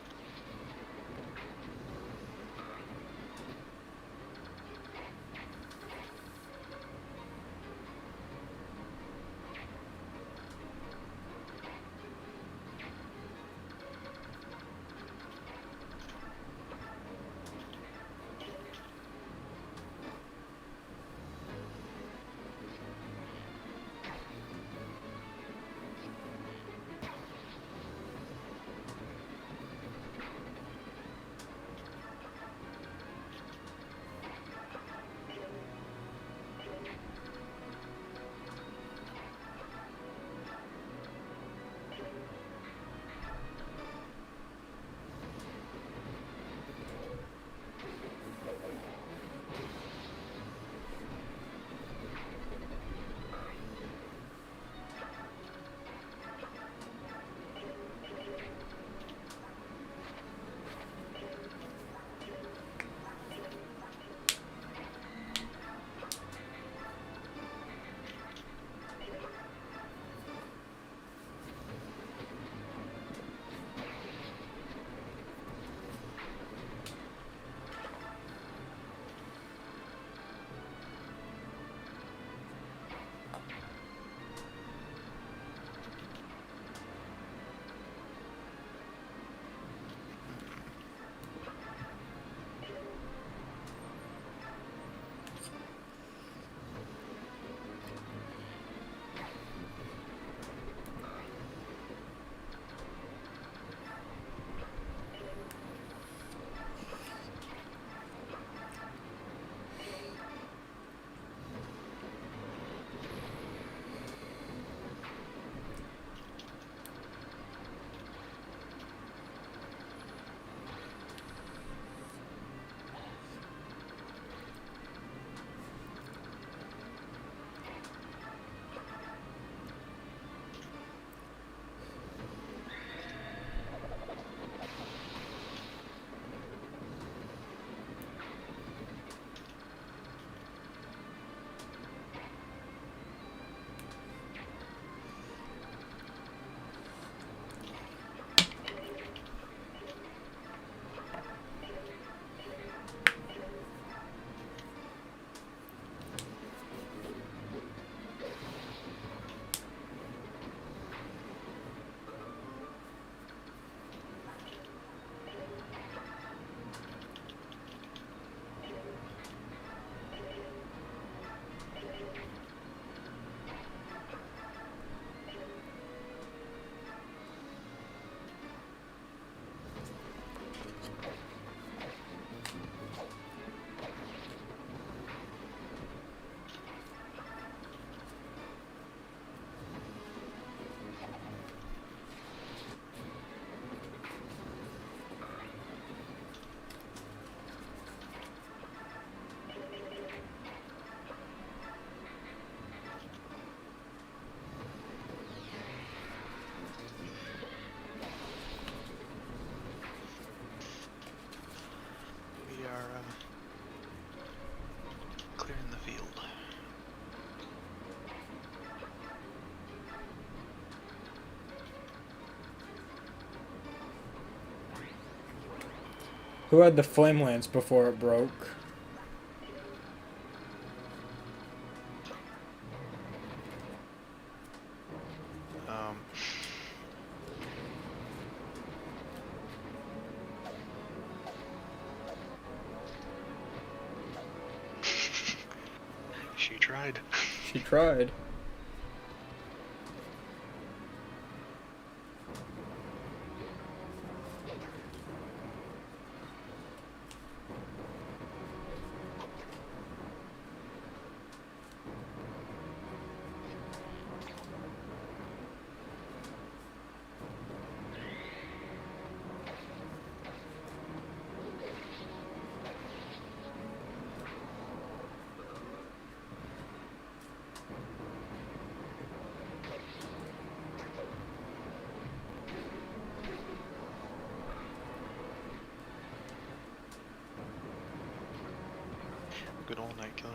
Speaker 1: Who had the flame lance before it broke?
Speaker 2: Um. She tried.
Speaker 1: She tried.
Speaker 2: Good old night killer.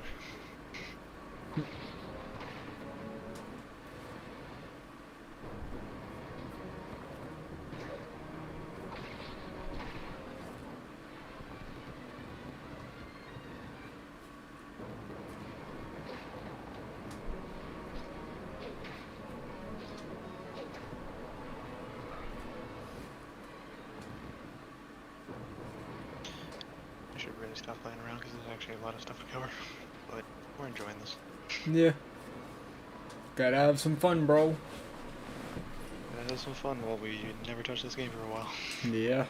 Speaker 2: I should really stop playing around because there's actually a lot of stuff to cover. But we're enjoying this.
Speaker 1: Yeah. Gotta have some fun, bro.
Speaker 2: That was some fun while we never touched this game for a while.
Speaker 1: Yeah.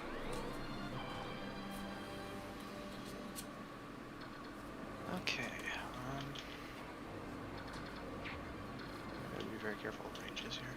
Speaker 2: Okay. Gotta be very careful of ranges here.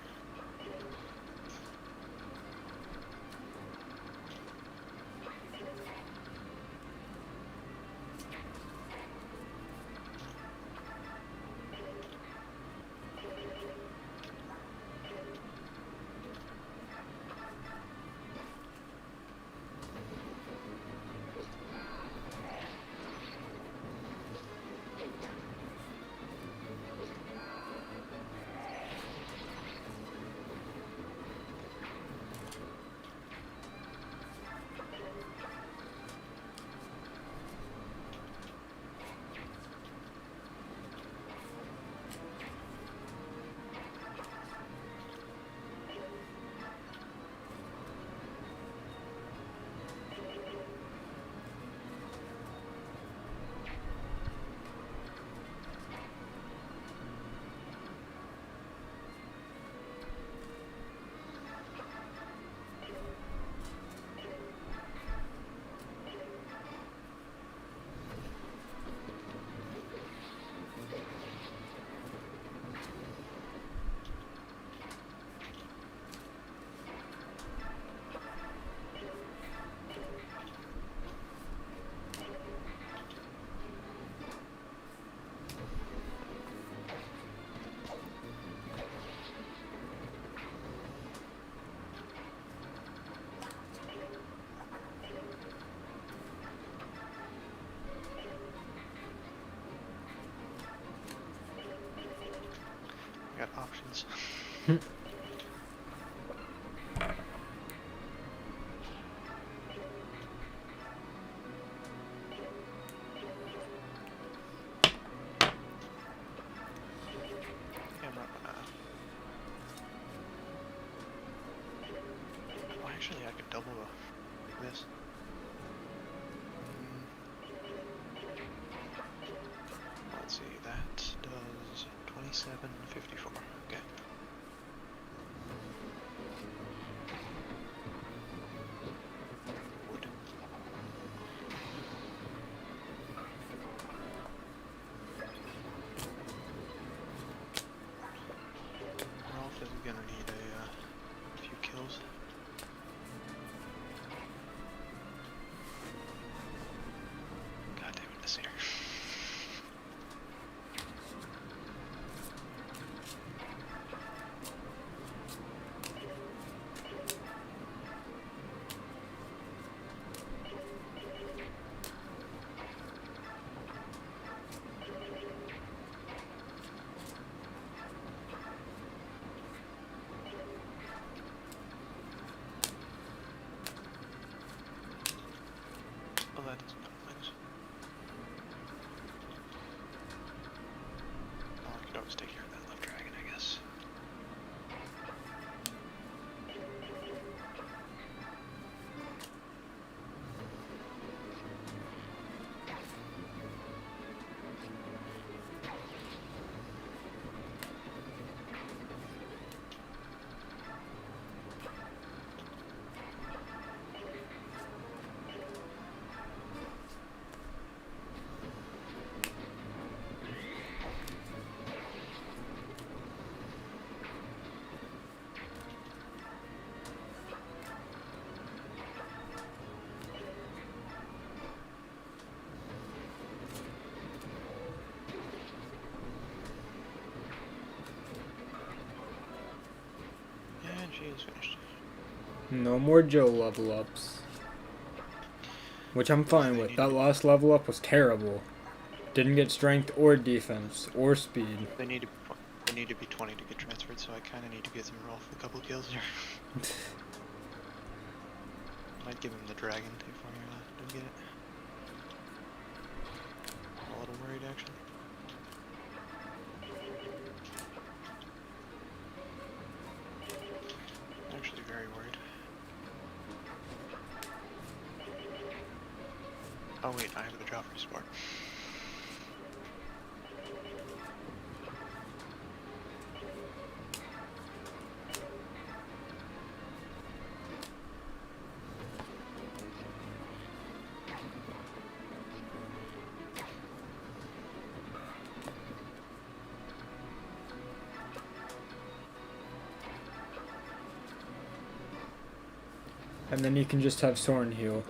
Speaker 2: I got options. Oh, actually, I could double this. Let's see, that does 27.54. Okay. Wood. Ralph is gonna need a few kills. God damn it, this here. that doesn't matter. Oh, I could always take care of that left dragon, I guess. And she is finished.
Speaker 1: No more Joe level ups. Which I'm fine with. That last level up was terrible. Didn't get strength or defense or speed.
Speaker 2: They need to be 20 to get transferred, so I kind of need to get some roll for a couple kills here. Might give him the dragon too for me to get it. I'm a little worried actually. Actually very worried. Oh wait, I have the Joffrey support.
Speaker 1: And then you can just have Soren heal.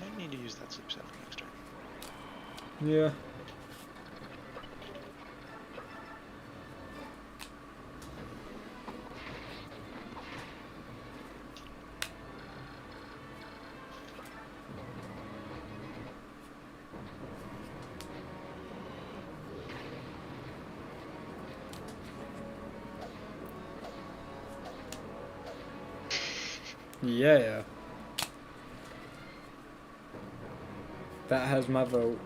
Speaker 2: I need to use that sleep set for next turn.
Speaker 1: Yeah. Yeah. That has my vote.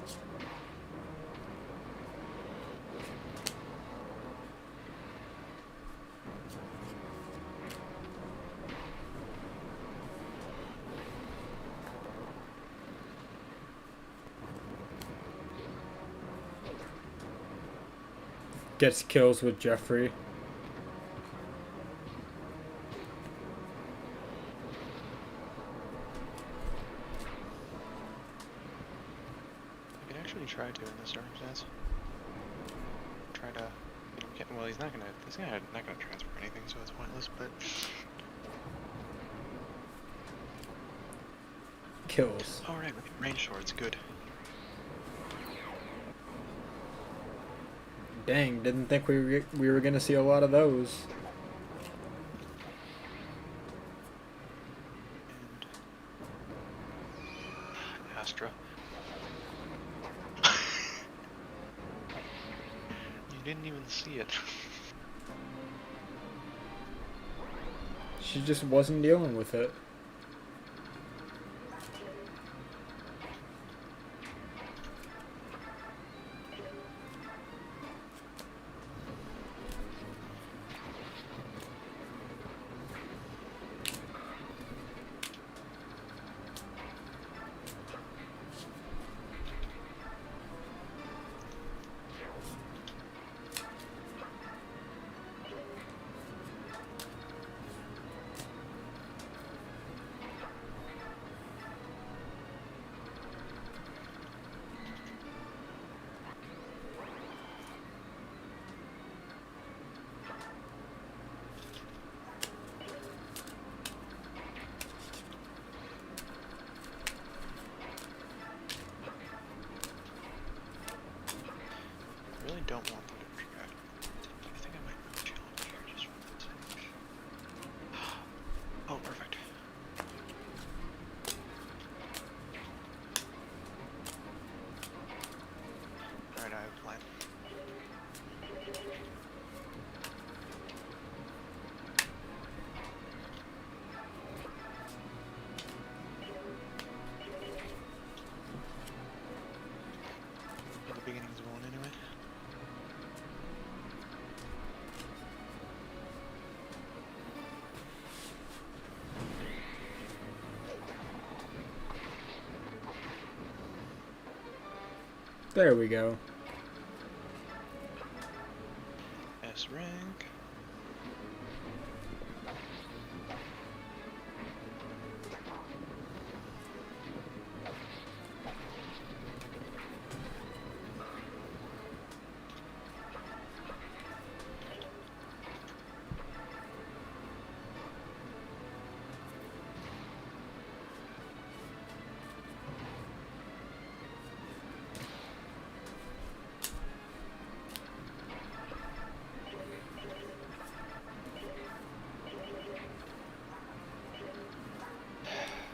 Speaker 1: Gets kills with Jeffrey.
Speaker 2: I could actually try to in this circumstance. Try to get, well, he's not gonna transfer anything, so it's pointless, but
Speaker 1: Kills.
Speaker 2: alright, range swords, good.
Speaker 1: Dang, didn't think we were gonna see a lot of those.
Speaker 2: And Astra. You didn't even see it.
Speaker 1: She just wasn't dealing with it. There we go.
Speaker 2: S rank.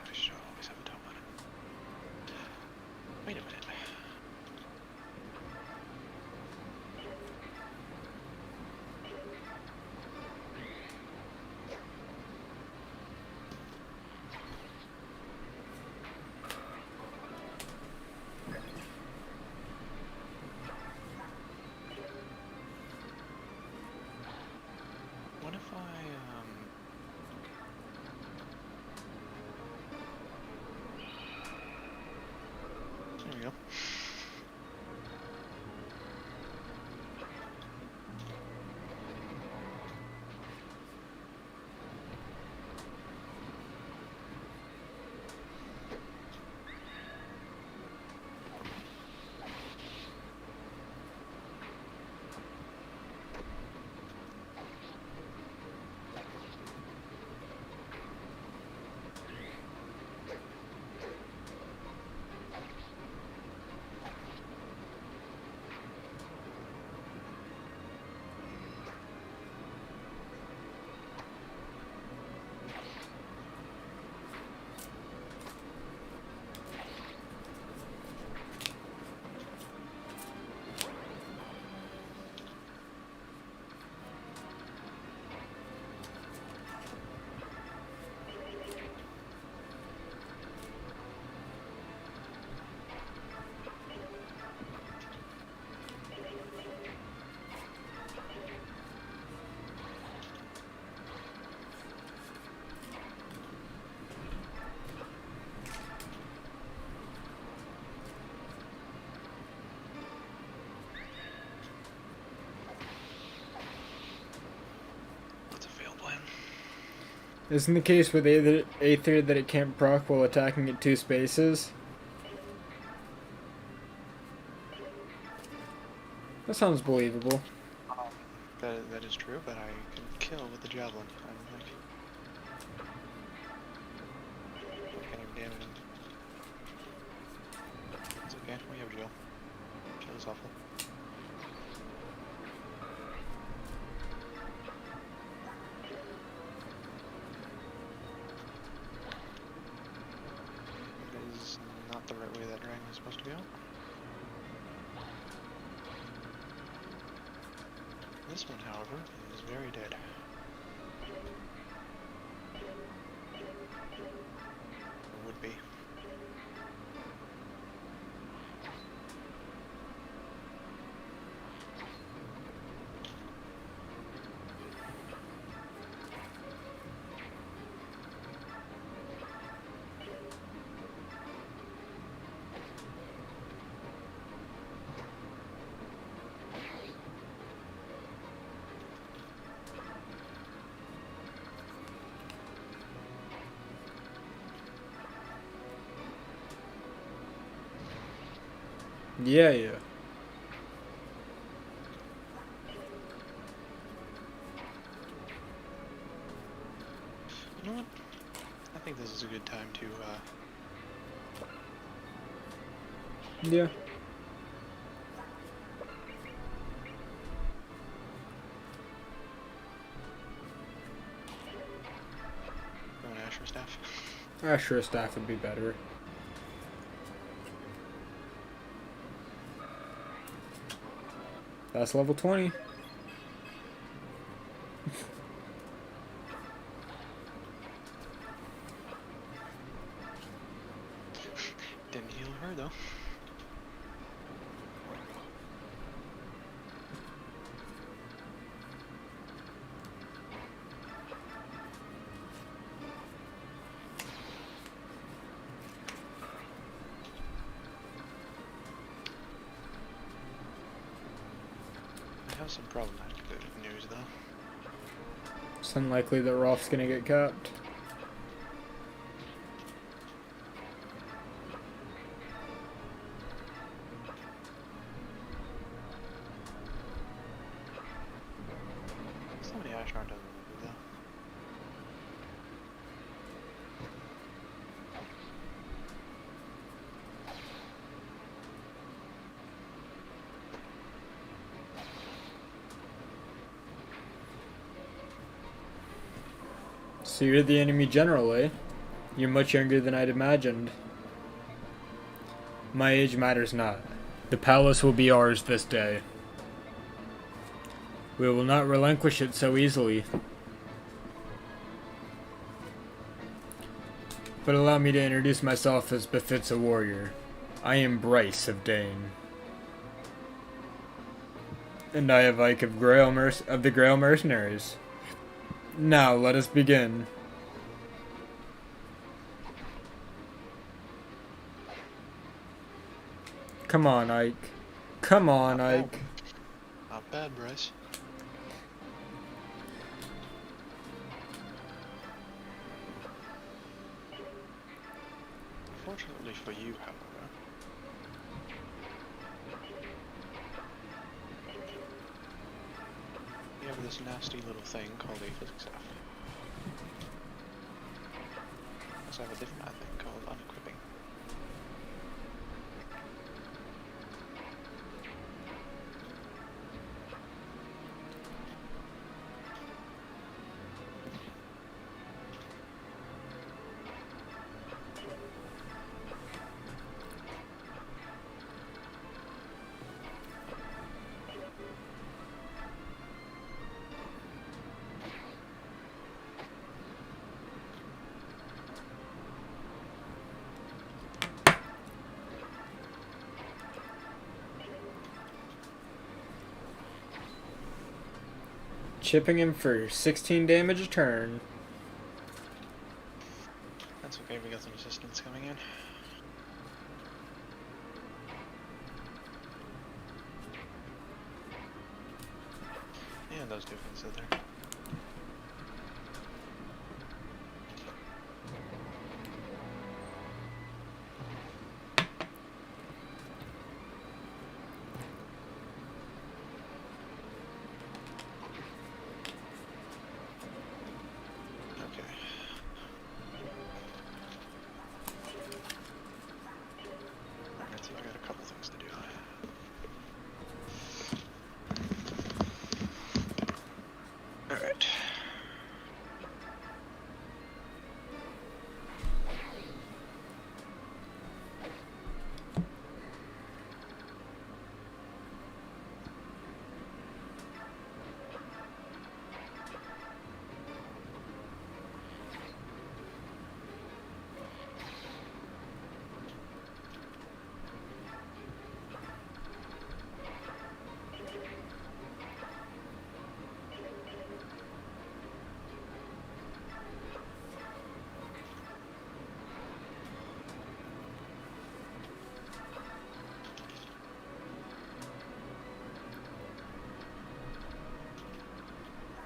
Speaker 2: I should always have a top on it. Wait a minute. What if there we go. That's a failed plan.
Speaker 1: Isn't the case with Aether that it can't proc while attacking at 2 spaces? That sounds believable.
Speaker 2: That is true, but I can kill with the javelin. I don't think. What kind of damage? It's okay. We have Jill. Jill is awful. That is not the right way that dragon is supposed to go. This one, however, is very dead. Or would be.
Speaker 1: Yeah.
Speaker 2: You know what? I think this is a good time to,
Speaker 1: Yeah.
Speaker 2: go an Asher Staff.
Speaker 1: Asher Staff would be better. That's level 20.
Speaker 2: Didn't heal her, though. Some problematic news, though.
Speaker 1: It's unlikely that Rolf's gonna get capped.
Speaker 2: Somebody Ashnar doesn't do that.
Speaker 1: So you're the enemy general, eh? You're much younger than I'd imagined. My age matters not. The palace will be ours this day. We will not relinquish it so easily. But allow me to introduce myself as befits a warrior. I am Bryce of Dane. And I have Ike of the Grail Mercenaries. Now let us begin. Come on, Ike. Come on,
Speaker 2: Not bad.
Speaker 1: Ike.
Speaker 2: Not bad, Bryce. Fortunately for you, however, you have this nasty little thing called a physics F. I also have a different thing called unequipping.
Speaker 1: Chipping him for 16 damage a turn.
Speaker 2: That's okay, we got some assistance coming in. And those two can sit there. Okay. Alright, so I got a couple things to do. Alright.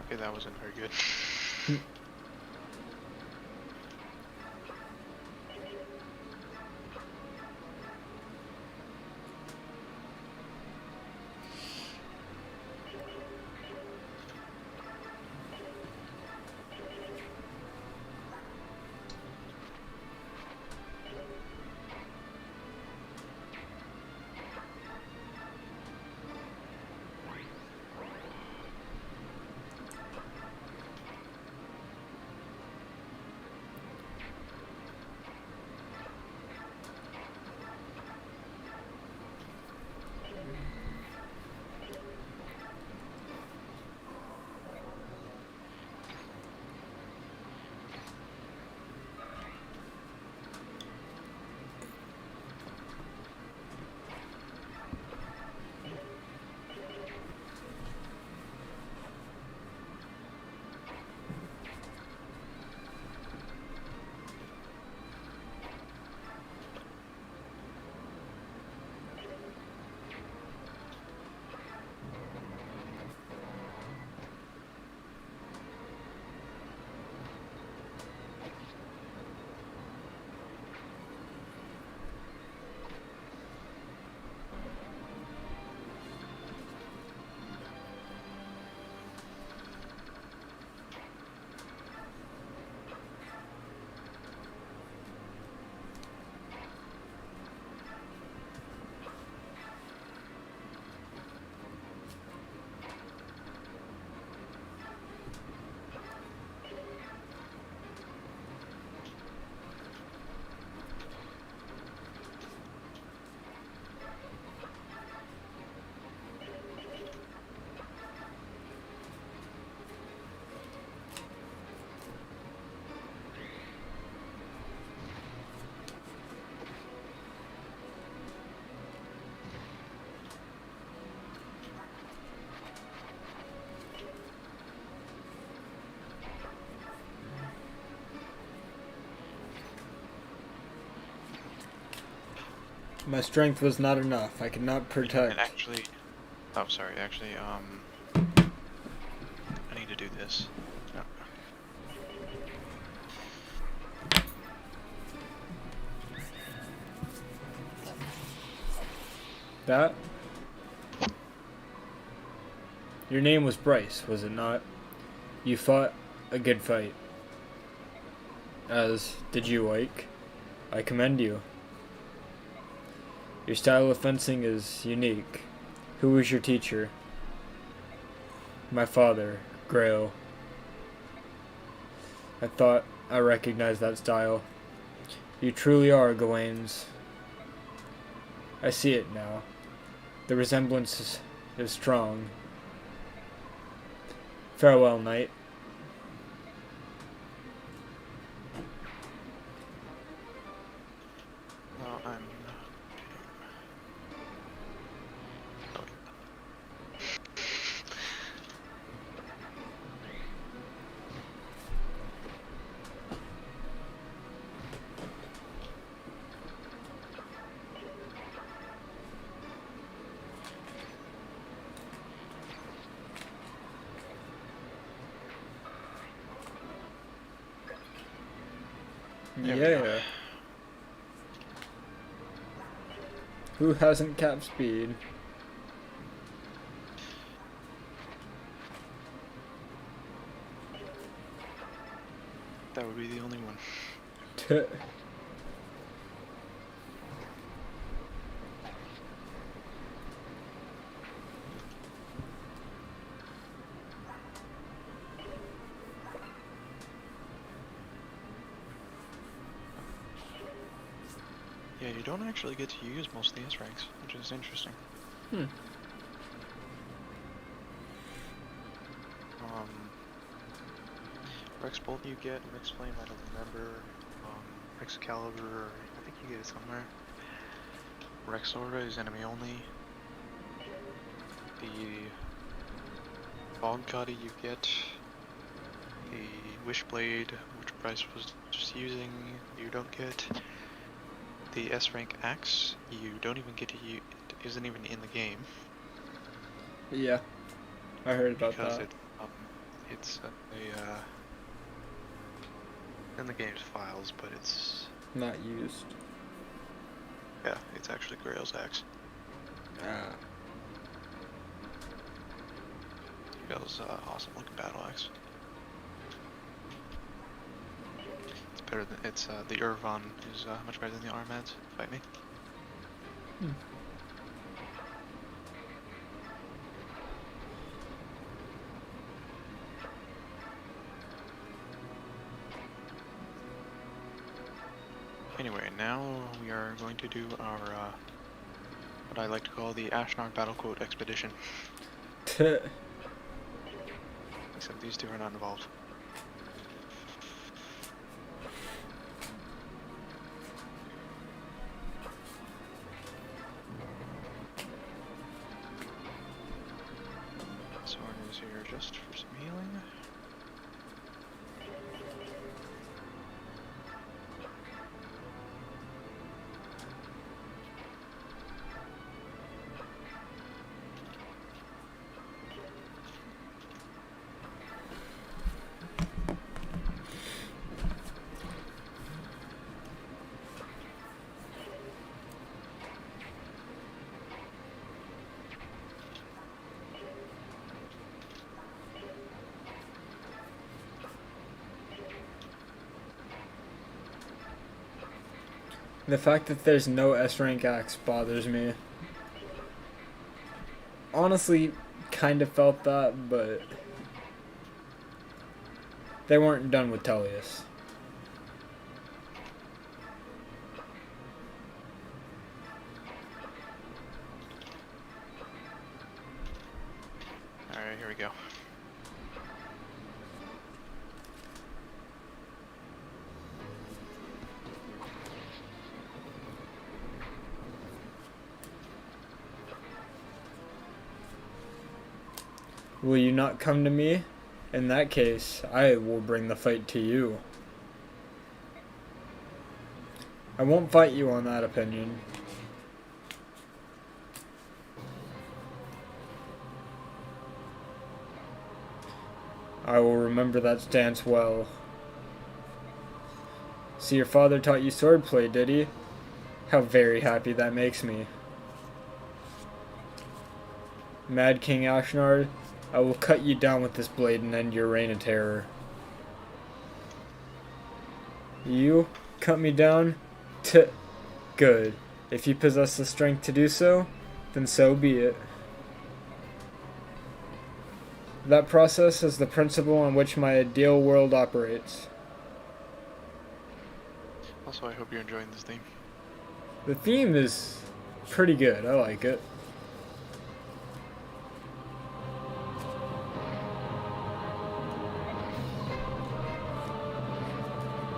Speaker 2: Okay, that wasn't very good.
Speaker 1: My strength was not enough. I could not
Speaker 2: And
Speaker 1: protect.
Speaker 2: actually, oh sorry, actually, I need to do this. Oh.
Speaker 1: That? Your name was Bryce, was it not? You fought a good fight. As did you, Ike. I commend you. Your style of fencing is unique. Who was your teacher? My father, Grail. I thought I recognized that style. You truly are Gawain's. I see it now. The resemblance is strong. Farewell, knight.
Speaker 2: Well, I'm. Oh, There we go.
Speaker 1: Yeah. Who hasn't cap speed?
Speaker 2: That would be the only one. Yeah, you don't actually get to use most of the S ranks, which is interesting.
Speaker 1: Hmm.
Speaker 2: Rex Bolt you get, Rex Flame I don't remember. Excalibur, I think you get it somewhere. Rex Aura is enemy only. The Bog Cuddy you get. The Wishblade, which Bryce was just using, you don't get. The S rank axe, you don't even get to use, it isn't even in the game.
Speaker 1: Yeah. I heard about
Speaker 2: Because
Speaker 1: that.
Speaker 2: it's in the game's files, but it's,
Speaker 1: Not used.
Speaker 2: yeah, it's actually Grail's axe.
Speaker 1: Ah.
Speaker 2: Grail's awesome looking battle axe. It's better than, it's, the Irvon is much better than the Armads, fight me.
Speaker 1: Hmm.
Speaker 2: Anyway, now we are going to do our, what I like to call the Ashnard Battle Quote Expedition. Except these two are not involved. Soren is here just for some healing.
Speaker 1: The fact that there's no S rank axe bothers me. Honestly, kind of felt that, but they weren't done with Tellius.
Speaker 2: Alright, here we go.
Speaker 1: Will you not come to me? In that case, I will bring the fight to you. I won't fight you on that opinion. I will remember that stance well. See, your father taught you swordplay, did he? How very happy that makes me. Mad King Ashnard, I will cut you down with this blade and end your reign of terror. You cut me down? Good. If you possess the strength to do so, then so be it. That process is the principle on which my ideal world operates.
Speaker 2: Also, I hope you're enjoying this theme.
Speaker 1: The theme is pretty good. I like it.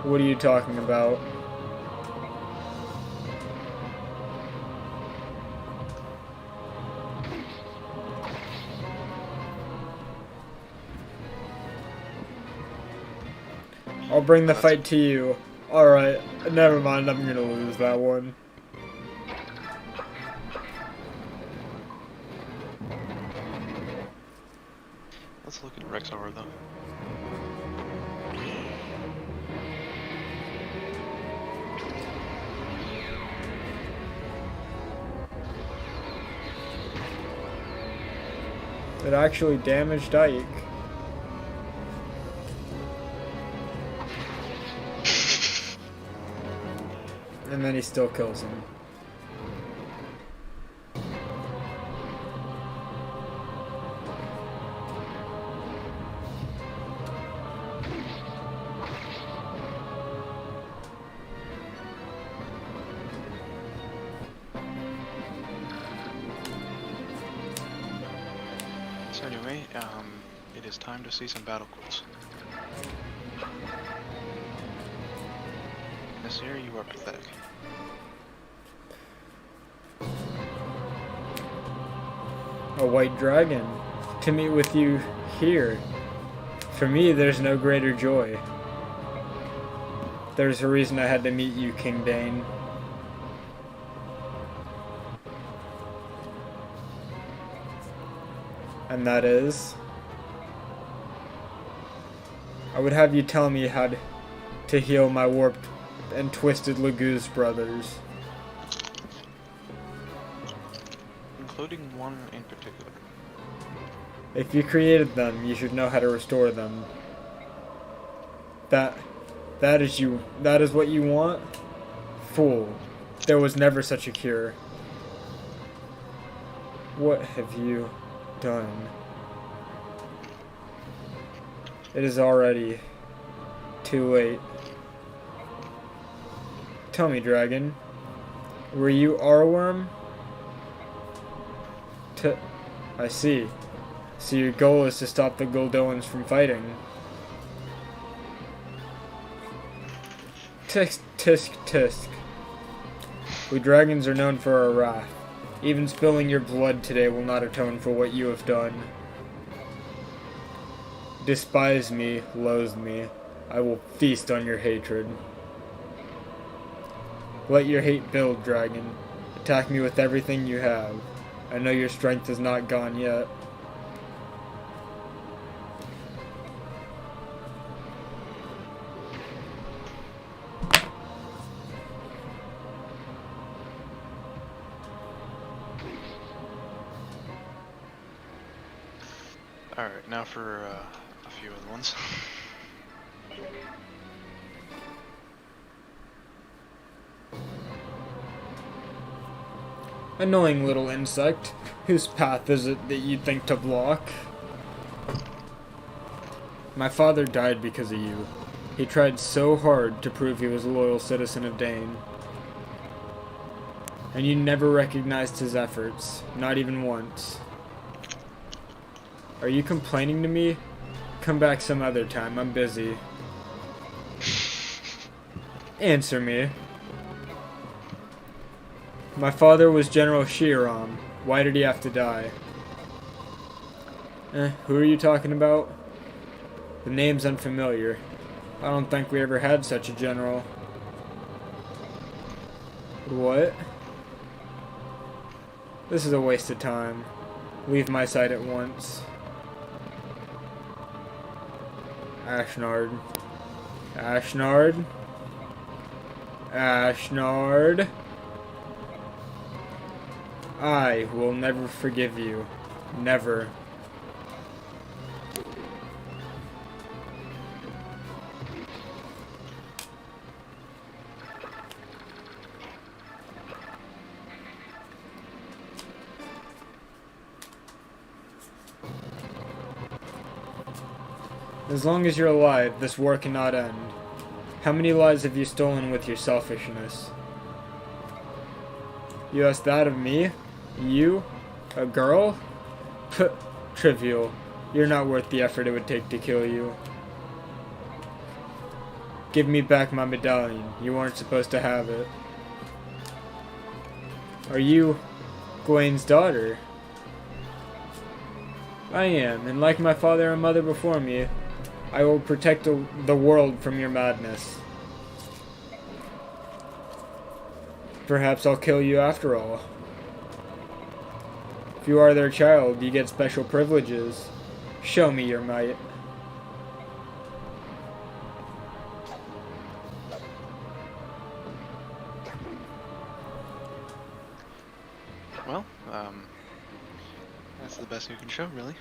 Speaker 1: What are you talking about? I'll bring the fight to you. Alright, never mind, I'm gonna lose that one.
Speaker 2: Let's look at Rexar though.
Speaker 1: It actually damaged Ike. And then he still kills him.
Speaker 2: So anyway, it is time to see some battle quotes. This year you are pathetic.
Speaker 1: A white dragon. To meet with you here. For me, there's no greater joy. There's a reason I had to meet you, King Dane. And that is... I would have you tell me how to heal my warped and twisted Laguz brothers.
Speaker 2: Including one in particular.
Speaker 1: If you created them, you should know how to restore them. That is what you want? Fool. There was never such a cure. What have you done? It is already too late. Tell me, dragon. Were you Arworm? I see. So your goal is to stop the Goldoans from fighting. Tisk, tisk, tisk. We dragons are known for our wrath. Even spilling your blood today will not atone for what you have done. Despise me, loathe me. I will feast on your hatred. Let your hate build, dragon. Attack me with everything you have. I know your strength is not gone yet.
Speaker 2: Alright, now for a few other ones.
Speaker 1: Annoying little insect. Whose path is it that you think to block? My father died because of you. He tried so hard to prove he was a loyal citizen of Dane. And you never recognized his efforts, not even once. Are you complaining to me? Come back some other time, I'm busy. Answer me. My father was General Shiram. Why did he have to die? Who are you talking about? The name's unfamiliar. I don't think we ever had such a general. What? This is a waste of time. Leave my side at once. Ashnard. Ashnard. Ashnard. I will never forgive you. Never. As long as you're alive, this war cannot end. How many lives have you stolen with your selfishness? You ask that of me? You? A girl? Ph, trivial. You're not worth the effort it would take to kill you. Give me back my medallion. You weren't supposed to have it. Are you Gwen's daughter? I am, and like my father and mother before me, I will protect the world from your madness. Perhaps I'll kill you after all. If you are their child, you get special privileges. Show me your might.
Speaker 2: Well, that's the best you can show, really.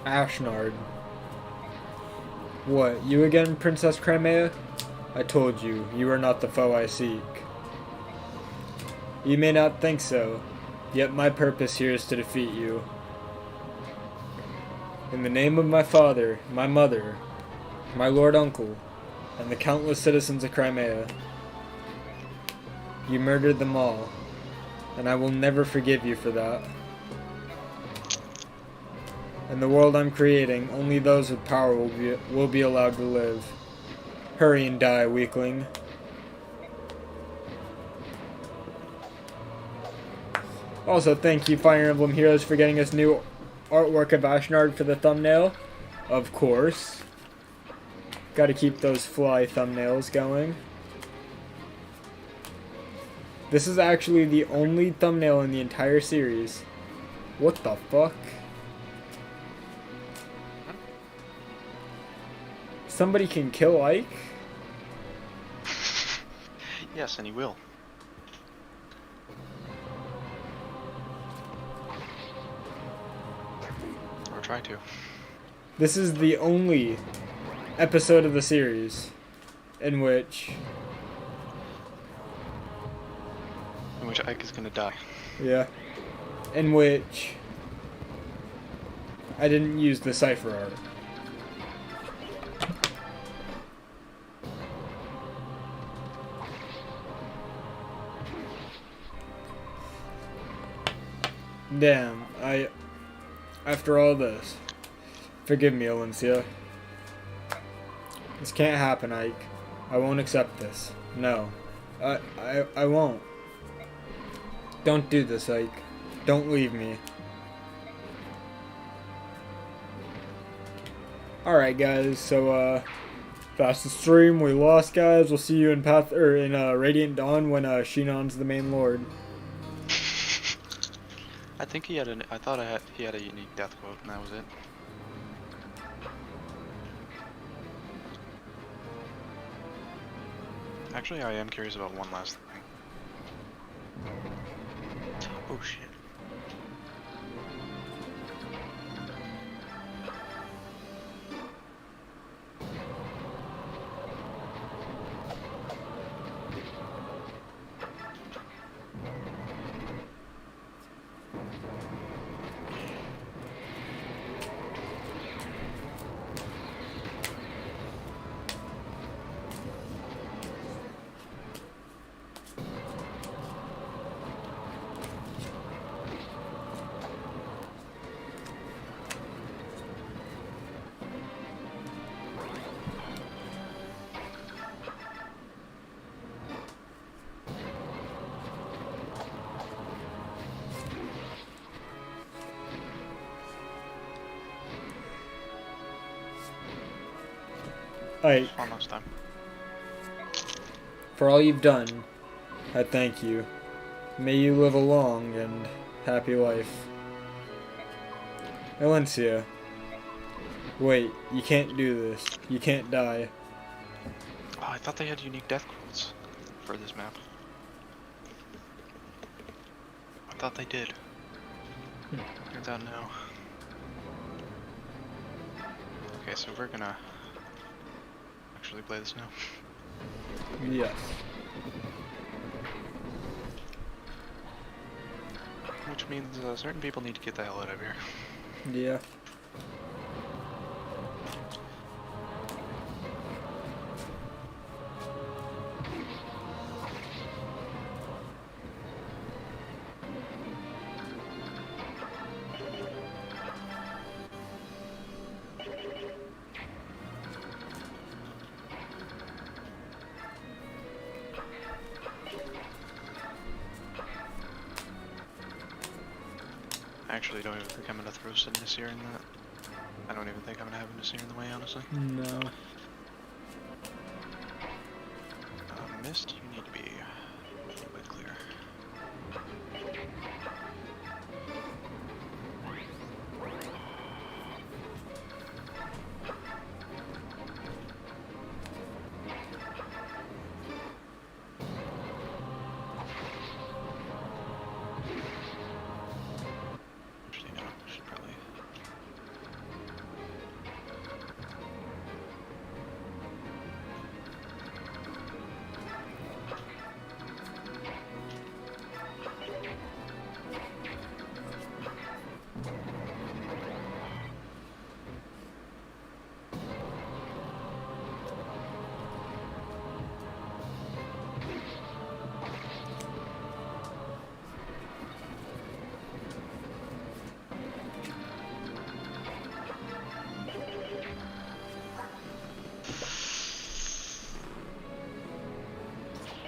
Speaker 1: Ashnard. What, you again, Princess Crimea? I told you, you are not the foe I seek. You may not think so, yet my purpose here is to defeat you. In the name of my father, my mother, my lord uncle, and the countless citizens of Crimea, you murdered them all, and I will never forgive you for that. In the world I'm creating, only those with power will be allowed to live. Hurry and die, weakling. Also, thank you, Fire Emblem Heroes, for getting us new artwork of Ashnard for the thumbnail. Of course. Gotta keep those fly thumbnails going. This is actually the only thumbnail in the entire series. What the fuck? Somebody can kill Ike?
Speaker 2: Yes, and he will. Or try to.
Speaker 1: This is the only episode of the series in which
Speaker 2: Ike is gonna die.
Speaker 1: yeah, in which I didn't use the cipher art. Damn, after all this, forgive me, Valencia. This can't happen, Ike. I won't accept this. No. I won't. Don't do this, Ike. Don't leave me. Alright, guys, so, fastest stream, we lost, guys. We'll see you in Radiant Dawn when, Shinon's the main lord.
Speaker 2: I think he had I thought he had a unique death quote, and that was it. Actually, I am curious about one last thing. Oh shit.
Speaker 1: Ike,
Speaker 2: Almost time.
Speaker 1: for all you've done, I thank you. May you live a long and happy life. Valencia. Wait, you can't do this. You can't die.
Speaker 2: Oh, I thought they had unique death quotes for this map. I thought they did. Turns out no. Okay, so we're gonna actually play this now.
Speaker 1: Yes.
Speaker 2: Which means certain people need to get the hell out of here.
Speaker 1: Yeah.
Speaker 2: I actually don't even think I'm gonna throw some Nasir in that. I don't even think I'm gonna have a Nasir in the way, honestly.
Speaker 1: No.
Speaker 2: Mist, you need to be a little bit clear. Actually, no, I should probably.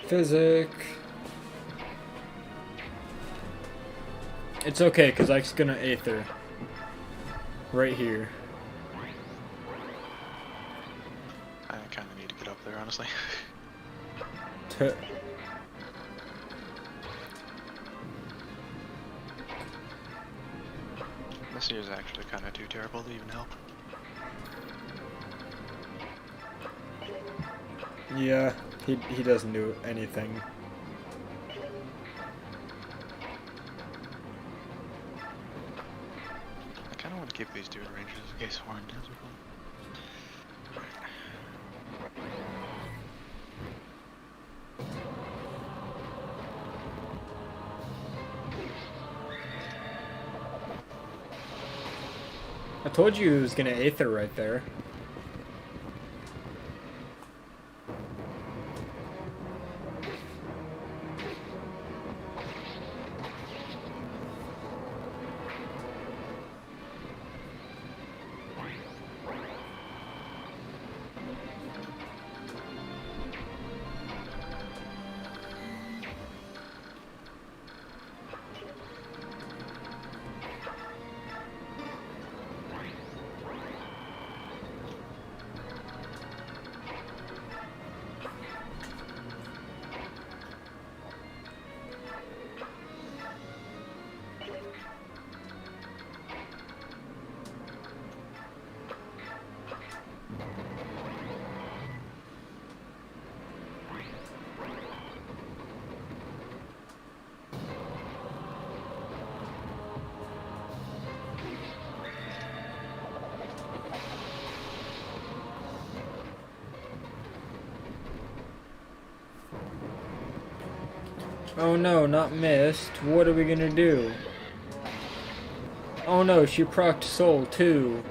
Speaker 1: Physic. It's okay, because I'm just gonna Aether. Right here.
Speaker 2: I kind of need to get up there, honestly. This year is actually kind of too terrible to even help.
Speaker 1: Yeah, he doesn't do anything.
Speaker 2: I kind of want to keep these two in ranges in case Warren does it.
Speaker 1: I told you he was gonna Aether right there. Oh no, not missed. What are we gonna do? Oh no, she procced Soul too.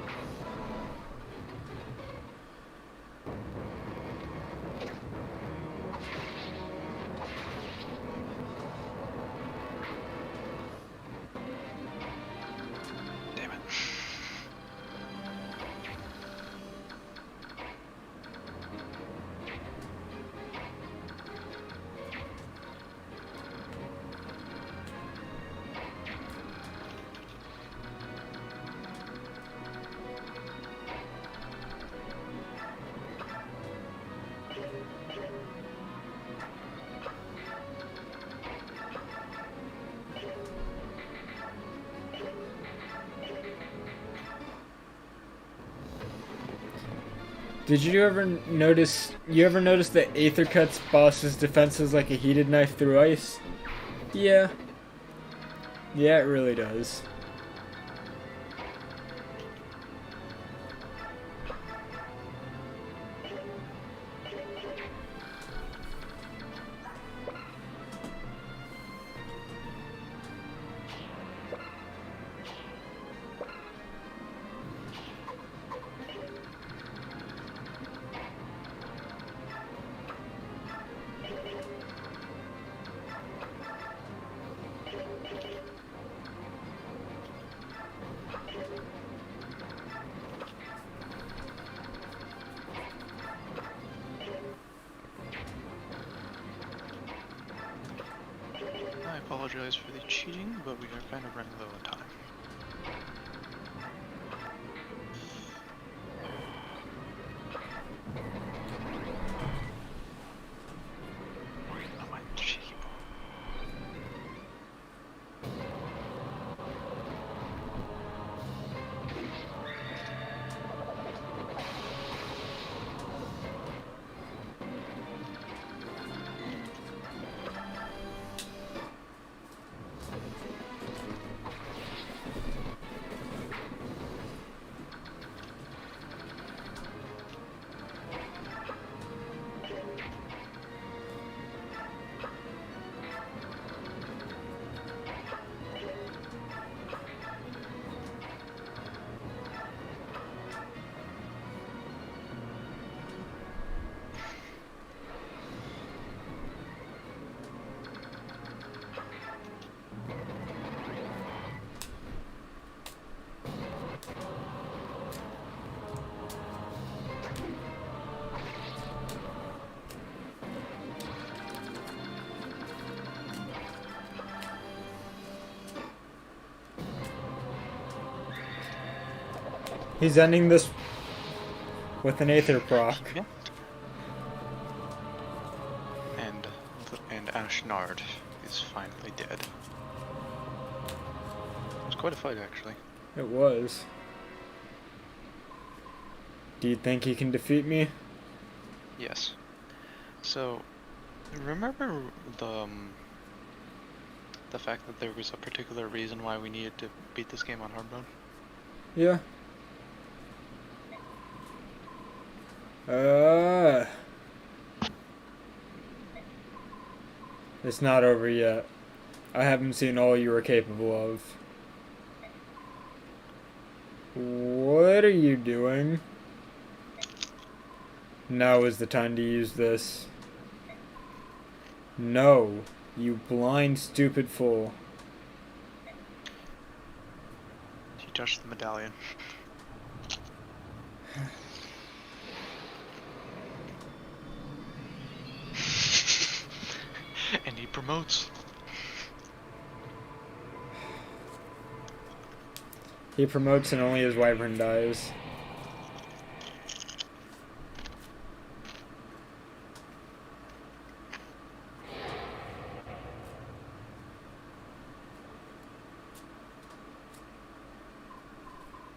Speaker 2: Damn it.
Speaker 1: Did you ever notice? You ever notice that Aethercut's boss's defense is like a heated knife through ice? Yeah. Yeah, it really does.
Speaker 2: I apologize for the cheating, but we are kind of running low on time. Oh my cheeky ball.
Speaker 1: He's ending this with an Aether proc.
Speaker 2: Yeah. And Ashnard is finally dead. It was quite a fight, actually.
Speaker 1: It was. Do you think he can defeat me?
Speaker 2: Yes. So, remember the fact that there was a particular reason why we needed to beat this game on hard mode?
Speaker 1: Yeah. It's not over yet. I haven't seen all you are capable of. What are you doing? Now is the time to use this. No, you blind, stupid fool.
Speaker 2: He touched the medallion. And he promotes.
Speaker 1: He promotes and only his wyvern dies.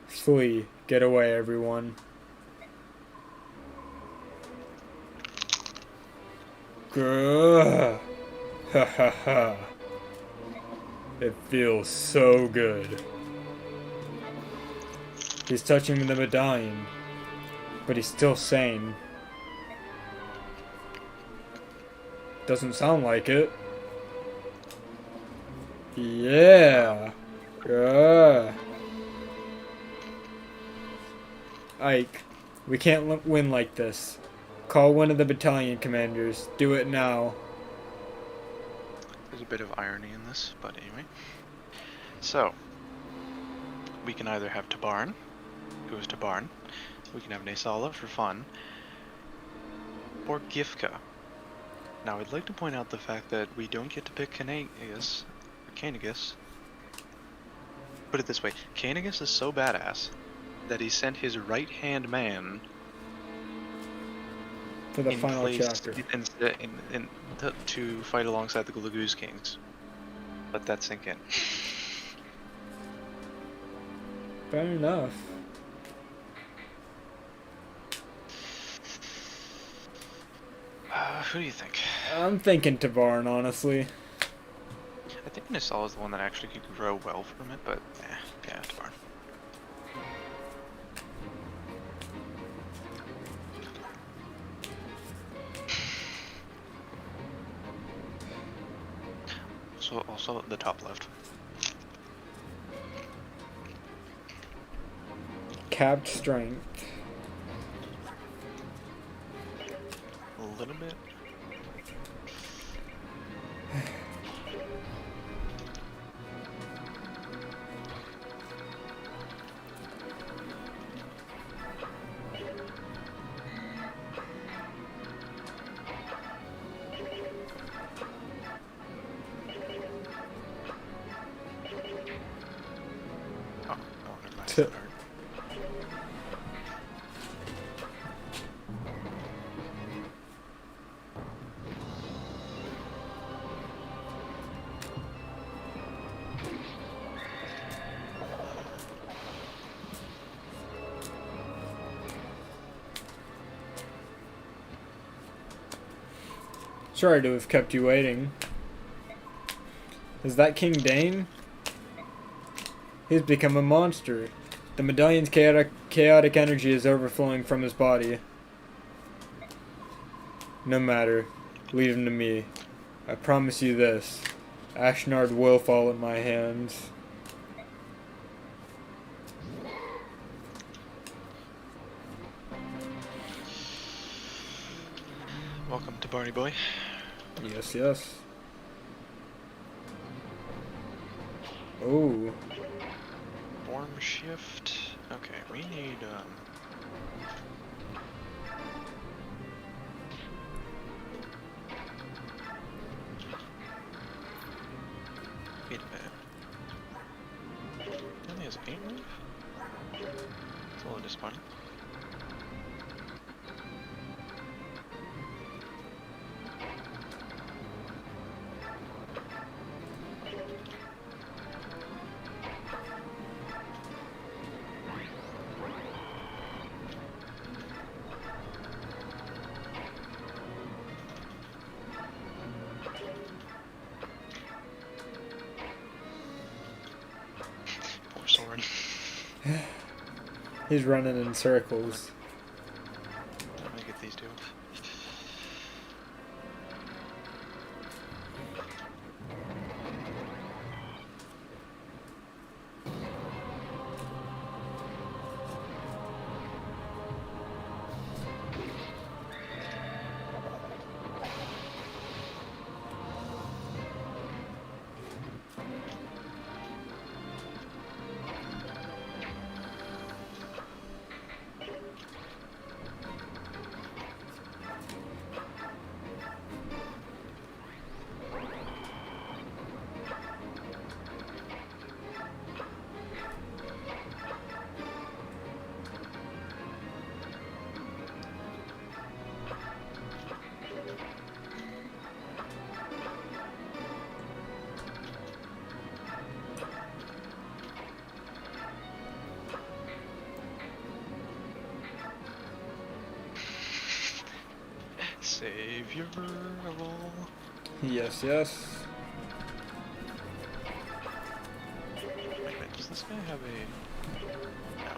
Speaker 1: Flee. Get away, everyone. Gah. Ha ha ha. It feels so good. He's touching the medallion, but he's still sane. Doesn't sound like it. Yeah. Ike, we can't win like this. Call one of the battalion commanders. Do it now.
Speaker 2: There's a bit of irony in this, but anyway. So, we can either have Tabarn, who is Tabarn. We can have Nasala for fun. Or Gifka. Now, I'd like to point out the fact that we don't get to pick Kanagus. Put it this way, Kanagus is so badass that he sent his right-hand man
Speaker 1: For the
Speaker 2: in
Speaker 1: final
Speaker 2: place
Speaker 1: chapter.
Speaker 2: to fight alongside the Glagoose Kings. Let that sink in.
Speaker 1: Fair enough.
Speaker 2: Who do you think?
Speaker 1: I'm thinking Tavarn, honestly.
Speaker 2: I think Nissal is the one that actually could grow well from it, but yeah, Tavarn. So also the top left.
Speaker 1: Capped strength.
Speaker 2: A little bit. Oh, never mind. That hurt.
Speaker 1: Sorry to have kept you waiting. Is that King Dane? He's become a monster. The medallion's chaotic energy is overflowing from his body. No matter. Leave him to me. I promise you this. Ashnard will fall in my hands.
Speaker 2: Welcome to Barney Boy.
Speaker 1: Yes, yes. Oh.
Speaker 2: Form shift. Okay, we need wait a minute. He only has 8 move? It's a little disappointing. Poor sword.
Speaker 1: He's running in circles.
Speaker 2: Let me get these two. Savior of all.
Speaker 1: Yes, yes.
Speaker 2: Wait a minute, does this guy have a... No.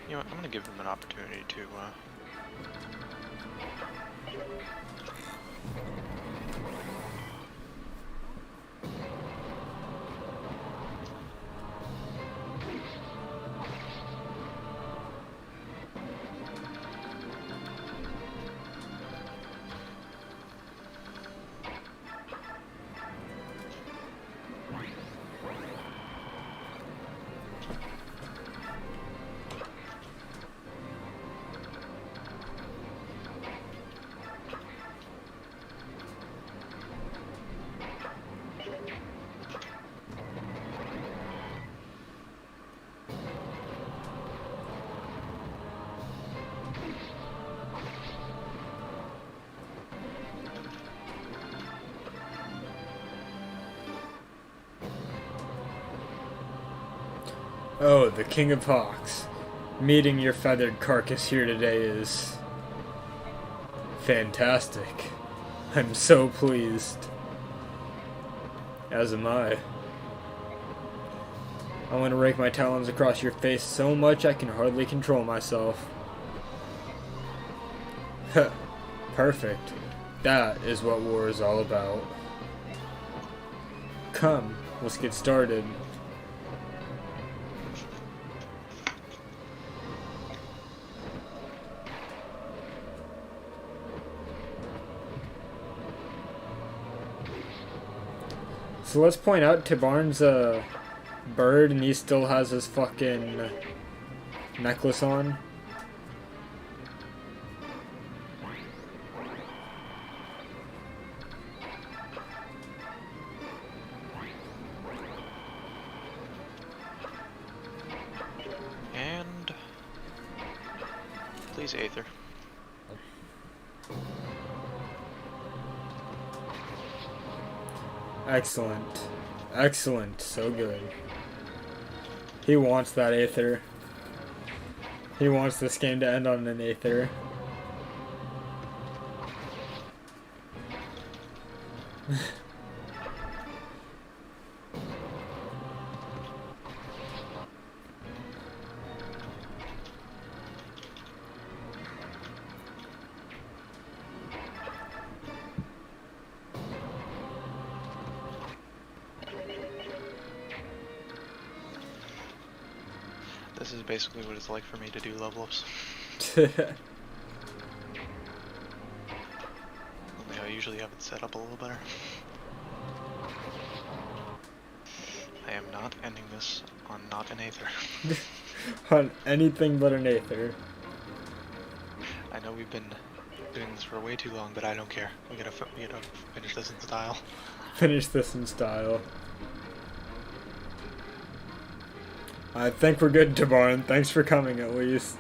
Speaker 2: You know what, I'm gonna give him an opportunity to,
Speaker 1: Oh, the King of Hawks. Meeting your feathered carcass here today is Fantastic. I'm so pleased. As am I. I want to rake my talons across your face so much I can hardly control myself. Perfect. That is what war is all about. Come, let's get started. So let's point out Tibarn's a bird and he still has his fucking necklace on.
Speaker 2: And please, Aether.
Speaker 1: Excellent. Excellent. So good. He wants that Aether. He wants this game to end on an Aether.
Speaker 2: This is basically what it's like for me to do level ups. Only I usually have it set up a little better. I am not ending this on not an Aether.
Speaker 1: On anything but an Aether.
Speaker 2: I know we've been doing this for way too long, but I don't care. We gotta finish this in style.
Speaker 1: Finish this in style. I think we're good, Tibarn. Thanks for coming, at least.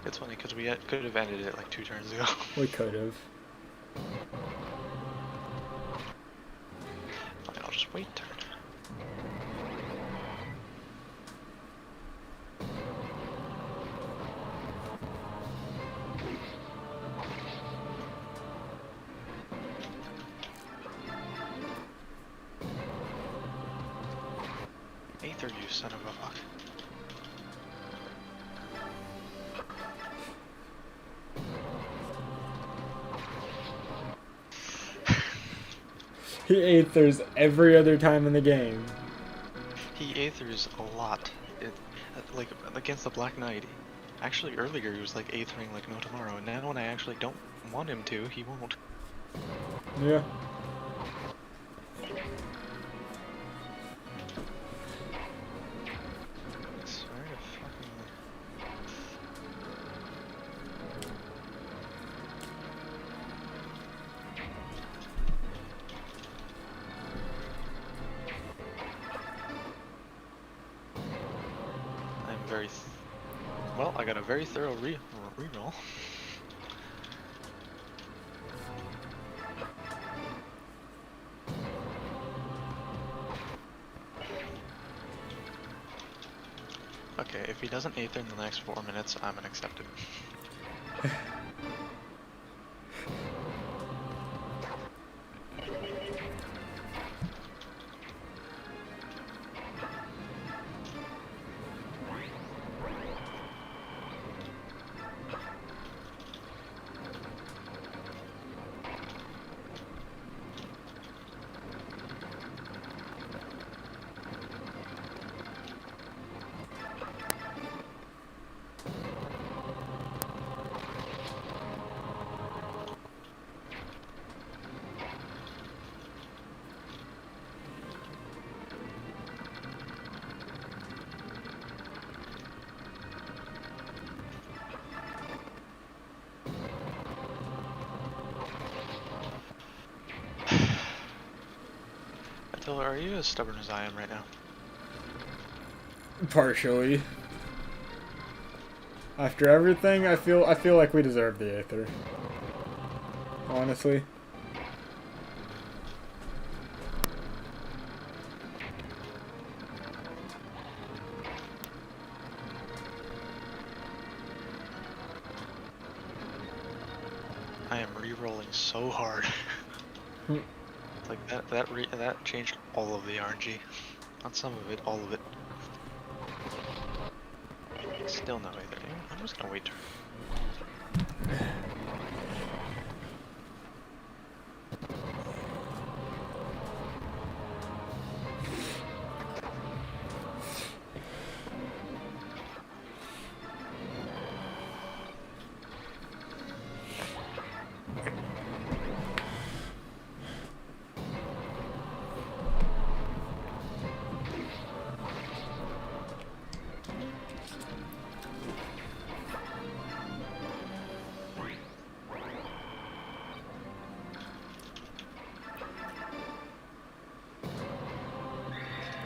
Speaker 2: It's funny because we could have ended it like 2 turns ago.
Speaker 1: We could have.
Speaker 2: Fine, I'll just wait turn. Aether, you son of a fuck.
Speaker 1: He Aethers every other time in the game.
Speaker 2: He Aethers a lot. Like, against the Black Knight. Actually, earlier he was like Aethering like no tomorrow, and now when I actually don't want him to, he won't.
Speaker 1: Yeah.
Speaker 2: Swear to fucking... I'm very... Well, I got a very thorough reroll. Okay, if he doesn't Aether in the next 4 minutes, I'm gonna accept it. Attila, are you as stubborn as I am right now?
Speaker 1: Partially. After everything, I feel like we deserve the Aether. Honestly.
Speaker 2: so hard.
Speaker 1: Hmm.
Speaker 2: Like that changed all of the RNG. Not some of it, all of it. Still no either. I'm just gonna wait.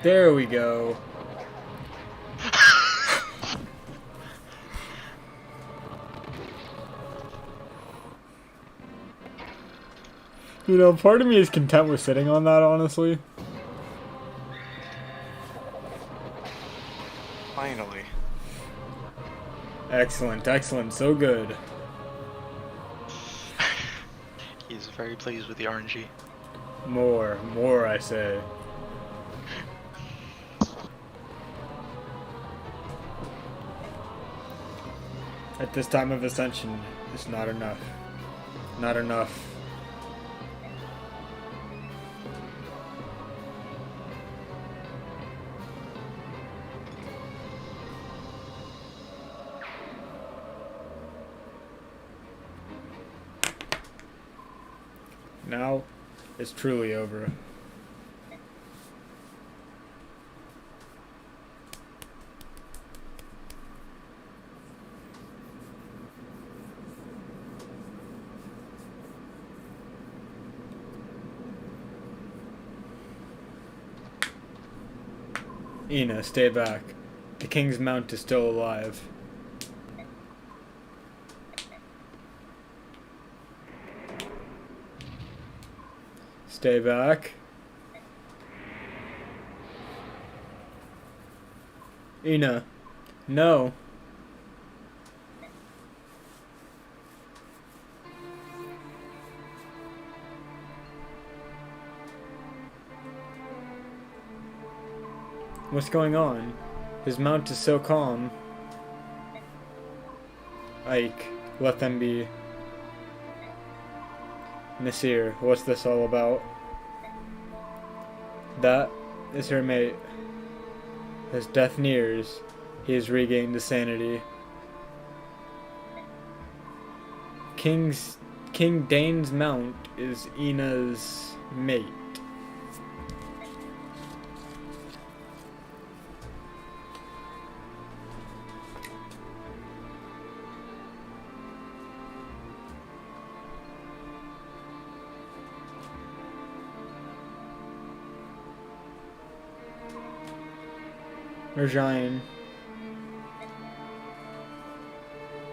Speaker 1: There we go. You know, part of me is content with sitting on that, honestly.
Speaker 2: Finally.
Speaker 1: Excellent, excellent, so good.
Speaker 2: He's very pleased with the RNG.
Speaker 1: More, I say. At this time of ascension, it's not enough. Not enough. Now, it's truly over. Ina, stay back. The king's mount is still alive. Stay back. Ina. No. What's going on? His mount is so calm. Ike, let them be. Nasir, what's this all about? That is her mate. As death nears, he has regained his sanity. King Dane's mount is Ina's mate. Rajan.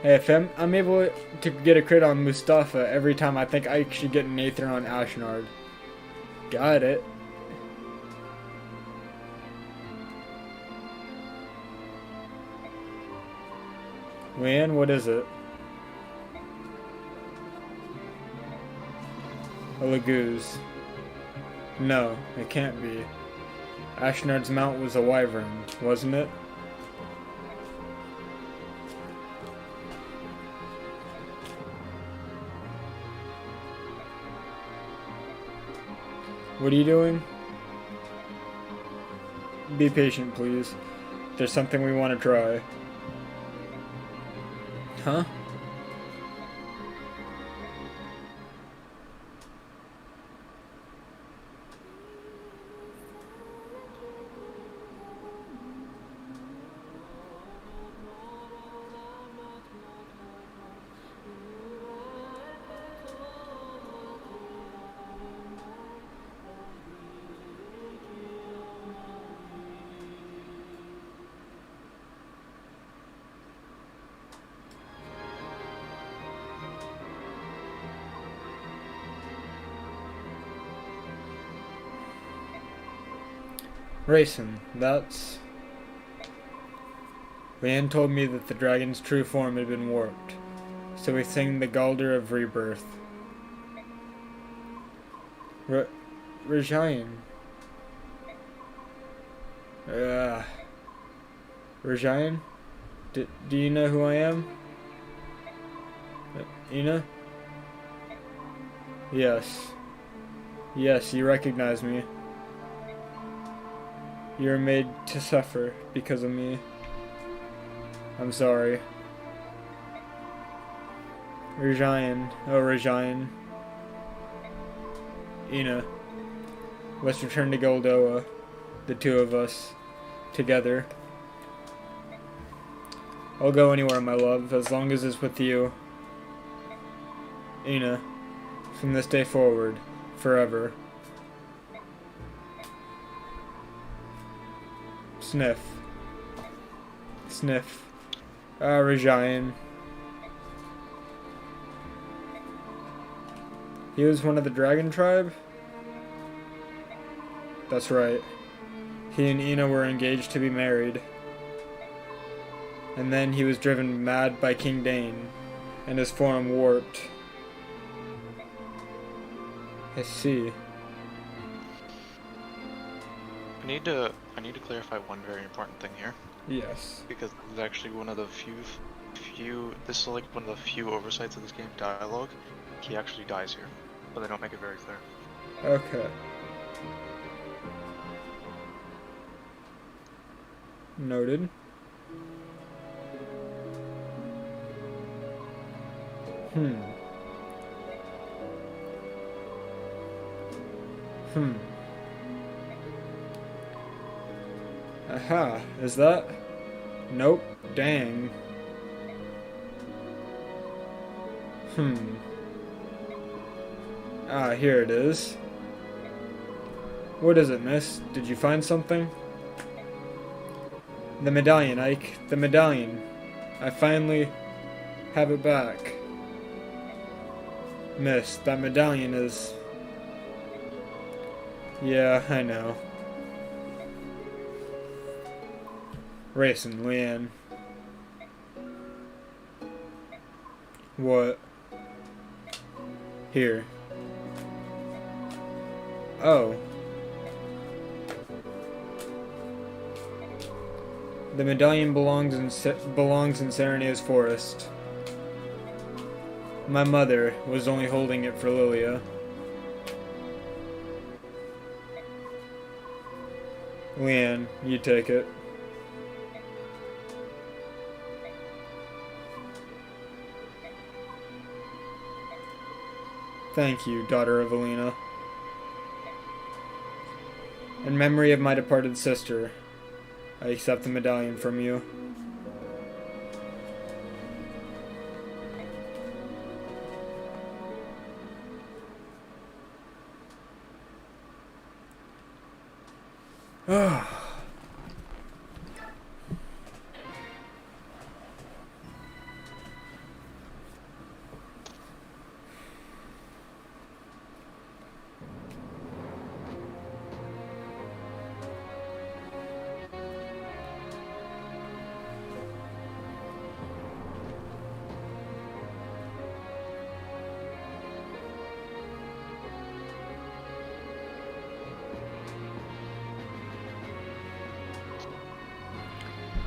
Speaker 1: Hey, if I'm able to get a crit on Mustafa every time, I think I should get an Aether on Ashnard. Got it. Leanne, what is it? A Laguz. No, it can't be. Ashnard's mount was a wyvern, wasn't it? What are you doing? Be patient, please. There's something we want to try. Huh? Racing, that's... Leanne told me that the dragon's true form had been warped, so we sing the Galder of Rebirth. Rajayan. Rajayan? Do you know who I am? Ina? Yes. Yes, you recognize me. You're made to suffer because of me. I'm sorry. Rajayan. Oh, Rajayan. Ina. Let's return to Goldoa. The two of us. Together. I'll go anywhere, my love, as long as it's with you. Ina. From this day forward. Forever. Sniff. Sniff. Rajayan. He was one of the dragon tribe? That's right. He and Ina were engaged to be married. And then he was driven mad by King Dane, and his form warped. I see.
Speaker 2: I need to clarify one very important thing here.
Speaker 1: Yes.
Speaker 2: Because this is actually one of the few this is like one of the few oversights of this game dialogue. He actually dies here, but they don't make it very clear.
Speaker 1: Okay. Noted. Aha, is that? Nope, dang. Ah, here it is. What is it, miss? Did you find something? The medallion, Ike. The medallion. I finally have it back. Miss, that medallion is... Yeah, I know. Racing, Leanne. What? Here. Oh. The medallion belongs in Serena's forest. My mother was only holding it for Lilia. Leanne, you take it. Thank you, daughter of Alina. In memory of my departed sister, I accept the medallion from you.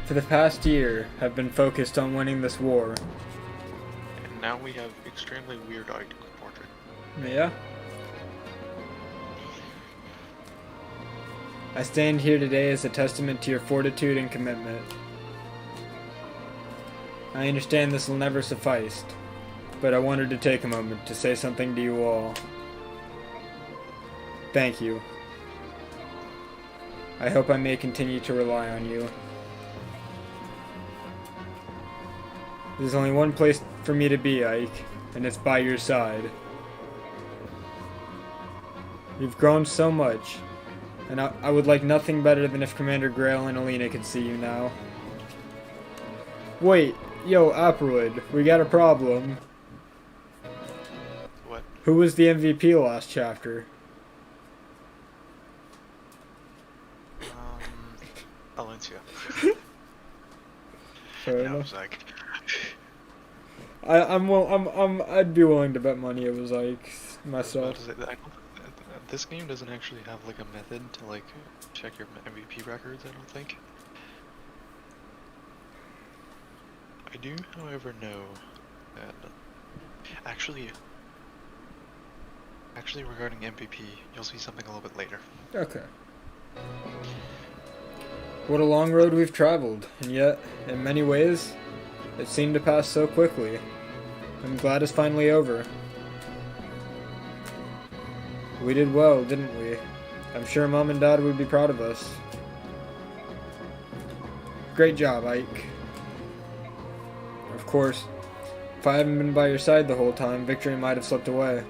Speaker 1: For the past year, have been focused on winning this war.
Speaker 2: And now we have extremely weird-eyed portrait.
Speaker 1: Yeah? I stand here today as a testament to your fortitude and commitment. I understand this will never suffice, but I wanted to take a moment to say something to you all. Thank you. I hope I may continue to rely on you. There's only one place for me to be, Ike, and it's by your side. You've grown so much, and I would like nothing better than if Commander Grail and Alina could see you now. Wait, yo, Applewood, we got a problem.
Speaker 2: What?
Speaker 1: Who was the MVP last chapter?
Speaker 2: Valencia.
Speaker 1: Fair
Speaker 2: No,
Speaker 1: enough.
Speaker 2: it's like...
Speaker 1: I'd be willing to bet money it was like myself.
Speaker 2: This game doesn't actually have like a method to like check your MVP records, I don't think. I do, however, know that actually regarding MVP, you'll see something a little bit later.
Speaker 1: Okay. What a long road we've traveled, and yet, in many ways, it seemed to pass so quickly. I'm glad it's finally over. We did well, didn't we? I'm sure Mom and Dad would be proud of us. Great job, Ike. Of course, if I hadn't been by your side the whole time, victory might have slipped away.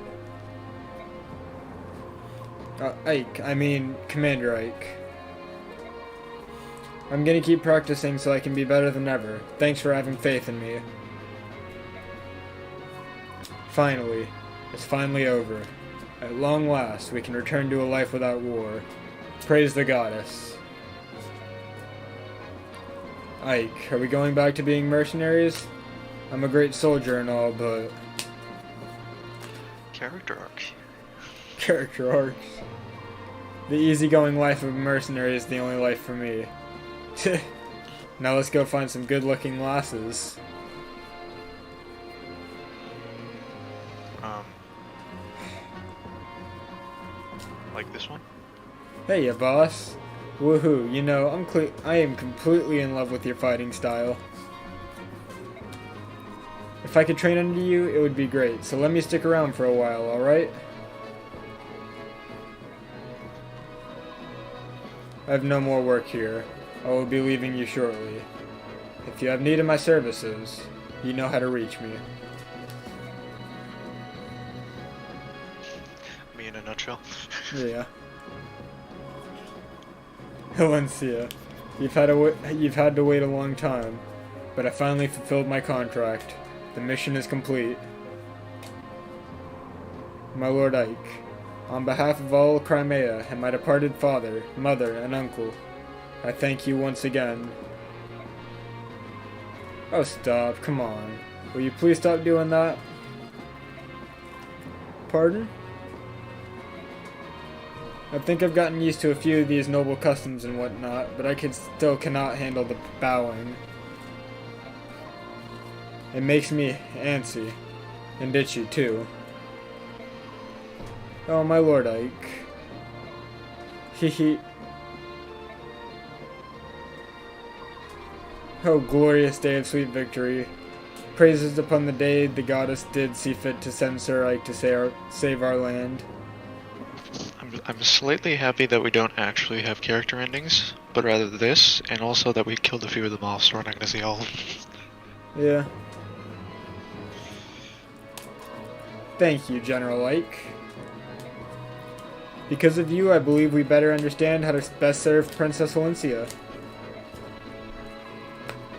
Speaker 1: Commander Ike. I'm gonna keep practicing so I can be better than ever. Thanks for having faith in me. Finally, it's finally over. At long last, we can return to a life without war. Praise the goddess. Ike, are we going back to being mercenaries? I'm a great soldier and all, but...
Speaker 2: Character arc.
Speaker 1: Character arcs. The easygoing life of a mercenary is the only life for me. Now let's go find some good-looking lasses.
Speaker 2: Like this one?
Speaker 1: Hey, ya boss. Woohoo, you know, I am completely in love with your fighting style. If I could train under you, it would be great, so let me stick around for a while, alright? I have no more work here. I will be leaving you shortly. If you have need of my services, you know how to reach me.
Speaker 2: Me in a nutshell.
Speaker 1: Yeah. Valencia, you've had to wait a long time, but I finally fulfilled my contract. The mission is complete. My Lord Ike, on behalf of all Crimea and my departed father, mother, and uncle, I thank you once again. Oh, stop, come on. Will you please stop doing that? Pardon? I think I've gotten used to a few of these noble customs and whatnot, but I still cannot handle the bowing. It makes me antsy. And itchy, too. Oh, my Lord Ike. Hee. Oh, glorious day of sweet victory. Praises upon the day the goddess did see fit to send Sir Ike to save our land.
Speaker 2: I'm slightly happy that we don't actually have character endings, but rather this, and also that we killed a few of them off, so we're not going to see all of them.
Speaker 1: Yeah. Thank you, General Ike. Because of you, I believe we better understand how to best serve Princess Valencia.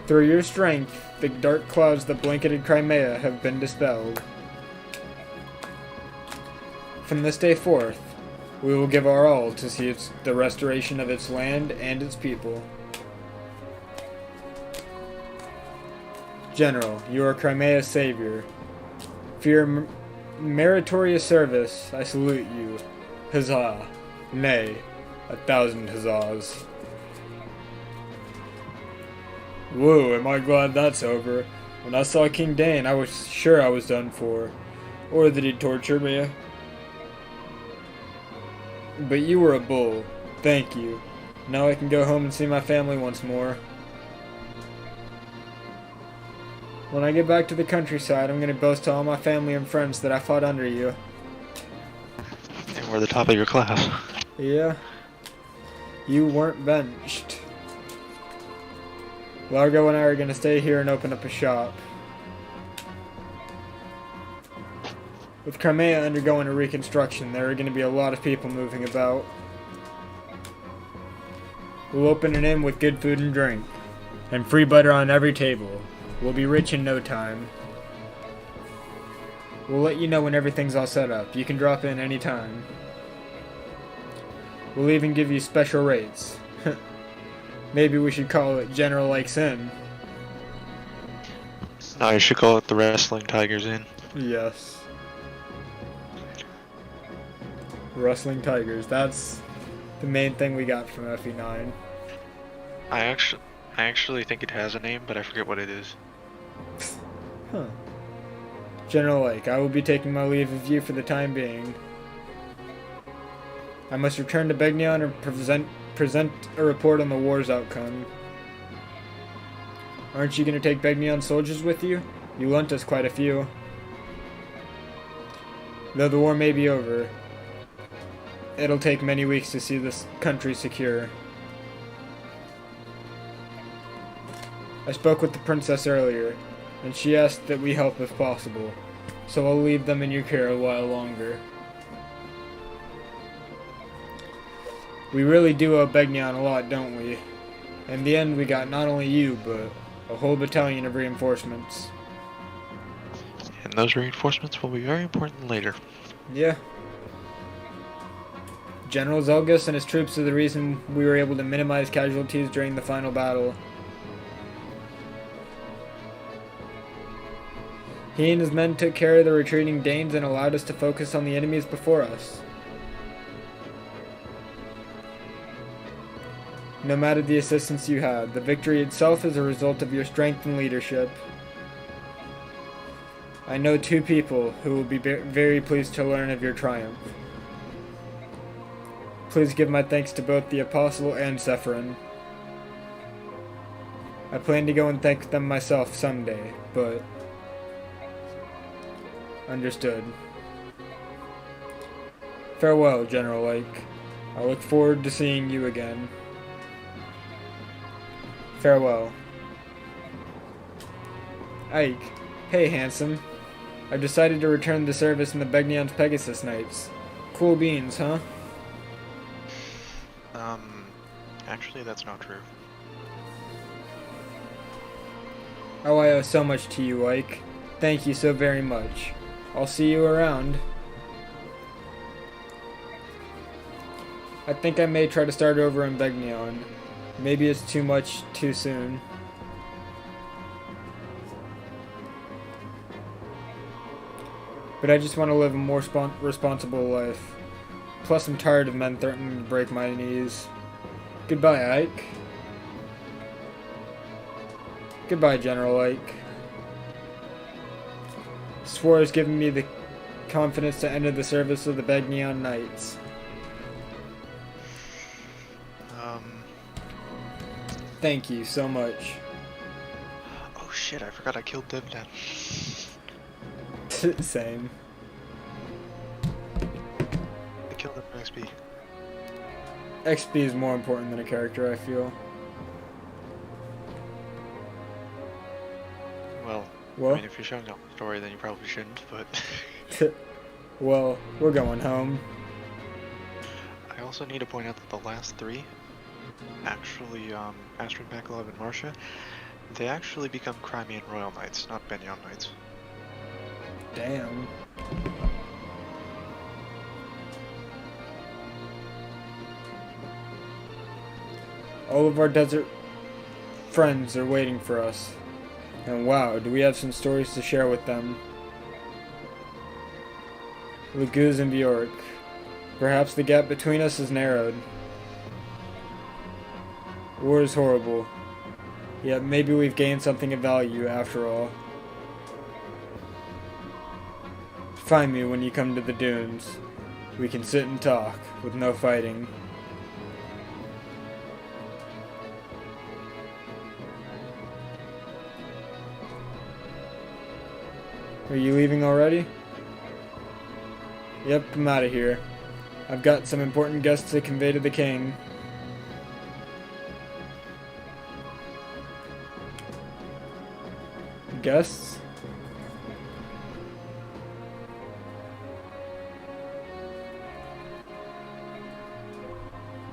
Speaker 1: Through your strength, the dark clouds that blanketed Crimea have been dispelled. From this day forth, we will give our all to see the restoration of its land and its people. General, you are Crimea's savior. For your meritorious service, I salute you. Huzzah! Nay, 1,000 huzzahs. Whoa, am I glad that's over. When I saw King Dane, I was sure I was done for. Or that he'd torture me. But you were a bull. Thank you. Now I can go home and see my family once more. When I get back to the countryside, I'm going to boast to all my family and friends that I fought under you.
Speaker 2: And we're the top of your class.
Speaker 1: Yeah. You weren't benched. Largo and I are going to stay here and open up a shop. With Crimea undergoing a reconstruction, there are going to be a lot of people moving about. We'll open an inn with good food and drink, and free butter on every table. We'll be rich in no time. We'll let you know when everything's all set up. You can drop in any time. We'll even give you special rates. Maybe we should call it General Ike's Inn.
Speaker 2: No, you should call it the Wrestling Tigers Inn.
Speaker 1: Yes. Rustling tigers. That's the main thing we got from FE9.
Speaker 2: I actually think it has a name, but I forget what it is.
Speaker 1: Huh. General Lake, I will be taking my leave of you for the time being. I must return to Begnion and present a report on the war's outcome. Aren't you going to take Begnion soldiers with you? You lent us quite a few. Though the war may be over, it'll take many weeks to see this country secure. I spoke with the princess earlier, and she asked that we help if possible, so I'll leave them in your care a while longer. We really do owe Begnion a lot, don't we? In the end, we got not only you, but a whole battalion of reinforcements.
Speaker 2: And those reinforcements will be very important later.
Speaker 1: Yeah. General Zelgus and his troops are the reason we were able to minimize casualties during the final battle. He and his men took care of the retreating Danes and allowed us to focus on the enemies before us. No matter the assistance you had, the victory itself is a result of your strength and leadership. I know two people who will be very pleased to learn of your triumph. Please give my thanks to both the Apostle and Sephirin. I plan to go and thank them myself someday, but... Understood. Farewell, General Lake. I look forward to seeing you again. Farewell. Ike. Hey, handsome. I've decided to return to service in the Begnion's Pegasus Knights. Cool beans, huh?
Speaker 2: Actually, that's not true.
Speaker 1: Oh, I owe so much to you, Ike. Thank you so very much. I'll see you around. I think I may try to start over in Begnion. Maybe it's too much too soon. But I just want to live a more responsible life. Plus, I'm tired of men threatening to break my knees. Goodbye, Ike. Goodbye, General Ike. Swore has given me the confidence to enter the service of the Begnion Knights. Thank you so much.
Speaker 2: Oh shit, I forgot I killed Devdan.
Speaker 1: Same.
Speaker 2: I killed him for XP.
Speaker 1: XP is more important than a character, I feel.
Speaker 2: Well,
Speaker 1: Well,
Speaker 2: I mean, if you're showing up the story, then you probably shouldn't, but...
Speaker 1: well, we're going home.
Speaker 2: I also need to point out that the last three, actually, Astrid, Bakalov, and Marcia, they actually become Crimean Royal Knights, not Benyon Knights.
Speaker 1: Damn. All of our desert friends are waiting for us. And wow, do we have some stories to share with them. Laguz and Bjork. Perhaps the gap between us is narrowed. War is horrible. Yet maybe we've gained something of value after all. Find me when you come to the dunes. We can sit and talk, with no fighting. Are you leaving already? Yep, I'm out of here. I've got some important guests to convey to the king. Guests?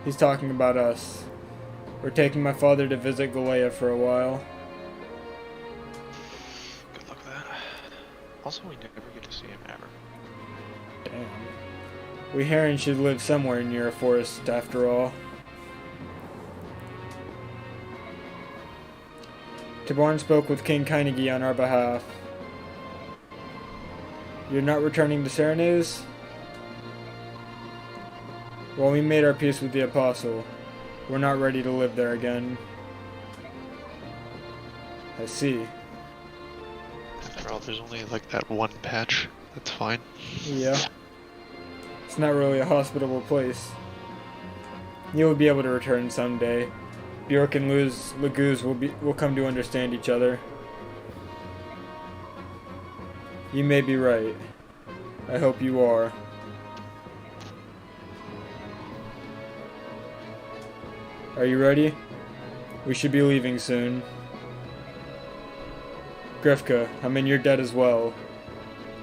Speaker 1: He's talking about us. We're taking my father to visit Galea for a while.
Speaker 2: Good luck with that. Also, we never get to see him ever.
Speaker 1: Damn. We Heron should live somewhere near a forest, after all. Taborn spoke with King Kainigi on our behalf. You're not returning to Serenades? While we made our peace with the Apostle, we're not ready to live there again. I see.
Speaker 2: After all, there's only like that one patch. That's fine.
Speaker 1: Yeah. It's not really a hospitable place. You'll be able to return someday. Bjork and Laguz will come to understand each other. You may be right. I hope you are. Are you ready? We should be leaving soon. Grifka, I'm in your debt as well.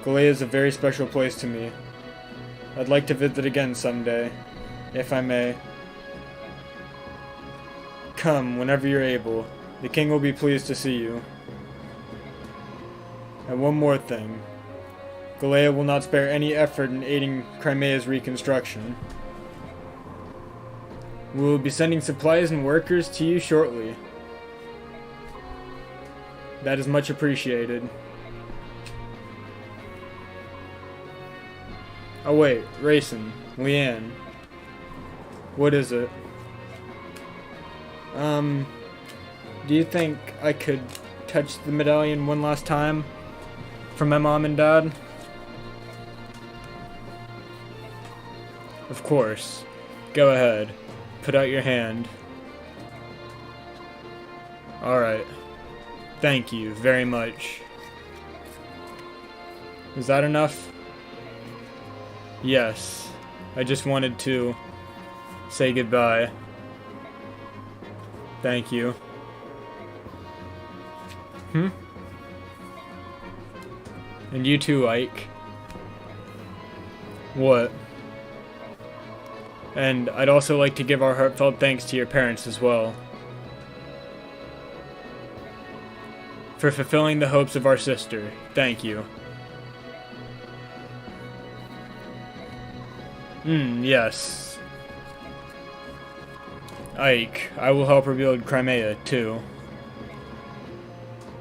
Speaker 1: Galea is a very special place to me. I'd like to visit again someday, if I may. Come, whenever you're able. The king will be pleased to see you. And one more thing. Galea will not spare any effort in aiding Crimea's reconstruction. We will be sending supplies and workers to you shortly. That is much appreciated. Oh wait, Rayson, Leanne. What is it? Do you think I could touch the medallion one last time? For my mom and dad? Of course. Go ahead. Put out your hand. Alright. Thank you very much. Is that enough? Yes. I just wanted to say goodbye. Thank you. And you too, Ike. What? And I'd also like to give our heartfelt thanks to your parents as well. For fulfilling the hopes of our sister. Thank you. Yes. Ike, I will help rebuild Crimea, too.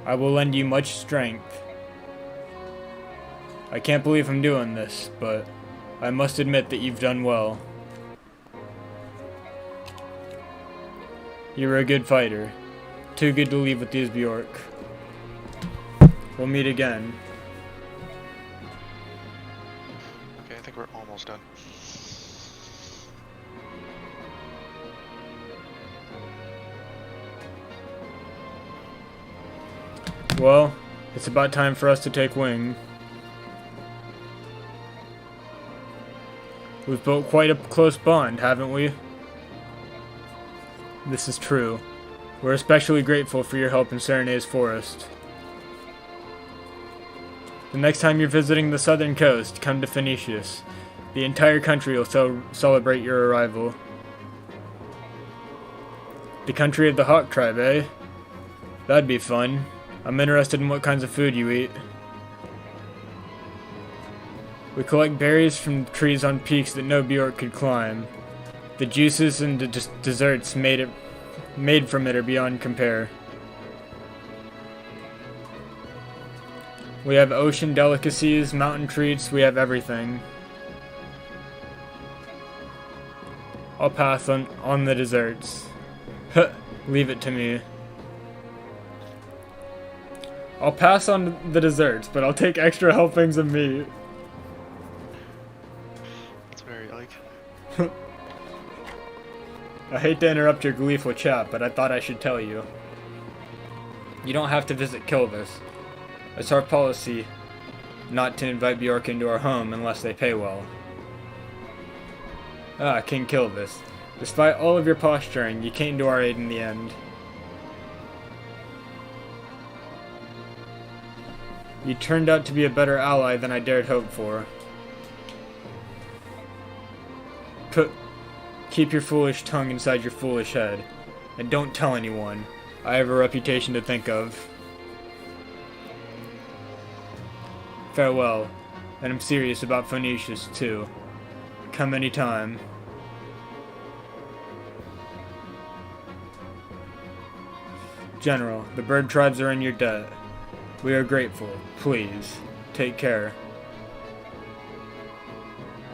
Speaker 1: I will lend you much strength. I can't believe I'm doing this, but I must admit that you've done well. You were a good fighter. Too good to leave with these Bjork. We'll meet again.
Speaker 2: Okay, I think we're almost done.
Speaker 1: Well, it's about time for us to take wing. We've built quite a close bond, haven't we? This is true. We're especially grateful for your help in Serenae's forest. The next time you're visiting the southern coast, come to Phoenicius. The entire country will celebrate your arrival. The country of the Hawk tribe, eh? That'd be fun. I'm interested in what kinds of food you eat. We collect berries from trees on peaks that no Bjork could climb. The juices and desserts made from it are beyond compare. We have ocean delicacies, mountain treats, we have everything. I'll pass on the desserts. Leave it to me. I'll pass on the desserts, but I'll take extra helpings of meat.
Speaker 2: It's very like.
Speaker 1: I hate to interrupt your gleeful chat, but I thought I should tell you. You don't have to visit Kilvis. It's our policy not to invite Bjork into our home unless they pay well. Ah, King Kilvis. Despite all of your posturing, you came to our aid in the end. You turned out to be a better ally than I dared hope for. Keep your foolish tongue inside your foolish head. And don't tell anyone. I have a reputation to think of. Farewell. And I'm serious about Phoenicius, too. Come anytime. General, the bird tribes are in your debt. We are grateful. Please, take care.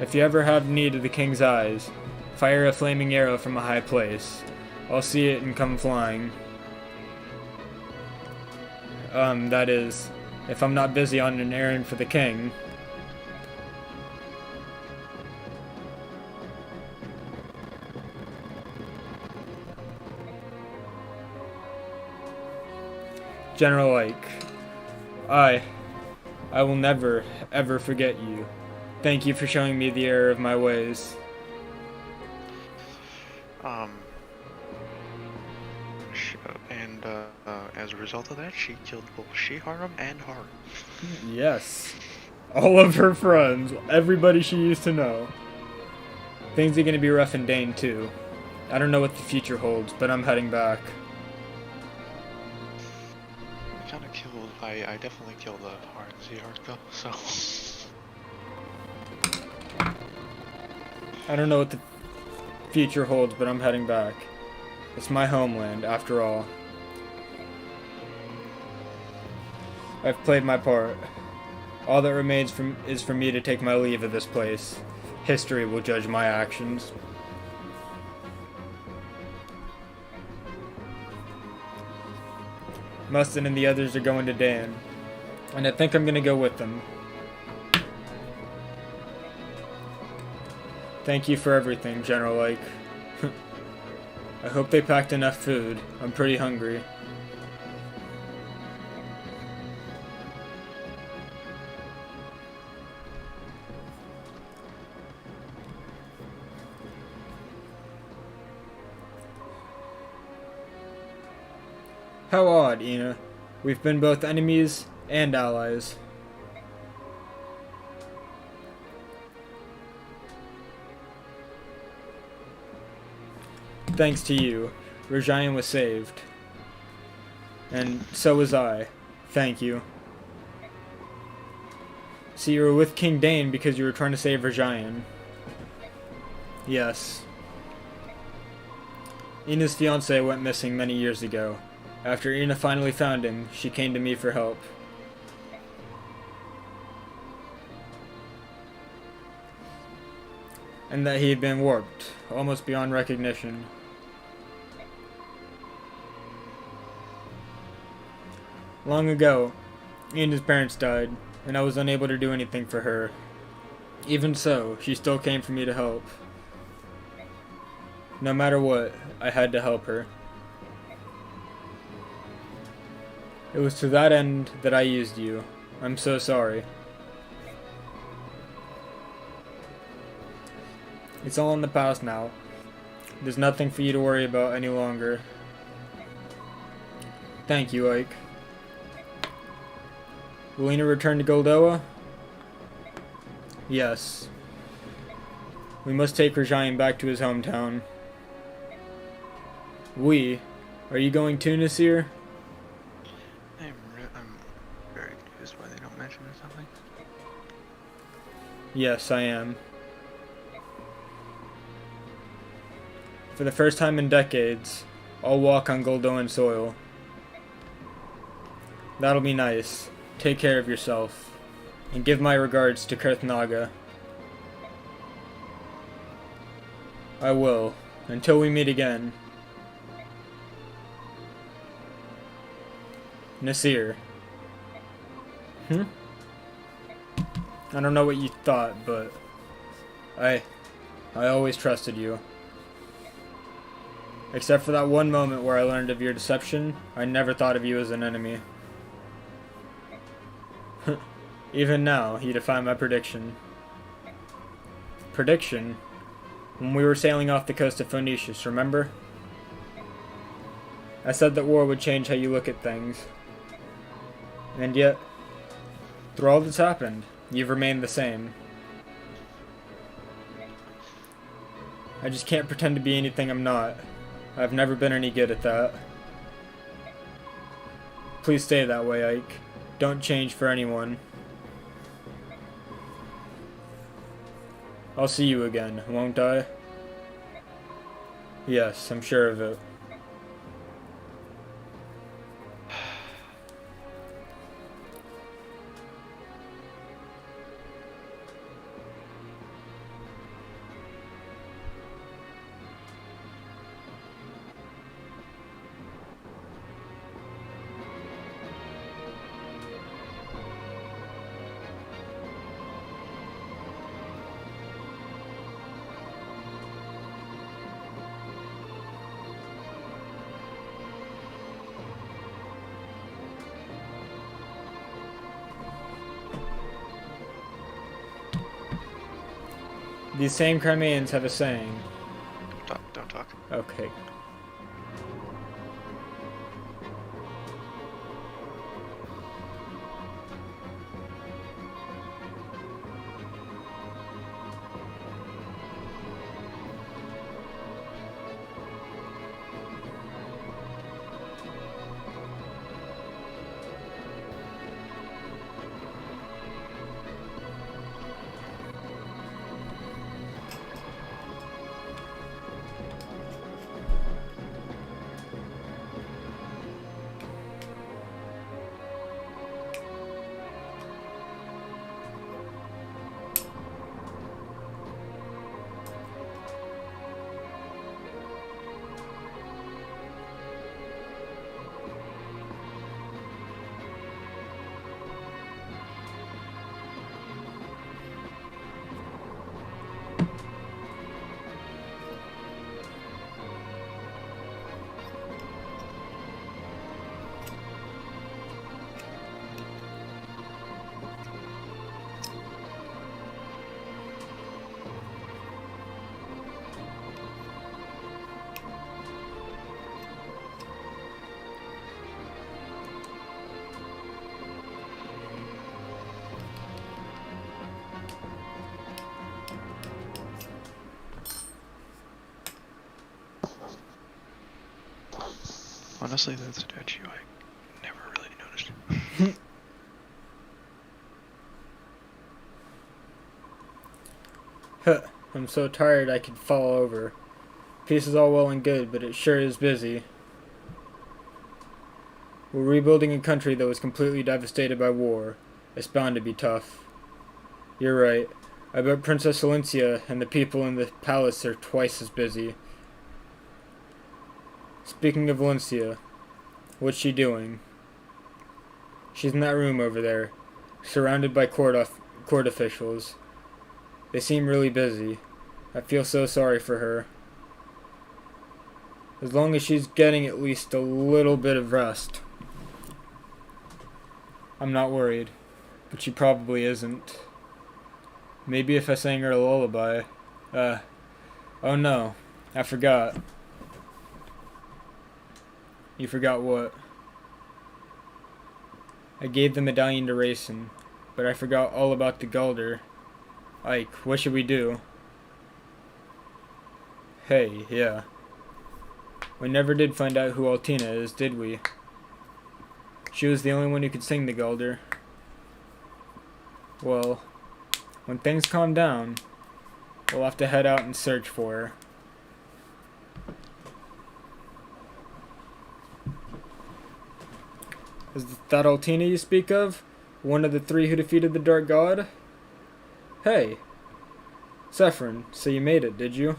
Speaker 1: If you ever have need of the king's eyes, Fire a flaming arrow from a high place. I'll see it and come flying. That is, if I'm not busy on an errand for the king. General Ike, I will never, ever forget you. Thank you for showing me the error of my ways.
Speaker 2: And as a result of that, she killed both Shiharam and Haru.
Speaker 1: Yes. All of her friends, everybody she used to know. Things are gonna be rough in Dane too. I don't know what the future holds, but I'm heading back.
Speaker 2: I definitely killed Haru and Shiharam though, so...
Speaker 1: I don't know what the future holds, but I'm heading back. It's my homeland, after all. I've played my part. All that remains is for me to take my leave of this place. History will judge my actions. Mustin and the others are going to Dan, and I think I'm gonna go with them. Thank you for everything, General Ike. I hope they packed enough food. I'm pretty hungry. How odd, Ina. We've been both enemies and allies. Thanks to you, Rajayan was saved. And so was I. Thank you. So you were with King Dane because you were trying to save Rajayan. Yes. Ina's fiance went missing many years ago. After Ina finally found him, she came to me for help. And that he had been warped, almost beyond recognition. Long ago, Ina's parents died, and I was unable to do anything for her. Even so, she still came for me to help. No matter what, I had to help her. It was to that end that I used you. I'm so sorry. It's all in the past now. There's nothing for you to worry about any longer. Thank you, Ike. Will Ina return to Goldoa? Yes. We must take Rajayan back to his hometown. We? Are you going too, Nasir?
Speaker 2: I'm very confused why they don't mention or something.
Speaker 1: Yes, I am. For the first time in decades, I'll walk on Goldoan soil. That'll be nice. Take care of yourself. And give my regards to Kurthnaga. I will. Until we meet again. Nasir. I don't know what you thought, but I always trusted you. Except for that one moment where I learned of your deception, I never thought of you as an enemy. Even now, you defy my prediction. Prediction? When we were sailing off the coast of Phoenicius, remember? I said that war would change how you look at things. And yet, through all that's happened, you've remained the same. I just can't pretend to be anything I'm not. I've never been any good at that. Please stay that way, Ike. Don't change for anyone. I'll see you again, won't I? Yes, I'm sure of it. These same Crimeans have a saying.
Speaker 2: Don't talk.
Speaker 1: Okay.
Speaker 2: Honestly, that statue I never really noticed.
Speaker 1: Huh. I'm so tired I could fall over. Peace is all well and good, but it sure is busy. We're rebuilding a country that was completely devastated by war. It's bound to be tough. You're right. I bet Princess Valencia and the people in the palace are twice as busy. Speaking of Valencia, what's she doing? She's in that room over there, surrounded by court officials. They seem really busy. I feel so sorry for her. As long as she's getting at least a little bit of rest. I'm not worried, but she probably isn't. Maybe if I sang her a lullaby. Oh no, I forgot. You forgot what? I gave the medallion to Racin, but I forgot all about the Galder. Ike, what should we do? Hey, yeah. We never did find out who Altina is, did we? She was the only one who could sing the Galder. Well, when things calm down, we'll have to head out and search for her. Is that Altina you speak of? One of the three who defeated the Dark God? Hey, Saffron, so you made it, did you?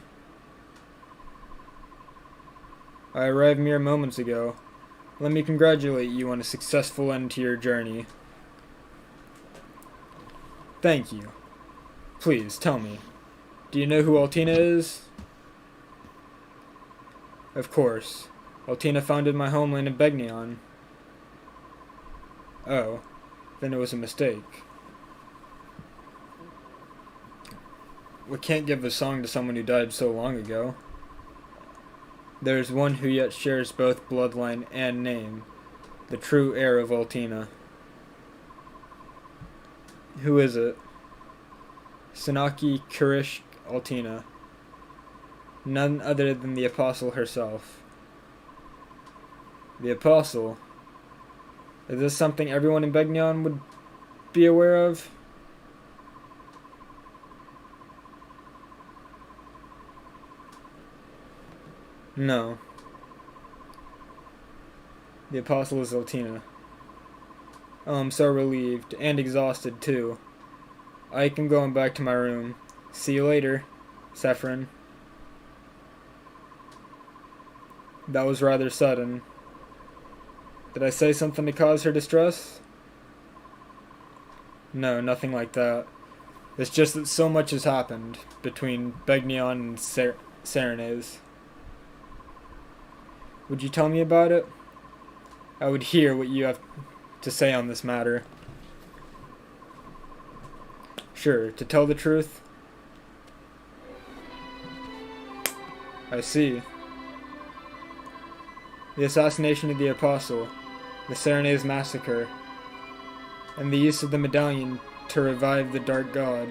Speaker 1: I arrived mere moments ago. Let me congratulate you on a successful end to your journey. Thank you. Please, tell me. Do you know who Altina is? Of course. Altina founded my homeland in Begnion. Oh, then it was a mistake. We can't give a song to someone who died so long ago. There is one who yet shares both bloodline and name, the true heir of Altina. Who is it? Sanaki Kurish Altina. None other than the Apostle herself. The Apostle? Is this something everyone in Begnion would be aware of? No. The Apostle is Altina. Oh, I'm so relieved, and exhausted too. I can go on back to my room. See you later, Saffron. That was rather sudden. Did I say something to cause her distress? No, nothing like that. It's just that so much has happened between Begnion and Serenades. Would you tell me about it? I would hear what you have to say on this matter. Sure, to tell the truth, I see. The assassination of the Apostle, the Serenades massacre, and the use of the medallion to revive the Dark God.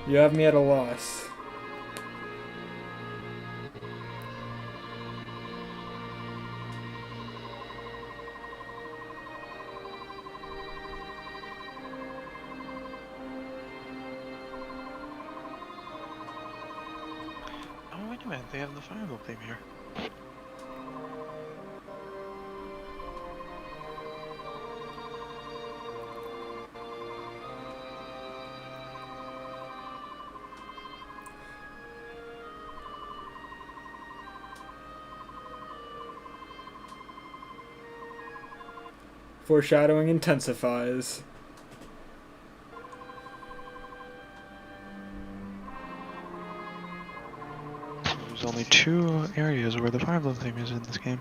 Speaker 1: You have me at a loss.
Speaker 2: Oh, wait a minute, they have the Fireball theme here.
Speaker 1: Foreshadowing intensifies.
Speaker 2: There's only 2 areas where the Fireball theme is in this game.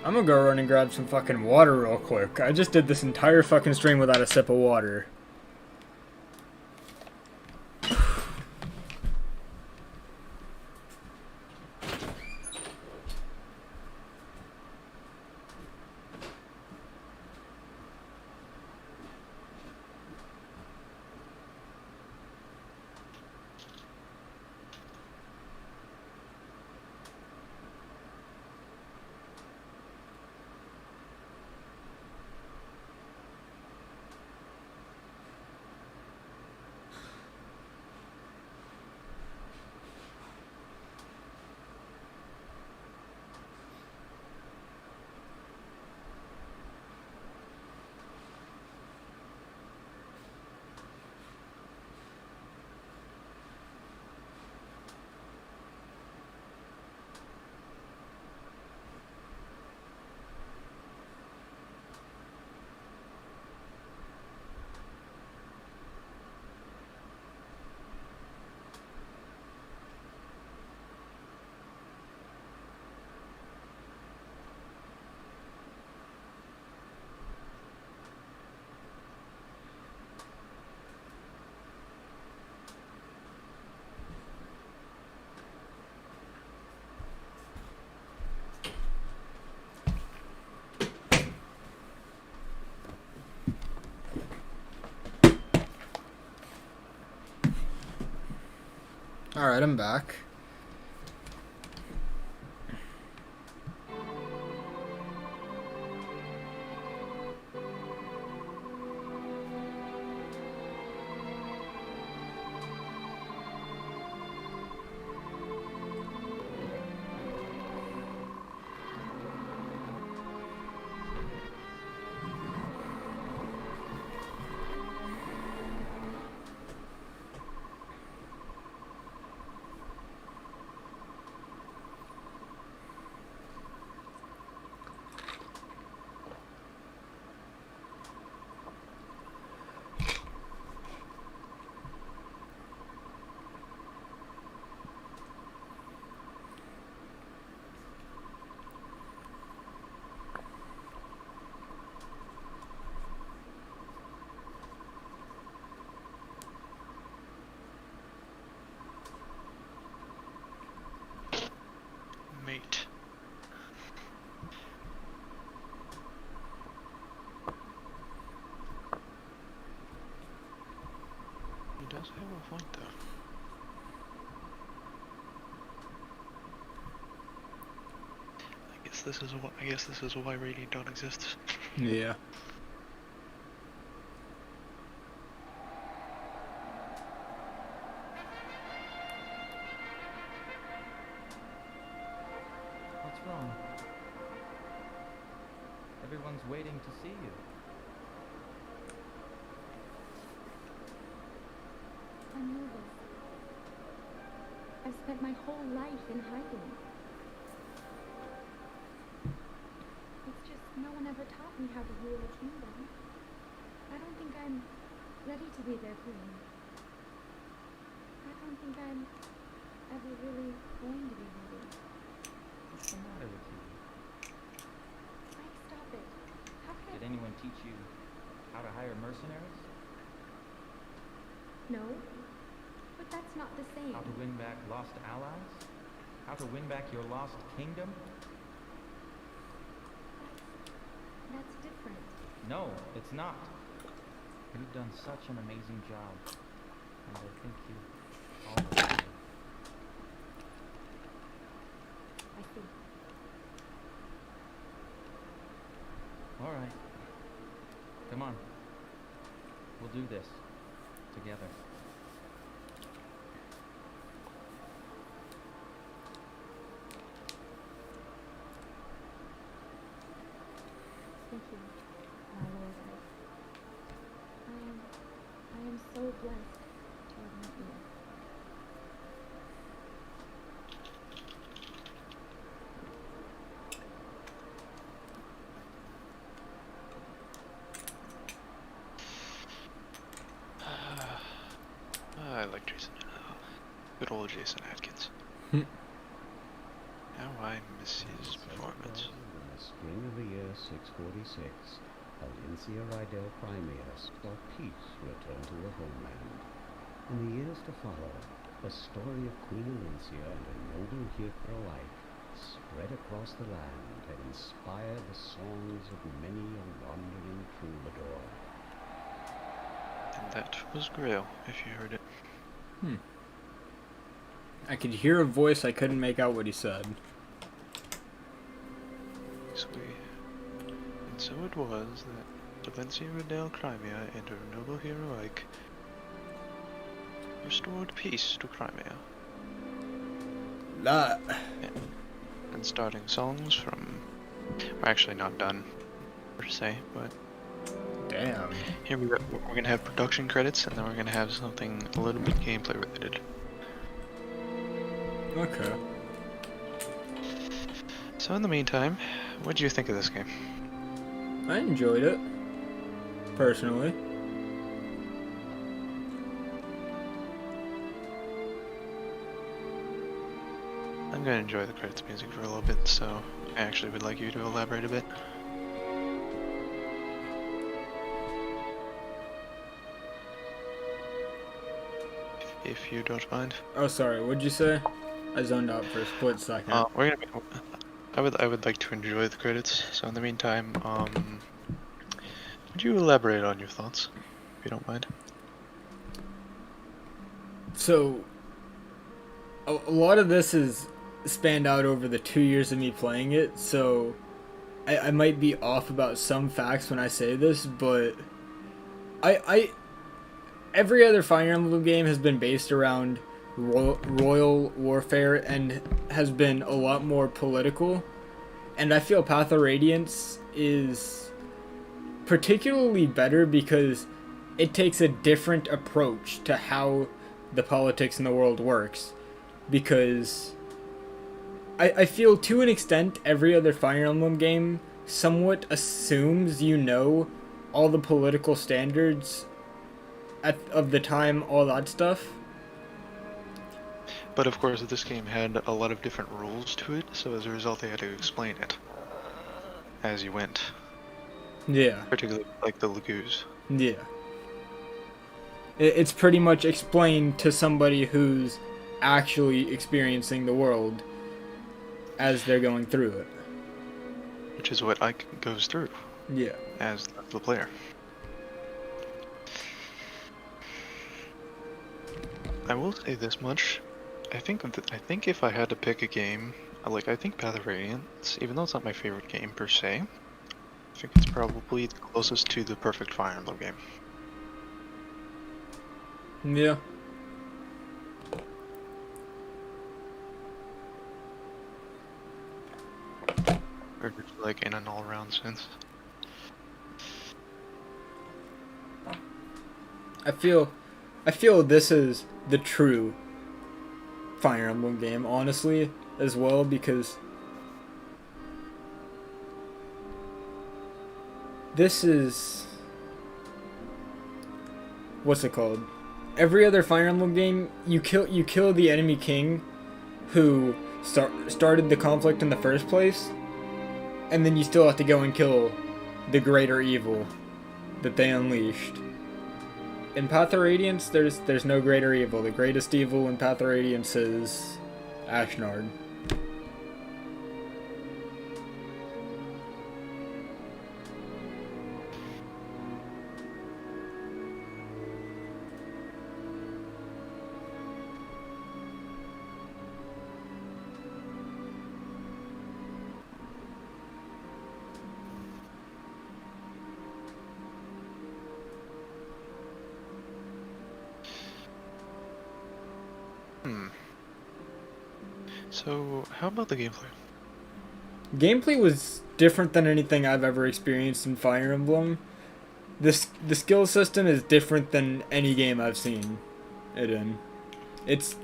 Speaker 1: I'm gonna go run and grab some fucking water real quick. I just did this entire fucking stream without a sip of water. Alright, I'm back.
Speaker 2: Mate. He does have a point though. I guess this is why Radiant don't exist.
Speaker 1: Yeah.
Speaker 4: What's wrong? Everyone's waiting to see you.
Speaker 5: I'm nervous. I've spent my whole life in hiding. It's just no one ever taught me how to rule a kingdom. I don't think I'm ready to be their queen. I don't think I'm ever really going to be ready.
Speaker 4: What's the matter with you?
Speaker 5: Mike, stop it. How could
Speaker 4: Did anyone teach you how to hire mercenaries?
Speaker 5: No. But that's not the same.
Speaker 4: How to win back lost allies? How to win back your lost kingdom?
Speaker 5: That's different.
Speaker 4: No, it's not. You've done such an amazing job. And I think you almost did.
Speaker 5: I see.
Speaker 4: All right. Come on. We'll do this. Together.
Speaker 5: Thank you, my lord. I am so blessed to have met you.
Speaker 2: I like Jason. Good old Jason Atkins. How I miss his performance.
Speaker 6: In the spring of the year 646, Alincia Rydell Crimea saw peace return to her homeland. In the years to follow, the story of Queen Alincia and her noble hero alike spread across the land and inspired the songs of many a wandering troubadour.
Speaker 2: And that was Grail, if you heard it.
Speaker 1: I could hear a voice, I couldn't make out what he said.
Speaker 2: And so it was that Alincia Rydell Crimea and her noble hero Ike restored peace to Crimea.
Speaker 1: That.
Speaker 2: And starting songs from... We're actually not done, per se, but...
Speaker 1: Damn.
Speaker 2: Here we're gonna have production credits, and then we're gonna have something a little bit gameplay related.
Speaker 1: Okay.
Speaker 2: So in the meantime, what do you think of this game?
Speaker 1: I enjoyed it. Personally.
Speaker 2: I'm gonna enjoy the credits music for a little bit, so I actually would like you to elaborate a bit. If you don't mind.
Speaker 1: Oh, sorry. What'd you say? I zoned out for a split second.
Speaker 2: I would like to enjoy the credits. So in the meantime, would you elaborate on your thoughts, if you don't mind?
Speaker 1: So, a lot of this is spanned out over the 2 years of me playing it, so I might be off about some facts when I say this, but I every other Fire Emblem game has been based around royal warfare and has been a lot more political, and I feel Path of Radiance is particularly better because it takes a different approach to how the politics in the world works, because I feel to an extent every other Fire Emblem game somewhat assumes you know all the political standards of the time, all that stuff.
Speaker 2: But of course, this game had a lot of different rules to it, so as a result, they had to explain it as you went.
Speaker 1: Yeah.
Speaker 2: Particularly like the Lagoos.
Speaker 1: Yeah. It's pretty much explained to somebody who's actually experiencing the world as they're going through it.
Speaker 2: Which is what Ike goes through.
Speaker 1: Yeah.
Speaker 2: As the player. I will say this much. I think if I had to pick a game, I think Path of Radiance, even though it's not my favorite game per se, I think it's probably the closest to the perfect Fire Emblem game.
Speaker 1: Yeah.
Speaker 2: Or just like in an all-around sense.
Speaker 1: I feel this is the true Fire Emblem game, honestly, as well, because this is, what's it called? Every other Fire Emblem game, you kill the enemy king who started the conflict in the first place, and then you still have to go and kill the greater evil that they unleashed. In Path of Radiance, there's no greater evil. The greatest evil in Path of Radiance is Ashnard.
Speaker 2: So, how about the gameplay?
Speaker 1: Gameplay was different than anything I've ever experienced in Fire Emblem. The skill system is different than any game I've seen it in. It's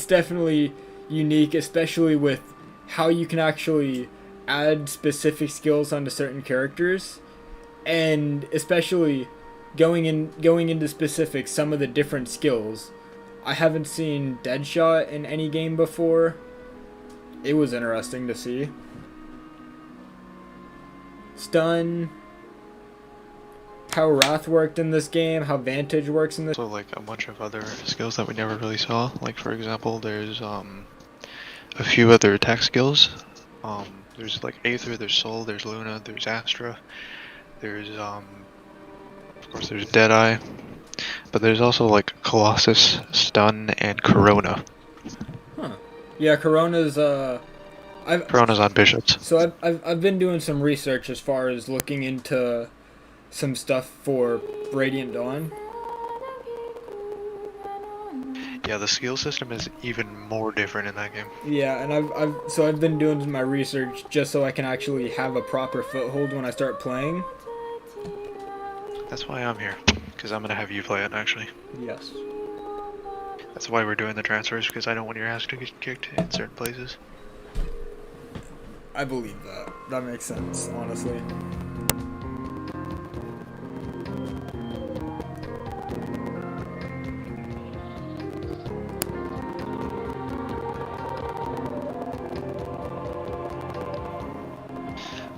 Speaker 1: definitely unique, especially with how you can actually add specific skills onto certain characters, and especially going into specifics, some of the different skills. I haven't seen Deadshot in any game before. It was interesting to see. Stun, how Wrath worked in this game, how Vantage works in this.
Speaker 2: So like a bunch of other skills that we never really saw. Like for example, there's a few other attack skills. There's like Aether, there's Soul, there's Luna, there's Astra, there's of course there's Deadeye, but there's also like Colossus, Stun, and Corona.
Speaker 1: Huh. Yeah, Corona's
Speaker 2: Corona's on Bishops.
Speaker 1: So I've been doing some research as far as looking into some stuff for Radiant Dawn.
Speaker 2: Yeah, the skill system is even more different in that game.
Speaker 1: Yeah, and I've been doing my research just so I can actually have a proper foothold when I start playing.
Speaker 2: That's why I'm here, because I'm gonna have you play it actually.
Speaker 1: Yes.
Speaker 2: That's why we're doing the transfers, because I don't want your ass to get kicked in certain places.
Speaker 1: I believe that. That makes sense, honestly.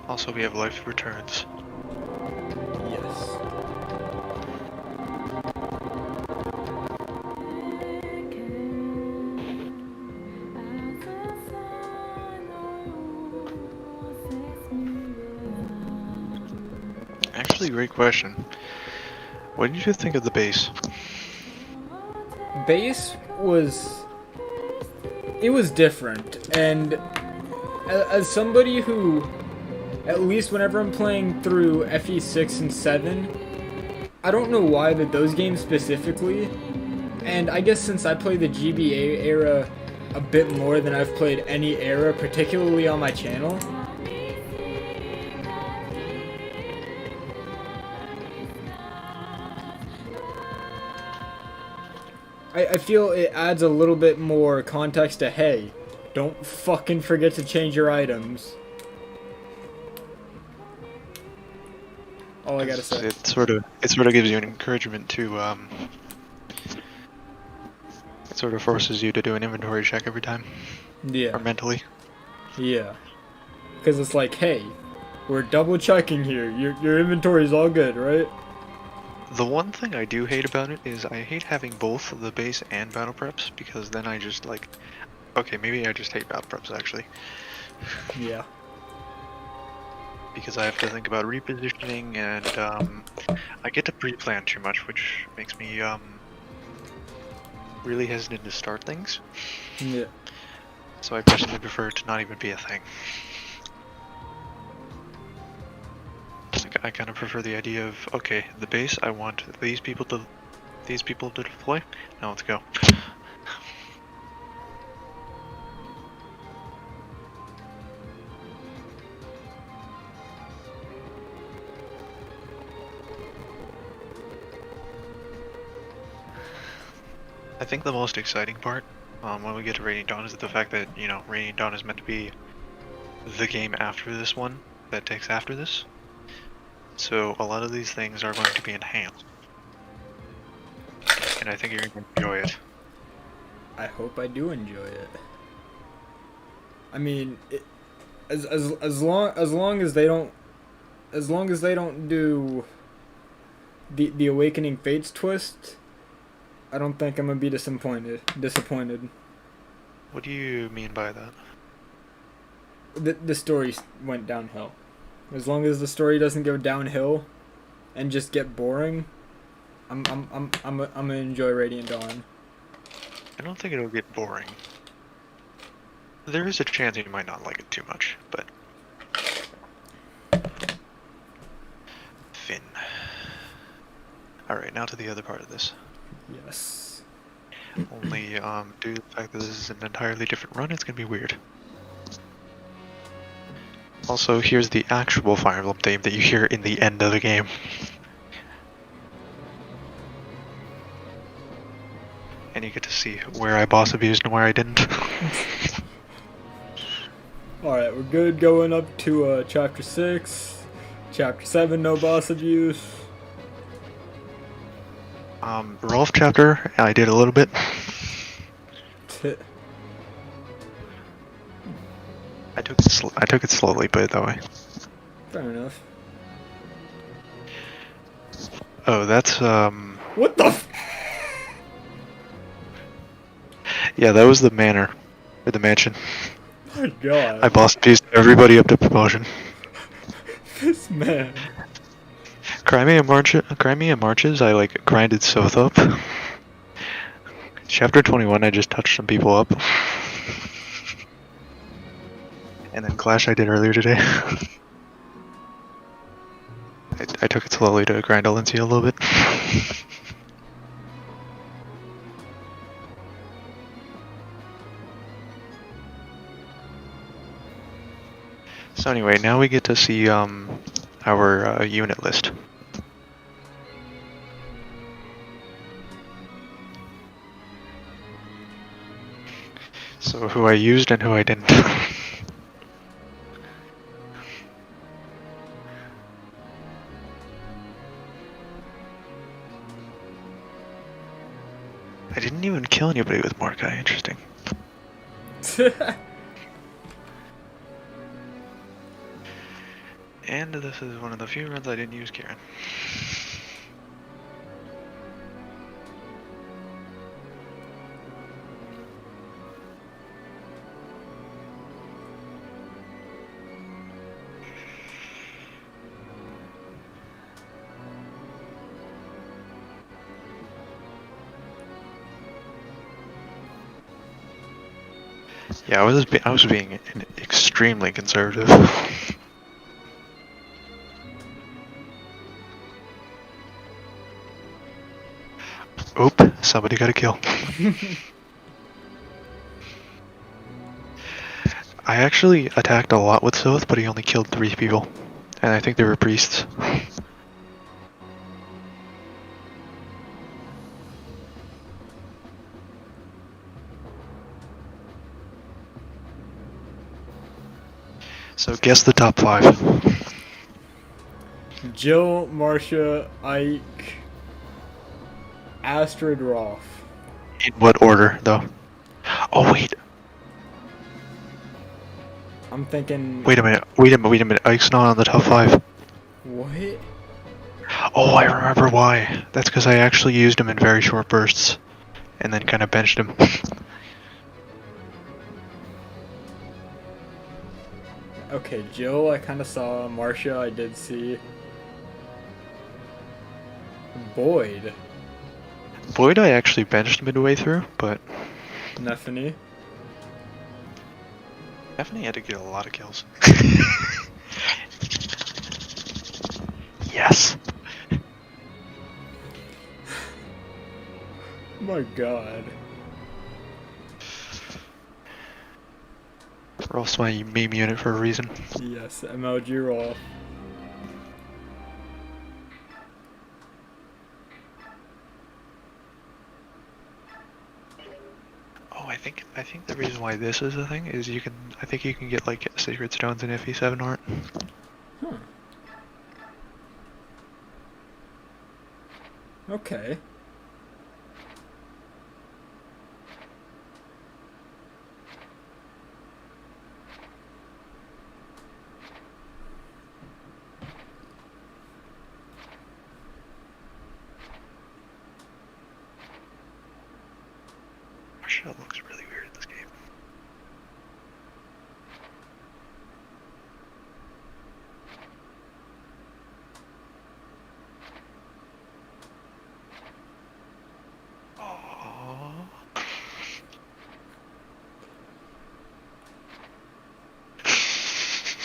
Speaker 2: Also, we have life returns.
Speaker 1: Yes.
Speaker 2: Actually, great question. What did you think of the base?
Speaker 1: Base was it was different, and as somebody who, at least whenever I'm playing through FE6 and 7, I don't know why, but those games specifically, and I guess since I play the GBA era a bit more than I've played any era, particularly on my channel, I feel it adds a little bit more context to, hey, don't fucking forget to change your items. All I gotta say.
Speaker 2: It sort of gives you an encouragement to it sort of forces you to do an inventory check every time, or
Speaker 1: Yeah.
Speaker 2: mentally.
Speaker 1: Yeah. Because it's like, hey, we're double checking here. Your inventory's all good, right?
Speaker 2: The one thing I do hate about it is I hate having both the base and battle preps, because then I just like, okay, maybe I just hate battle preps actually,
Speaker 1: Yeah.
Speaker 2: because I have to think about repositioning, and I get to pre-plan too much, which makes me really hesitant to start things.
Speaker 1: Yeah.
Speaker 2: So I personally prefer to not even be a thing. I kind of prefer the idea of, okay, the base, I want these people to deploy. Now let's go. I think the most exciting part when we get to Radiant Dawn is the fact that, you know, Radiant Dawn is meant to be the game after this one that takes after this. So a lot of these things are going to be enhanced. And I think you're going to enjoy it.
Speaker 1: I hope I do enjoy it. I mean, as long as they don't do the Awakening Fates twist, I don't think I'm gonna be disappointed.
Speaker 2: What do you mean by that?
Speaker 1: The story went downhill. As long as the story doesn't go downhill and just get boring, I'm gonna enjoy Radiant Dawn.
Speaker 2: I don't think it'll get boring. There is a chance you might not like it too much, but... Finn. Alright, now to the other part of this.
Speaker 1: Yes.
Speaker 2: Only, due to the fact that this is an entirely different run, it's gonna be weird. Also, here's the actual Fire Emblem theme that you hear in the end of the game. And you get to see where I boss abused and where I didn't.
Speaker 1: Alright, we're good going up to chapter 6. Chapter 7, no boss abuse.
Speaker 2: Rolf chapter, I did a little bit. I took it slowly, put it that way.
Speaker 1: Fair enough.
Speaker 2: Oh, that's
Speaker 1: What the f-
Speaker 2: yeah, that was the manor. Or the mansion.
Speaker 1: My god.
Speaker 2: I boss abused everybody up to promotion.
Speaker 1: This man.
Speaker 2: Crimea Marches, I like grinded Soth up. Chapter 21, I just touched some people up. And then Clash I did earlier today. I took it slowly to grind Alencia a little bit. So anyway, now we get to see our unit list. So who I used and who I didn't. I didn't even kill anybody with Mordecai, interesting. And this is one of the few runs I didn't use Kieran. Yeah, I was being extremely conservative. Oop, somebody got a kill. I actually attacked a lot with Soth, but he only killed 3 people. And I think they were priests. So guess the top 5.
Speaker 1: Jill, Marcia, Ike, Astrid, Rolf.
Speaker 2: In what order, though? Oh, wait.
Speaker 1: I'm thinking.
Speaker 2: Wait a minute. Ike's not on the top 5.
Speaker 1: What?
Speaker 2: Oh, I remember why. That's because I actually used him in very short bursts. And then kind of benched him.
Speaker 1: Okay, Jill, I kind of saw. Marcia, I did see. Boyd.
Speaker 2: Boyd, I actually benched midway through, but
Speaker 1: Neffany.
Speaker 2: Stephanie had to get a lot of kills. Yes.
Speaker 1: My god.
Speaker 2: Rolf's my meme unit for a reason.
Speaker 1: Yes, MLG Rolf.
Speaker 2: Oh, I think the reason why this is a thing is I think you can get like sacred stones in FE7 art.
Speaker 1: Huh. Okay.
Speaker 2: Marshall looks really weird in this game. Aww.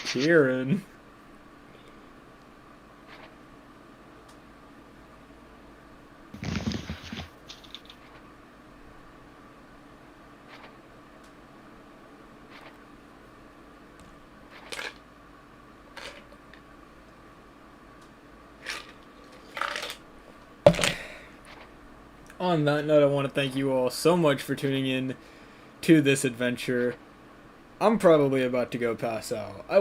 Speaker 1: Kieran. On that note, I want to thank you all so much for tuning in to this adventure. I'm probably about to go pass out.